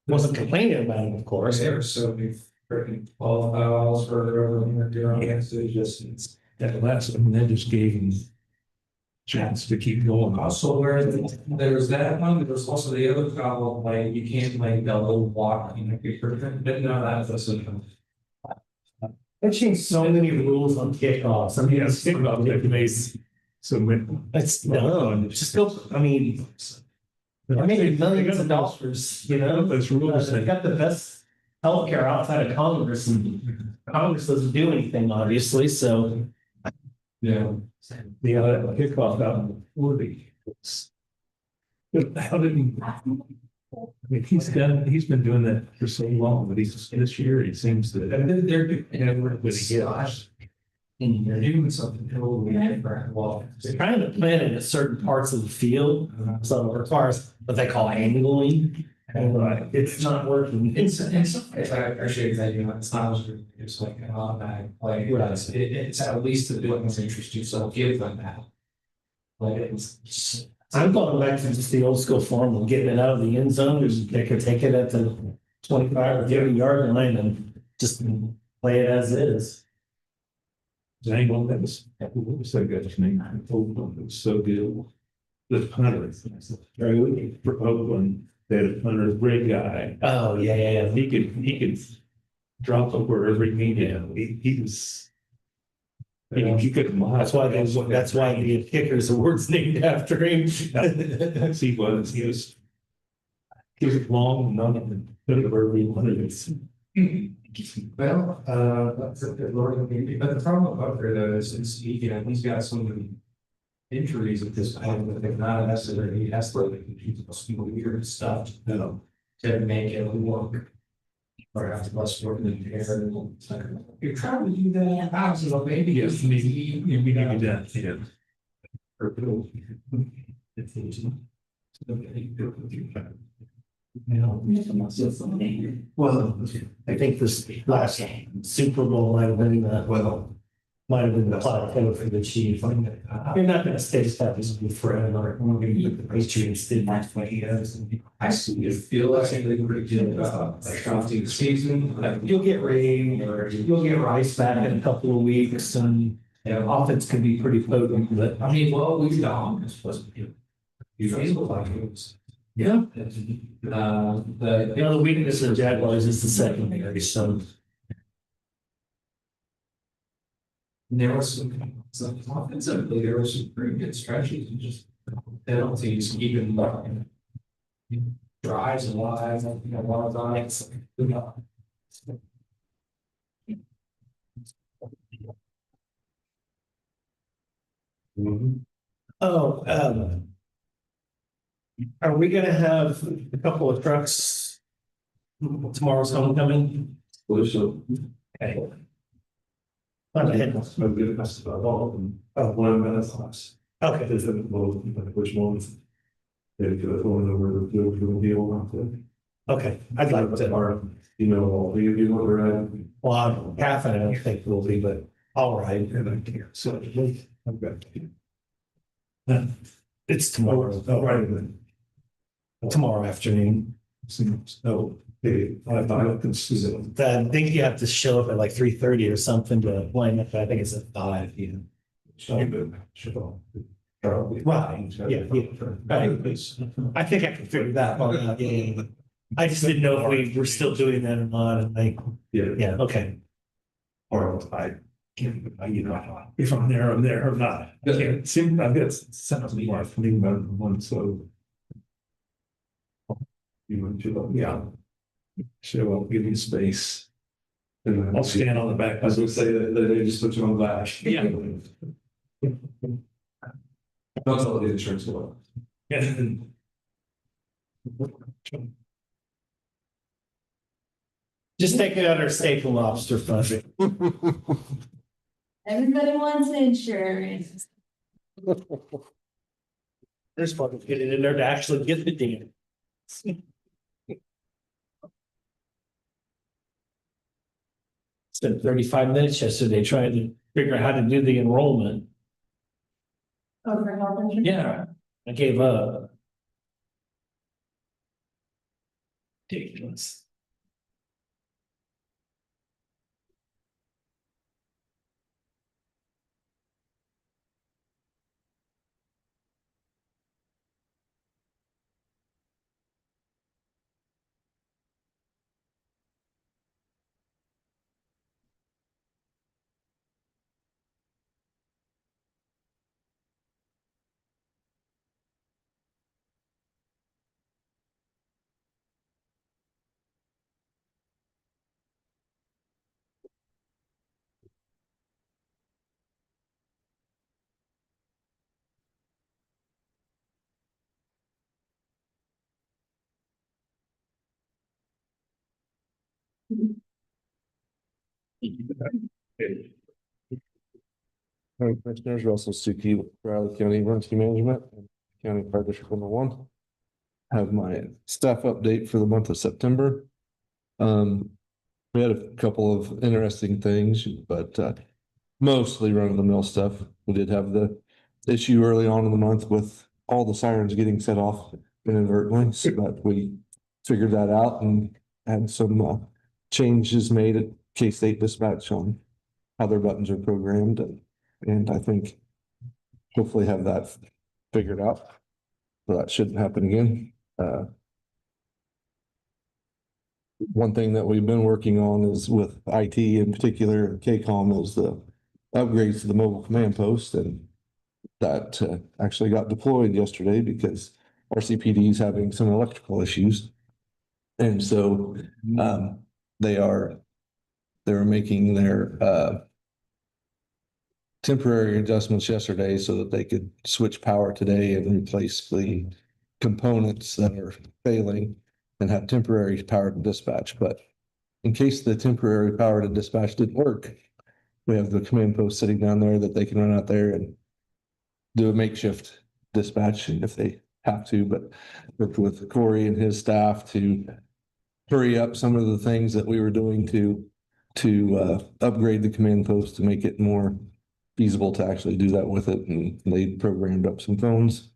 Wasn't complaining about it, of course. There's so many freaking 12 fouls for everyone doing against it, just. That last one, that just gave him chance to keep going. Also, where there's that one, there was also the other foul, like you can't like double walk, you know, but no, that doesn't. I've changed so many rules on kickoffs. I mean, Yeah, kickoff, they've made some. it's no, just go, I mean. I made millions of dollars, you know, Those rules. they've got the best healthcare outside of Congress, and Congress doesn't do anything, obviously, so. Yeah. The kickoff out in the 40. How did he? I mean, he's been doing that for so long, but this year, it seems that. They're doing something totally different. Well, They're trying to plant it at certain parts of the field, so it requires what they call angling. And it's not working. It's I appreciate that, you know, it's not, it's like an automatic play, it's at least the business interest you, so give them that. Like it's. I'm going back to just the old school form of getting it out of the end zone, they could take it at the 25 or 30 yard line and just play it as is. Zangle, what was that guy's name? Oakland, it was so good. The punter. For Oakland, they had a punter, great guy. Oh, yeah. He could drop up wherever he needed. He was. He couldn't. That's why the Kickers Award's named after him. Yes, he was. He was long, none of them. Wherever he wanted it. Well, that's a good Lord, but the problem with Butker though is you know, he's got so many injuries at this point that they're not necessarily, he has to like do some weird stuff, you know, to make it work. Or have to less work than hair. You're trying to do that in houses, or maybe Yes, maybe that, yeah. Well, I think this last Super Bowl might have been the plateau for the Chiefs. You're not gonna stay status forever. We're gonna get the Patriots did that 20 years. I see, feel like they pretty good the season. Like, You'll get rain, or you'll get Rice back in a couple of weeks, and offense can be pretty potent, but. I mean, well, we've done, it's supposed to be. You feel like it was. Yeah. The The weakness of Jaguars is the secondary, so. there was some offensively, there was some pretty good stretches and just penalties, even drives and lives, a lot of times. Oh, are we gonna have a couple of trucks tomorrow's homecoming? Okay. Go ahead. Oh, 1 minute loss. Okay. Which ones? Okay, I'd like to. You know where I. Well, half I don't think will be, but all right. And I can't, so I'm good. It's tomorrow. Oh, right. Tomorrow afternoon. So I think you have to show up at like 3:30 or something to line up. I think it's at 5, yeah. Right, yeah, right. I think I can figure that one out, yeah. I just didn't know if we were still doing that or not, and like, yeah, okay. Or if I'm there or not. I can't seem, I've got sent to me, I think about one, so. You want to, yeah. Sure, I'll give you space. And I'll stand on the back. I was gonna say that they just put you on the back. Yeah. That's all the insurance will. Yeah. Just take it out our steak and lobster fund. Everybody wants insurance. There's fucking getting in there to actually get the damn. Spent 35 minutes yesterday trying to figure out how to do the enrollment. Oh, for health insurance? Yeah, I gave up. Ridiculous. Hi, Commissioners, Russell Stuckey, with Riley County Emergency Management, County Fire District #1. Have my staff update for the month of September. We had a couple of interesting things, but mostly run-of-the-mill stuff. We did have the issue early on in the month with all the sirens getting set off inadvertently, but we figured that out and had some changes made at K-State Dispatch on how their buttons are programmed, and I think hopefully have that figured out. So that shouldn't happen again. One thing that we've been working on is with IT in particular, KCOM, is the upgrades to the mobile command post, and that actually got deployed yesterday because RCPD is having some electrical issues. And so they were making their temporary adjustments yesterday so that they could switch power today and replace the components that are failing and have temporary power to dispatch. But in case the temporary power to dispatch didn't work, we have the command post sitting down there that they can run out there and do a makeshift dispatch if they have to, but worked with Corey and his staff to hurry up some of the things that we were doing to upgrade the command post to make it more feasible to actually do that with it. And they programmed up some phones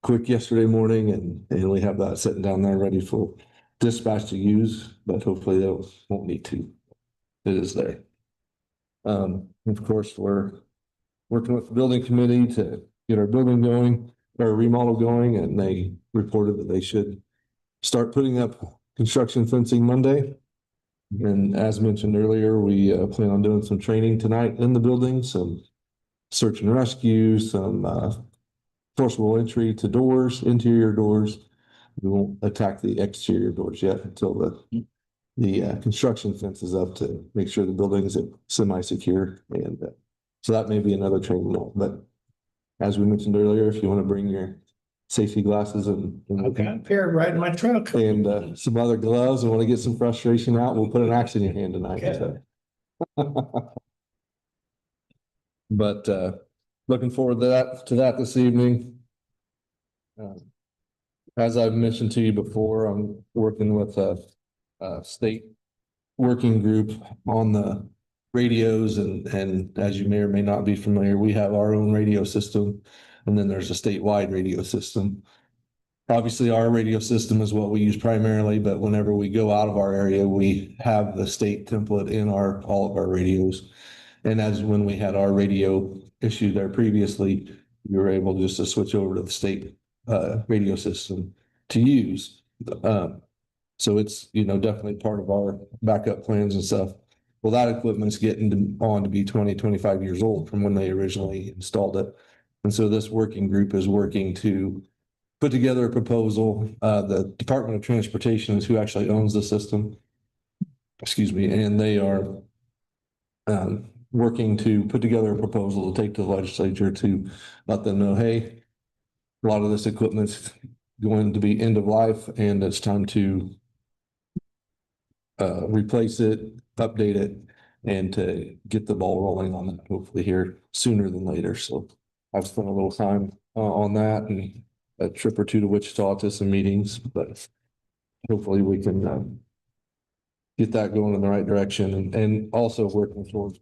quick yesterday morning, and we have that sitting down there ready for dispatch to use, but hopefully they won't need to. It is there. Of course, we're working with the building committee to get our building going. or remodel going, and they reported that they should start putting up construction fencing Monday. And as mentioned earlier, we plan on doing some training tonight in the building, some search and rescue, some forcible entry to doors, interior doors. We won't attack the exterior doors yet until the construction fence is up to make sure the building is semi-secure. And so that may be another training note. But as we mentioned earlier, if you want to bring your safety glasses and I've got a pair right in my truck. and some other gloves and want to get some frustration out, we'll put an axe in your hand tonight. Okay. So. But looking forward to that this evening. As I've mentioned to you before, I'm working with a state working group on the radios, and as you may or may not be familiar, we have our own radio system, and then there's a statewide radio system. Obviously, our radio system is what we use primarily, but whenever we go out of our area, we have the state template in all of our radios. And as when we had our radio issue there previously, we were able just to switch over to the state radio system to use. So it's, definitely part of our backup plans and stuff. Well, that equipment's getting on to be 20, 25 years old from when they originally installed it. And so this working group is working to put together a proposal. The Department of Transportation is who actually owns the system. Excuse me. And they are working to put together a proposal to take to the legislature to let them know, hey, a lot of this equipment's going to be end of life and it's time to replace it, update it, and to get the ball rolling on that, hopefully here sooner than later. So I've spent a little time on that and a trip or two to Wichita to some meetings, but hopefully we can get that going in the right direction, and also working towards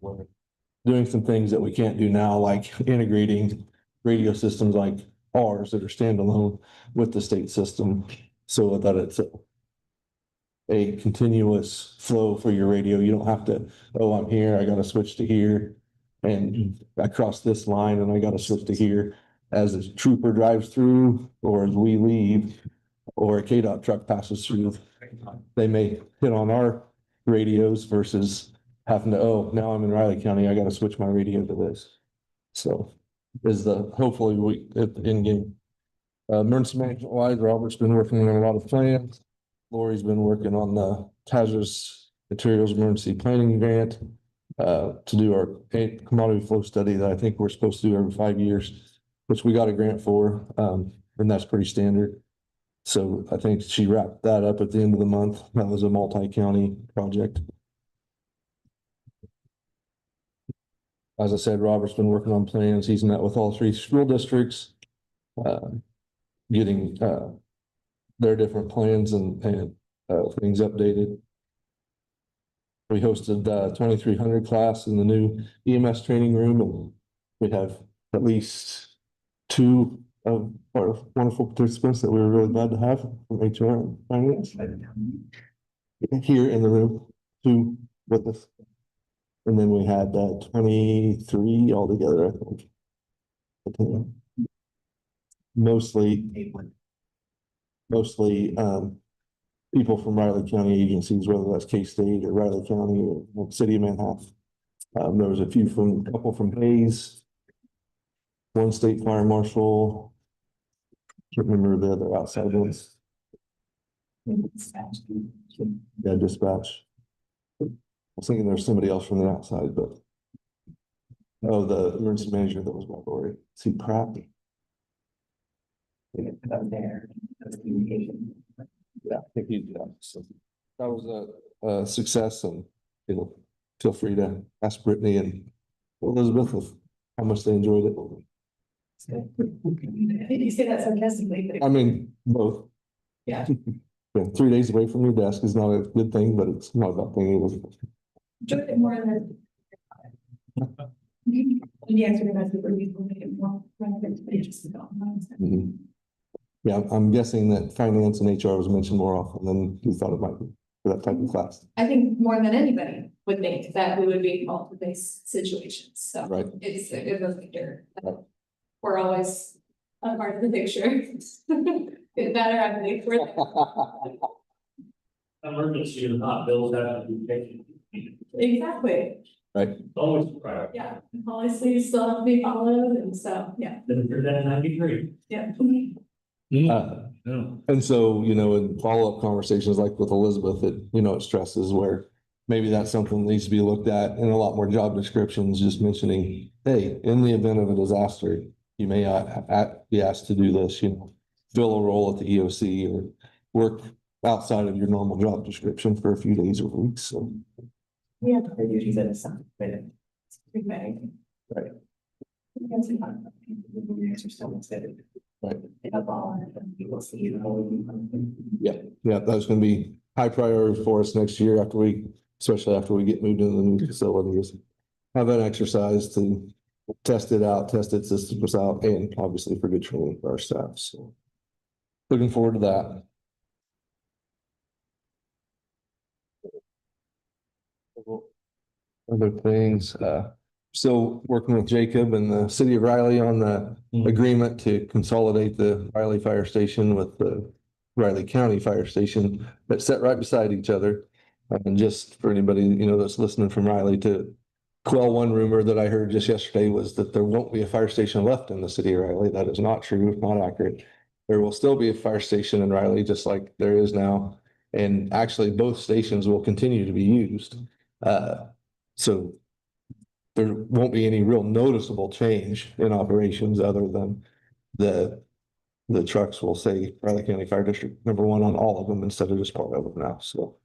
doing some things that we can't do now, like integrating radio systems like ours that are standalone with the state system, so that it's a continuous flow for your radio. You don't have to, oh, I'm here, I got to switch to here, and I crossed this line and I got to switch to here. As a trooper drives through, or as we leave, or a KDOT truck passes through, they may hit on our radios versus having to, oh, now I'm in Riley County, I got to switch my radio to this. So hopefully we at the end game. Emergency management wise, Robert's been working on a lot of plans. Lori's been working on the hazardous materials emergency planning grant to do our commodity flow study that I think we're supposed to do every 5 years, which we got a grant for, and that's pretty standard. So I think she wrapped that up at the end of the month. That was a multi-county project. As I said, Robert's been working on plans. He's met with all 3 school districts, getting their different plans and things updated. We hosted 2300 class in the new EMS training room, and we have at least 2 of our wonderful participants that we were really glad to have from HR and finance here in the room, 2 with us. And then we had 23 altogether, I think. Mostly people from Riley County agencies, whether that's K-State or Riley County or City of Manhattan. There was a couple from Hayes, 1 state fire marshal. Can't remember the other outside ones. Yeah, dispatch. I was thinking there's somebody else from the outside, but the emergency manager that was my Lori. See Pratt. Yeah, I think he did. So that was a success, and feel free to ask Brittany and Elizabeth of how much they enjoyed it. You say that sarcastically, but. I mean, both. Yeah. 3 days away from your desk is not a good thing, but it's not a bad thing either. Enjoyed it more than. The extra message where we will make it more relevant, but just about. Mhm. Yeah, I'm guessing that finance and HR was mentioned more often than you thought it might be for that type of class. I think more than anybody would think that we would be involved with these situations, so. Right. It's a good reminder. Right. We're always a part of the picture. Get better, I think. Emergency or not, bills have to be taken. Exactly, Right. Always right. yeah, policies still have to be followed, and so, yeah, Didn't hear that in 93. yeah. And so, you know, in follow-up conversations like with Elizabeth, it, you know, it stresses where maybe that's something that needs to be looked at in a lot more job descriptions, just mentioning, hey, in the event of a disaster, you may be asked to do this, you know, fill a role at the EOC or work outside of your normal job description for a few days or weeks. So, We have other duties at a time, but it's pretty vague. right. Right. Yeah, that's gonna be high priority for us next year after especially after we get moved into the new facilities. Have an exercise to test it out, test its systems out, and obviously for good training for our staff. So looking forward to that. Other things, still working with Jacob and the city of Riley on the agreement to consolidate the Riley Fire Station with the Riley County Fire Station that sit right beside each other. And just for anybody, you know, that's listening from Riley, to quell one rumor that I heard just yesterday was that there won't be a fire station left in the city of Riley. That is not true, not accurate. There will still be a fire station in Riley, just like there is now. And actually, both stations will continue to be used. So there won't be any real noticeable change in operations other than the trucks will say Riley County Fire District #1 on all of them instead of just part of them now. So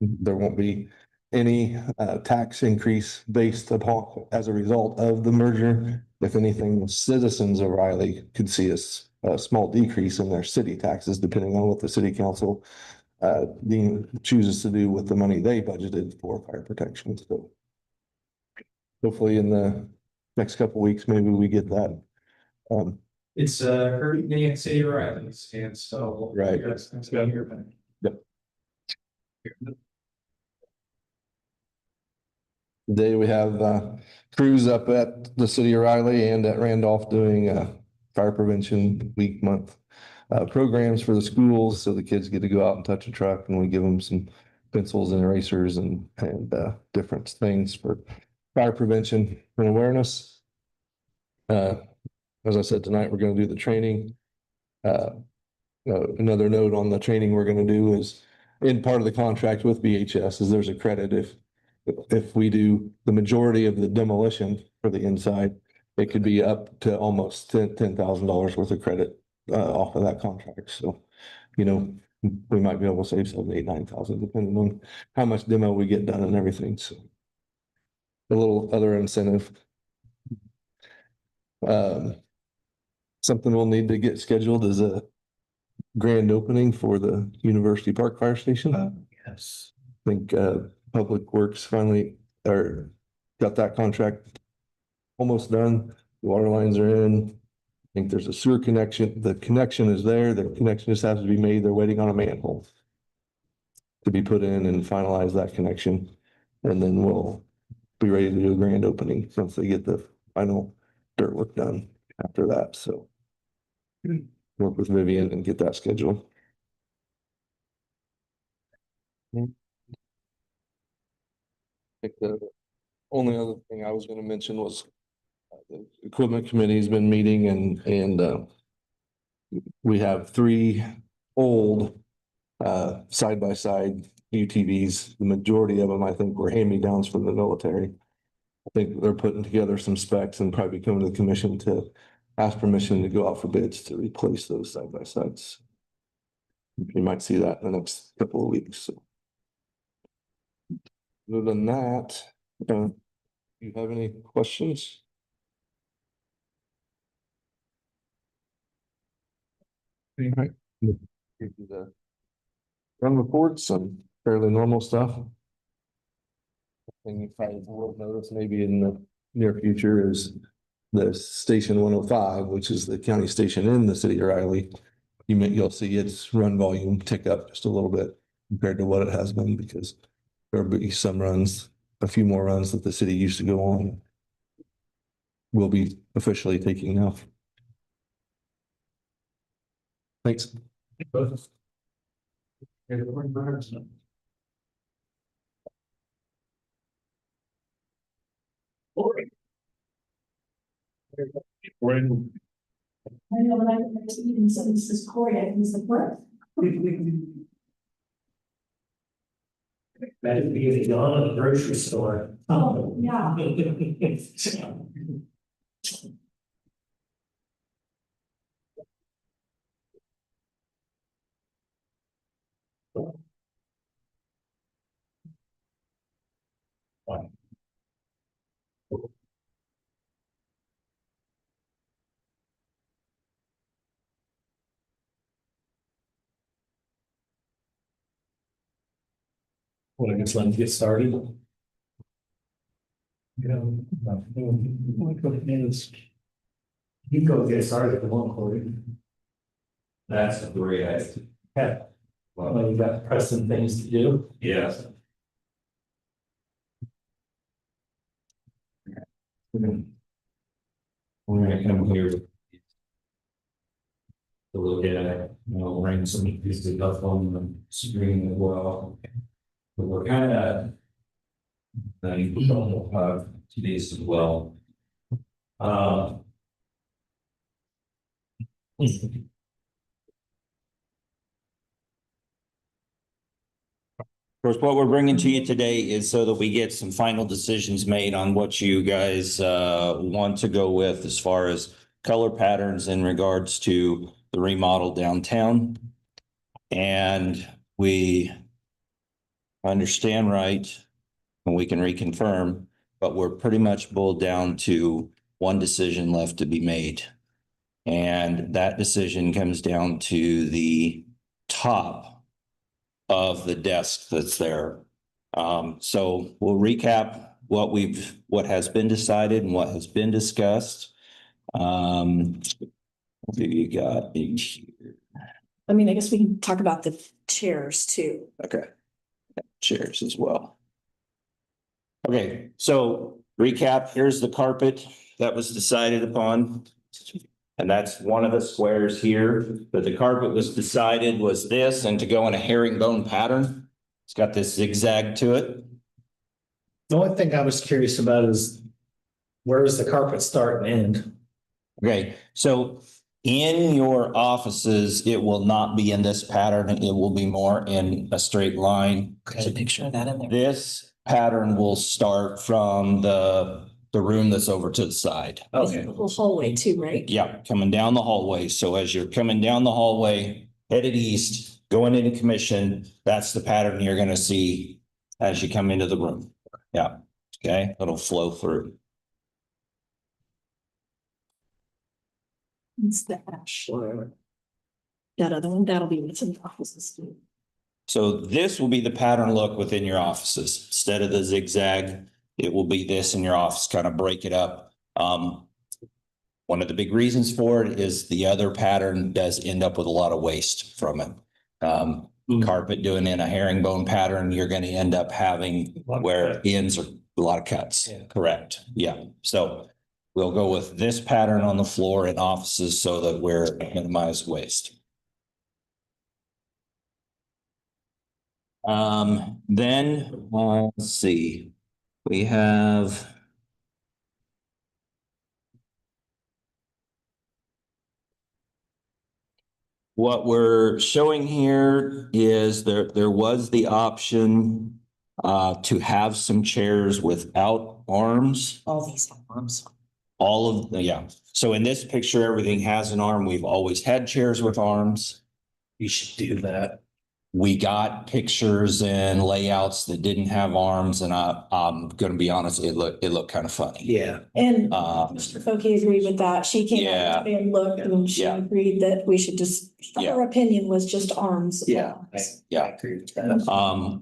there won't be any tax increase based upon as a result of the merger. If anything, the citizens of Riley could see a small decrease in their city taxes, depending on what the city council chooses to do with the money they budgeted for fire protection. So hopefully in the next couple of weeks, maybe we get that. It's hurting me at City Riley's, and so. Right. Yes, that's about here. Yep. Today we have crews up at the city of Riley and at Randolph doing fire prevention week month programs for the schools. So the kids get to go out and touch a truck, and we give them some pencils and erasers and different things for fire prevention and awareness. As I said, tonight, we're going to do the training. Another note on the training we're going to do is in part of the contract with BHS is there's a credit if we do the majority of the demolition for the inside, it could be up to almost $10,000 worth of credit off of that contract. So, you know, we might be able to save 7, 8, 9,000 depending on how much demo we get done and everything. So a little other incentive. Something we'll need to get scheduled is a grand opening for the University Park Fire Station. Yes. I think Public Works finally got that contract almost done. The water lines are in. I think there's a sewer connection. The connection is there. The connection just has to be made. They're waiting on a manhole to be put in and finalize that connection. And then we'll be ready to do a grand opening once they get the final dirt work done after that. So work with Vivian and get that scheduled. I think the only other thing I was going to mention was the equipment committee's been meeting and we have 3 old side-by-side UTVs. The majority of them, I think, were hand-me-downs from the military. I think they're putting together some specs and probably coming to the commission to ask permission to go out for bids to replace those side-by-sides. You might see that in the next couple of weeks. So. Other than that, do you have any questions? All right. The run reports and fairly normal stuff. Thing you probably will notice maybe in the near future is the station 105, which is the county station in the city of Riley. You'll see its run volume tick up just a little bit compared to what it has been because there'll be some runs, a few more runs that the city used to go on. We'll be officially taking now Thanks. I know, but I have to even say this is Corey, I think the birth. Imagine being gone at the grocery store. Oh, yeah. Want to just let me get started? You go get started if you want, Corey. That's a great idea. Yeah. Well, you got pressing things to do. Yes. We're gonna come here to look at, bring some pieces up on the screen as well. But we're kind of these as well. Of course, what we're bringing to you today is so that we get some final decisions made on what you guys want to go with as far as color patterns in regards to the remodel downtown. And we understand right, and we can reconfirm, but we're pretty much boiled down to one decision left to be made. And that decision comes down to the top of the desk that's there. So we'll recap what has been decided and what has been discussed. What do you got in here? I mean, I guess we can talk about the chairs too. Okay. Chairs as well. Okay, so recap, here's the carpet that was decided upon. And that's one of the squares here, but the carpet was decided was this, and to go in a herringbone pattern. It's got this zigzag to it. The only thing I was curious about is where does the carpet start and end? Okay, so in your offices, it will not be in this pattern. It will be more in a straight line. There's a picture of that in there. This pattern will start from the room that's over to the side. Okay. The whole hallway too, right? Yeah, coming down the hallway. So as you're coming down the hallway, headed east, going into commission, that's the pattern you're gonna see as you come into the room. Yeah, okay, it'll flow through. It's the ash. That other one, that'll be what's in the offices too. So this will be the pattern look within your offices. Instead of the zigzag, it will be this in your office, kind of break it up. One of the big reasons for it is the other pattern does end up with a lot of waste from it. Carpet doing in a herringbone pattern, you're going to end up having where ends are a lot of cuts. Yeah. Correct. Yeah. So we'll go with this pattern on the floor in offices so that we're minimize waste. Then let's see. We have what we're showing here is there was the option to have some chairs without arms. All these have arms. All of the, yeah. So in this picture, everything has an arm. We've always had chairs with arms. You should do that. We got pictures and layouts that didn't have arms, and I'm gonna be honest, it looked kind of funny. Yeah. And Mr. Foki agreed with that. She came out and looked and she agreed that we should just, her opinion was just arms. Yeah. Yeah.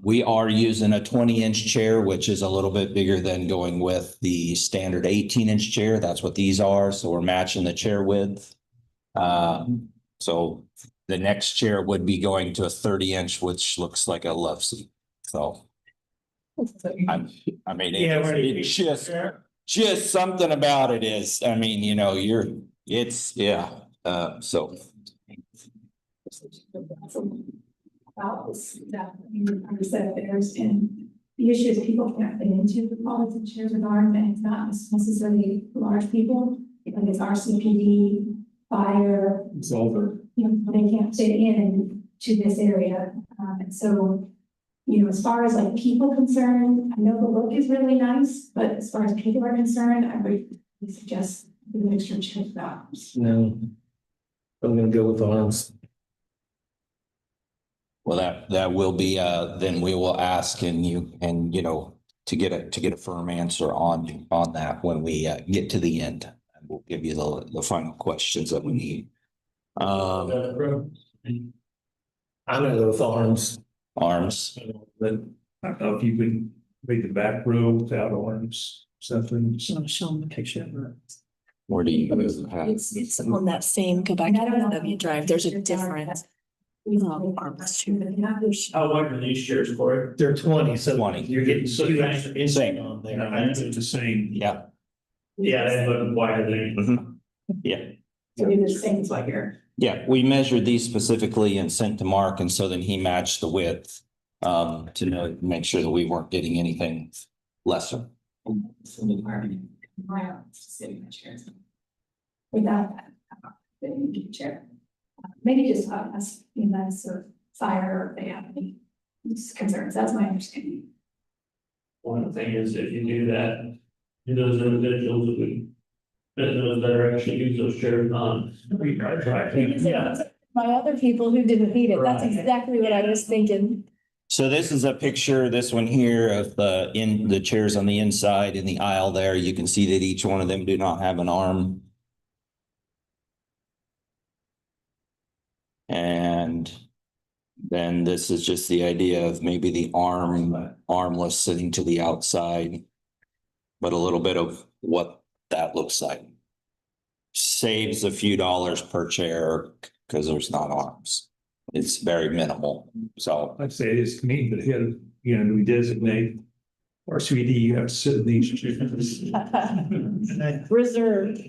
We are using a 20-inch chair, which is a little bit bigger than going with the standard 18-inch chair. That's what these are. So we're matching the chair width. So the next chair would be going to a 30-inch, which looks like a love seat. So I mean, it's just something about it is, I mean, you know, so About this, that, you said there's, and the issue is people can't fit into the policy chairs of arm, and it's not necessarily large people, because it's RCPD, fire. It's over. You know, they can't fit in to this area, and so, you know, as far as like people concerned, I know the look is really nice, but as far as people are concerned, I would suggest the mixture check that. No. I'm gonna go with arms. Well, that will be, then we will ask and you know, to get a firm answer on that when we get to the end. And we'll give you the final questions that we need. I'm gonna go with arms. Arms. But I don't know if you can make the back row without arms, something. Show them the picture. Where do you? It's on that same, go back to W drive, there's a different. Arms too. How wide are these chairs, Corey? They're 20, so 20. you're getting So two that's- extra inches on there. It's the same. Yeah, Yeah, that's looking wider than. yeah. So do the same as what you're. Yeah, we measured these specifically and sent to Mark, and so then he matched the width to know, make sure that we weren't getting anything lesser. Without that, then you can chair. Maybe just us, you know, sort of fire, if they have any concerns, that's my understanding. One thing is if you do that, those individuals that would. Those that are actually use those chairs on. Yeah. My other people who didn't need it, that's exactly what I was thinking. So this is a picture, this one here of the chairs on the inside in the aisle there. You can see that each one of them do not have an arm. And then this is just the idea of maybe the armless sitting to the outside. But a little bit of what that looks like. Saves a few dollars per chair because there's not arms. It's very minimal, so. I'd say it is neat, but here, you know, we designate RCD, you have to sit in these chairs. Reserved.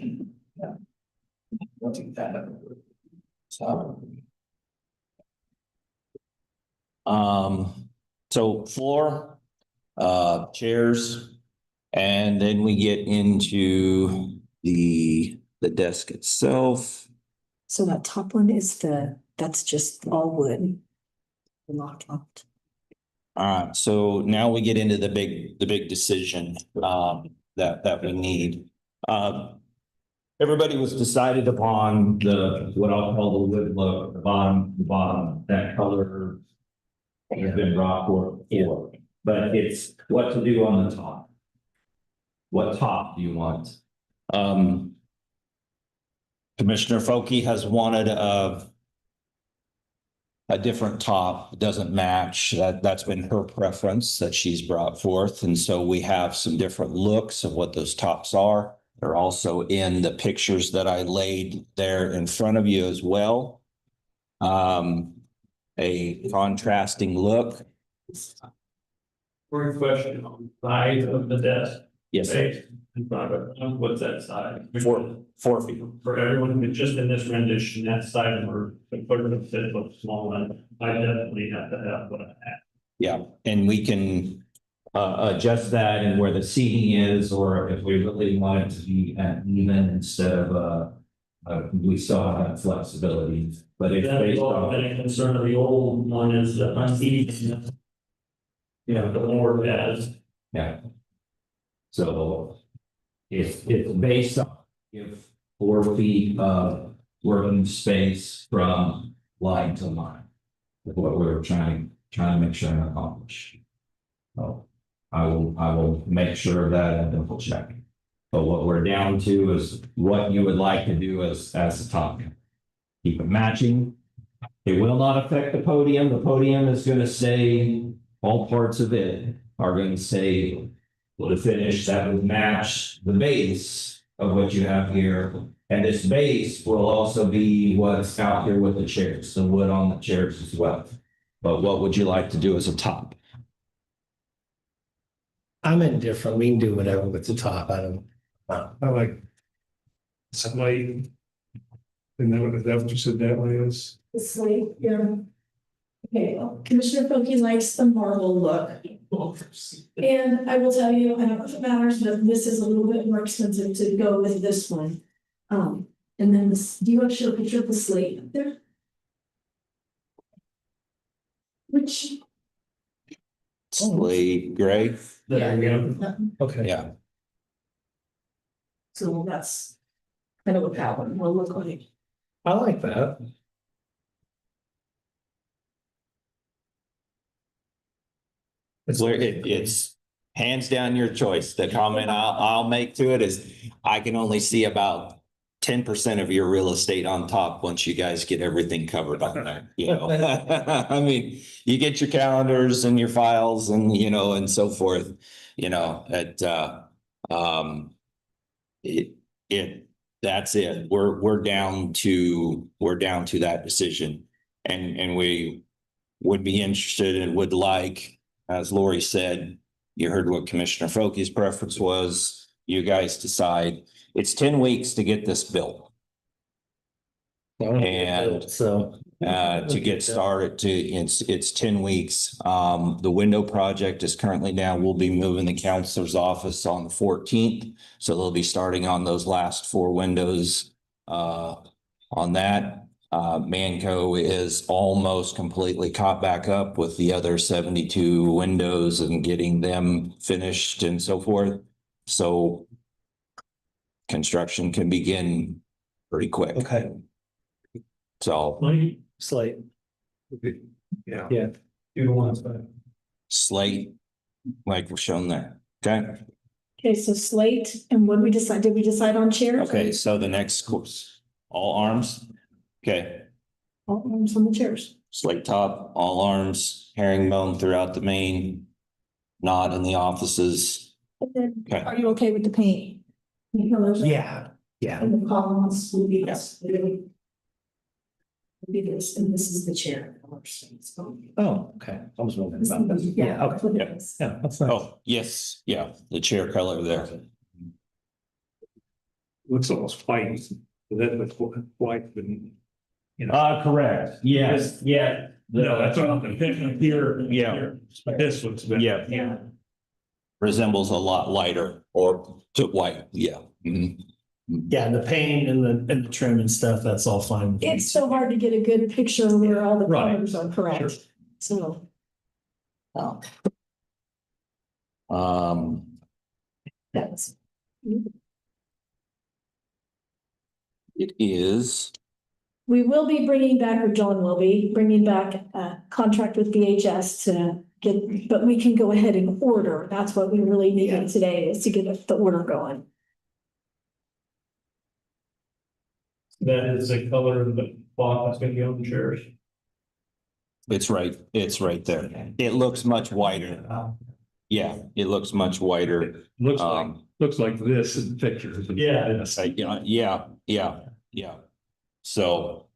So floor, chairs, and then we get into the desk itself. So that top one is that's just all wood. Locked. All right, so now we get into the big decision that we need. Everybody was decided upon what I'll call the wood look, the bottom, that color has been brought forth for, but it's what to do on the top. What top do you want? Commissioner Folke has wanted a different top, doesn't match. That's been her preference that she's brought forth. And so we have some different looks of what those tops are. They're also in the pictures that I laid there in front of you as well. A contrasting look. Quick question on the size of the desk. Yes. Space in front of it. What's that size? 4 feet. For everyone, but just in this rendition, that side where the foot of the looks small, and I definitely have to have what I have. Yeah, and we can adjust that and where the seating is, or if we really want it to be at even instead of we still have that flexibility, but it's based on. The concern of the old one is the uneven. Yeah, the lower has. Yeah. So it's based on if 4 feet of working space from line to line. Is what we're trying to make sure and accomplish. So I will make sure of that and double check. But what we're down to is what you would like to do as the top. Keep it matching. It will not affect the podium. The podium is going to stay, all parts of it are going to stay the finish that would match the base of what you have here. And this base will also be what's out here with the chairs, the wood on the chairs as well. But what would you like to do as a top? I'm indifferent. We can do whatever with the top. I don't. I like slate. is that what you said that way is? The slate, yeah. Okay, well, Commissioner Foki likes the marble look. And I will tell you, I don't know if it matters, but this is a little bit more expensive to go with this one. And then this, do you want to show a picture of the slate up there? Which, Slate gray. yeah, Okay. Yeah. so that's kind of what that one will look like. I like that. It's hands down your choice. The comment I'll make to it is I can only see about 10% of your real estate on top once you guys get everything covered on there, you know? I mean, you get your calendars and your files and, you know, and so forth, you know, that's it. We're down to that decision. And we would be interested and would like, as Lori said, you heard what Commissioner Foki's preference was. You guys decide. It's 10 weeks to get this built. And so to get started it's 10 weeks. The window project is currently now, we'll be moving the counselor's office on the 14th. So they'll be starting on those last 4 windows on that. Manco is almost completely caught back up with the other 72 windows and getting them finished and so forth. So construction can begin pretty quick. Okay. So Slate. Yeah. Yeah. You want to. slate, like we're shown there. Okay. Okay, so slate, and what did we decide? Did we decide on chairs? Okay. So the next course, all arms. Okay. All arms on the chairs. Slate top, all arms, herringbone throughout the main, not in the offices. And then, Okay. are you okay with the paint? The colors? Yeah. Yeah. And the columns will be this. Will be this, and this is the chair. Oh, okay. I was wondering about that. Yeah, okay. Yeah. Yeah, that's nice. Oh, yes. Yeah. The chair color there. Looks almost white. That looks white, but you know. Correct. Yes, yeah. No, that's what I'm thinking here. Yeah. This looks better. Yeah. Yeah. Resembles a lot lighter or to white. Yeah. Mhm. Yeah, and the paint and the trim and stuff, that's all fine. with me. It's so hard to get a good picture where all the Right. colors are correct, Sure. so. Oh, that's. It is. We will be bringing back, or John will be bringing back a contract with VHS to get, but we can go ahead and order. That's what we really needed today, is to get the order going. That is the color of the cloth that's gonna be on the chairs. It's right there. It looks much whiter. Yeah, it looks much whiter. Looks like this in pictures. Yeah. This. Yeah. So.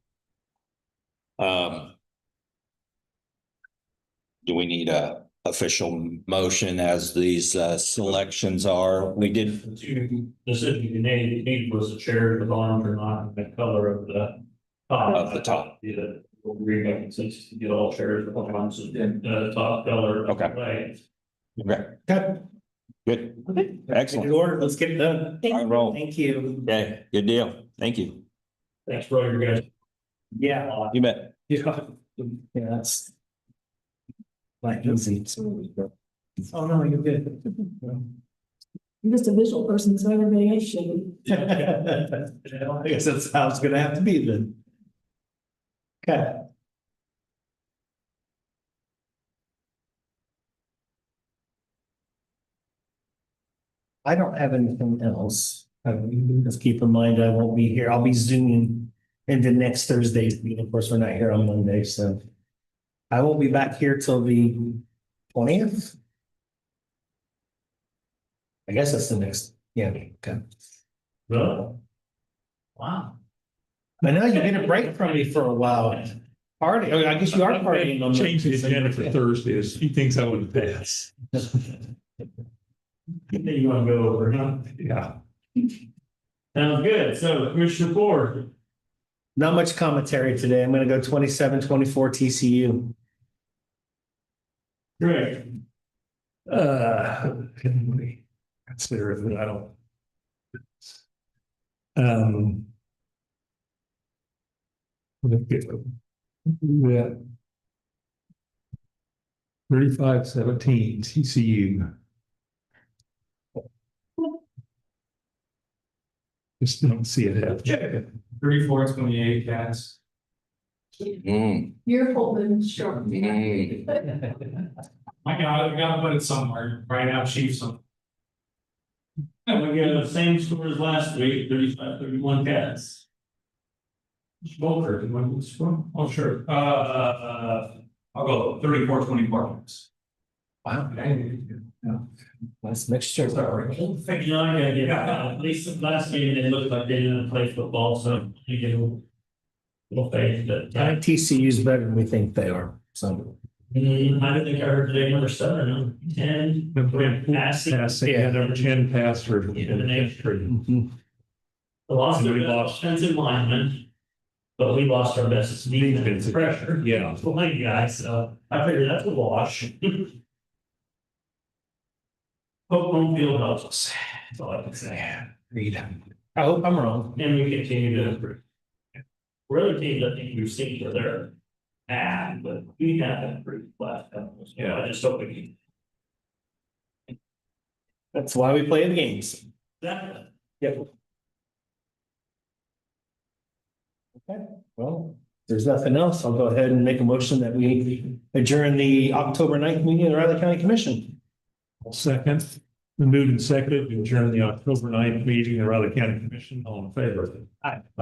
Do we need a official motion as these selections are? We did. The decision you need was the chair, the arms or not, the color of the top. Of the top. Yeah, we'll agree since you get all chairs, the arms and top color. Okay. Okay. Okay. Good. Okay. Excellent. Good order. Let's get it done. All right, roll. Thank you. Okay, good deal. Thank you. Thanks for all your guys. Yeah. You bet. Yeah. Yeah, that's. Like easy. Oh, no, you're good. I'm just a visual person, so everybody else should. I guess that's how it's gonna have to be then. Okay. I don't have anything else. Just keep in mind, I won't be here. I'll be zooming into next Thursday's meeting. Of course, we're not here on Monday, so. I won't be back here till the 20th. I guess that's the next, yeah, okay. Really? Wow. I know you get a break from me for a while. Party, I guess you are partying on. Change the agenda for Thursdays. He thinks I would pass. You wanna go over, huh? Yeah. Sounds good. So Commissioner Ford. Not much commentary today. I'm gonna go 27-24 TCU. Great. Can we consider it, I don't. Look at that. 35-17 TCU. Just don't see it happen. 34-28 cats. You're holding short. I gotta put it somewhere. Right now, Chiefs. And we got the same score as last week, 35-31 cats. Volker, oh, sure. I'll go 34-24. Wow. Yeah. Nice mixture. Sorry. You know, at least last game, it looked like they didn't play football, so you get a little faith that. I think TCU's better than we think they are, so. I don't think I heard today number 7, 10. Passing, yeah, number 10 passer. In the nation. The lost their best offensive lineman, but we lost our best defense pressure. Yeah. Line guy, so I figured that's a wash. Hope home field helps us. That's all I can say. Agreed. I hope I'm wrong. And we continue to improve. We're other teams I think we've seen where they're bad, but we have improved last couple. Yeah, I just hope we can. That's why we play the games. Exactly. Yep. Okay, well, if there's nothing else. I'll go ahead and make a motion that we adjourn the October 9th meeting of the Riley County Commission. Second, the moved and seconded to adjourn the October 9th meeting of the Riley County Commission. All in favor? Aye.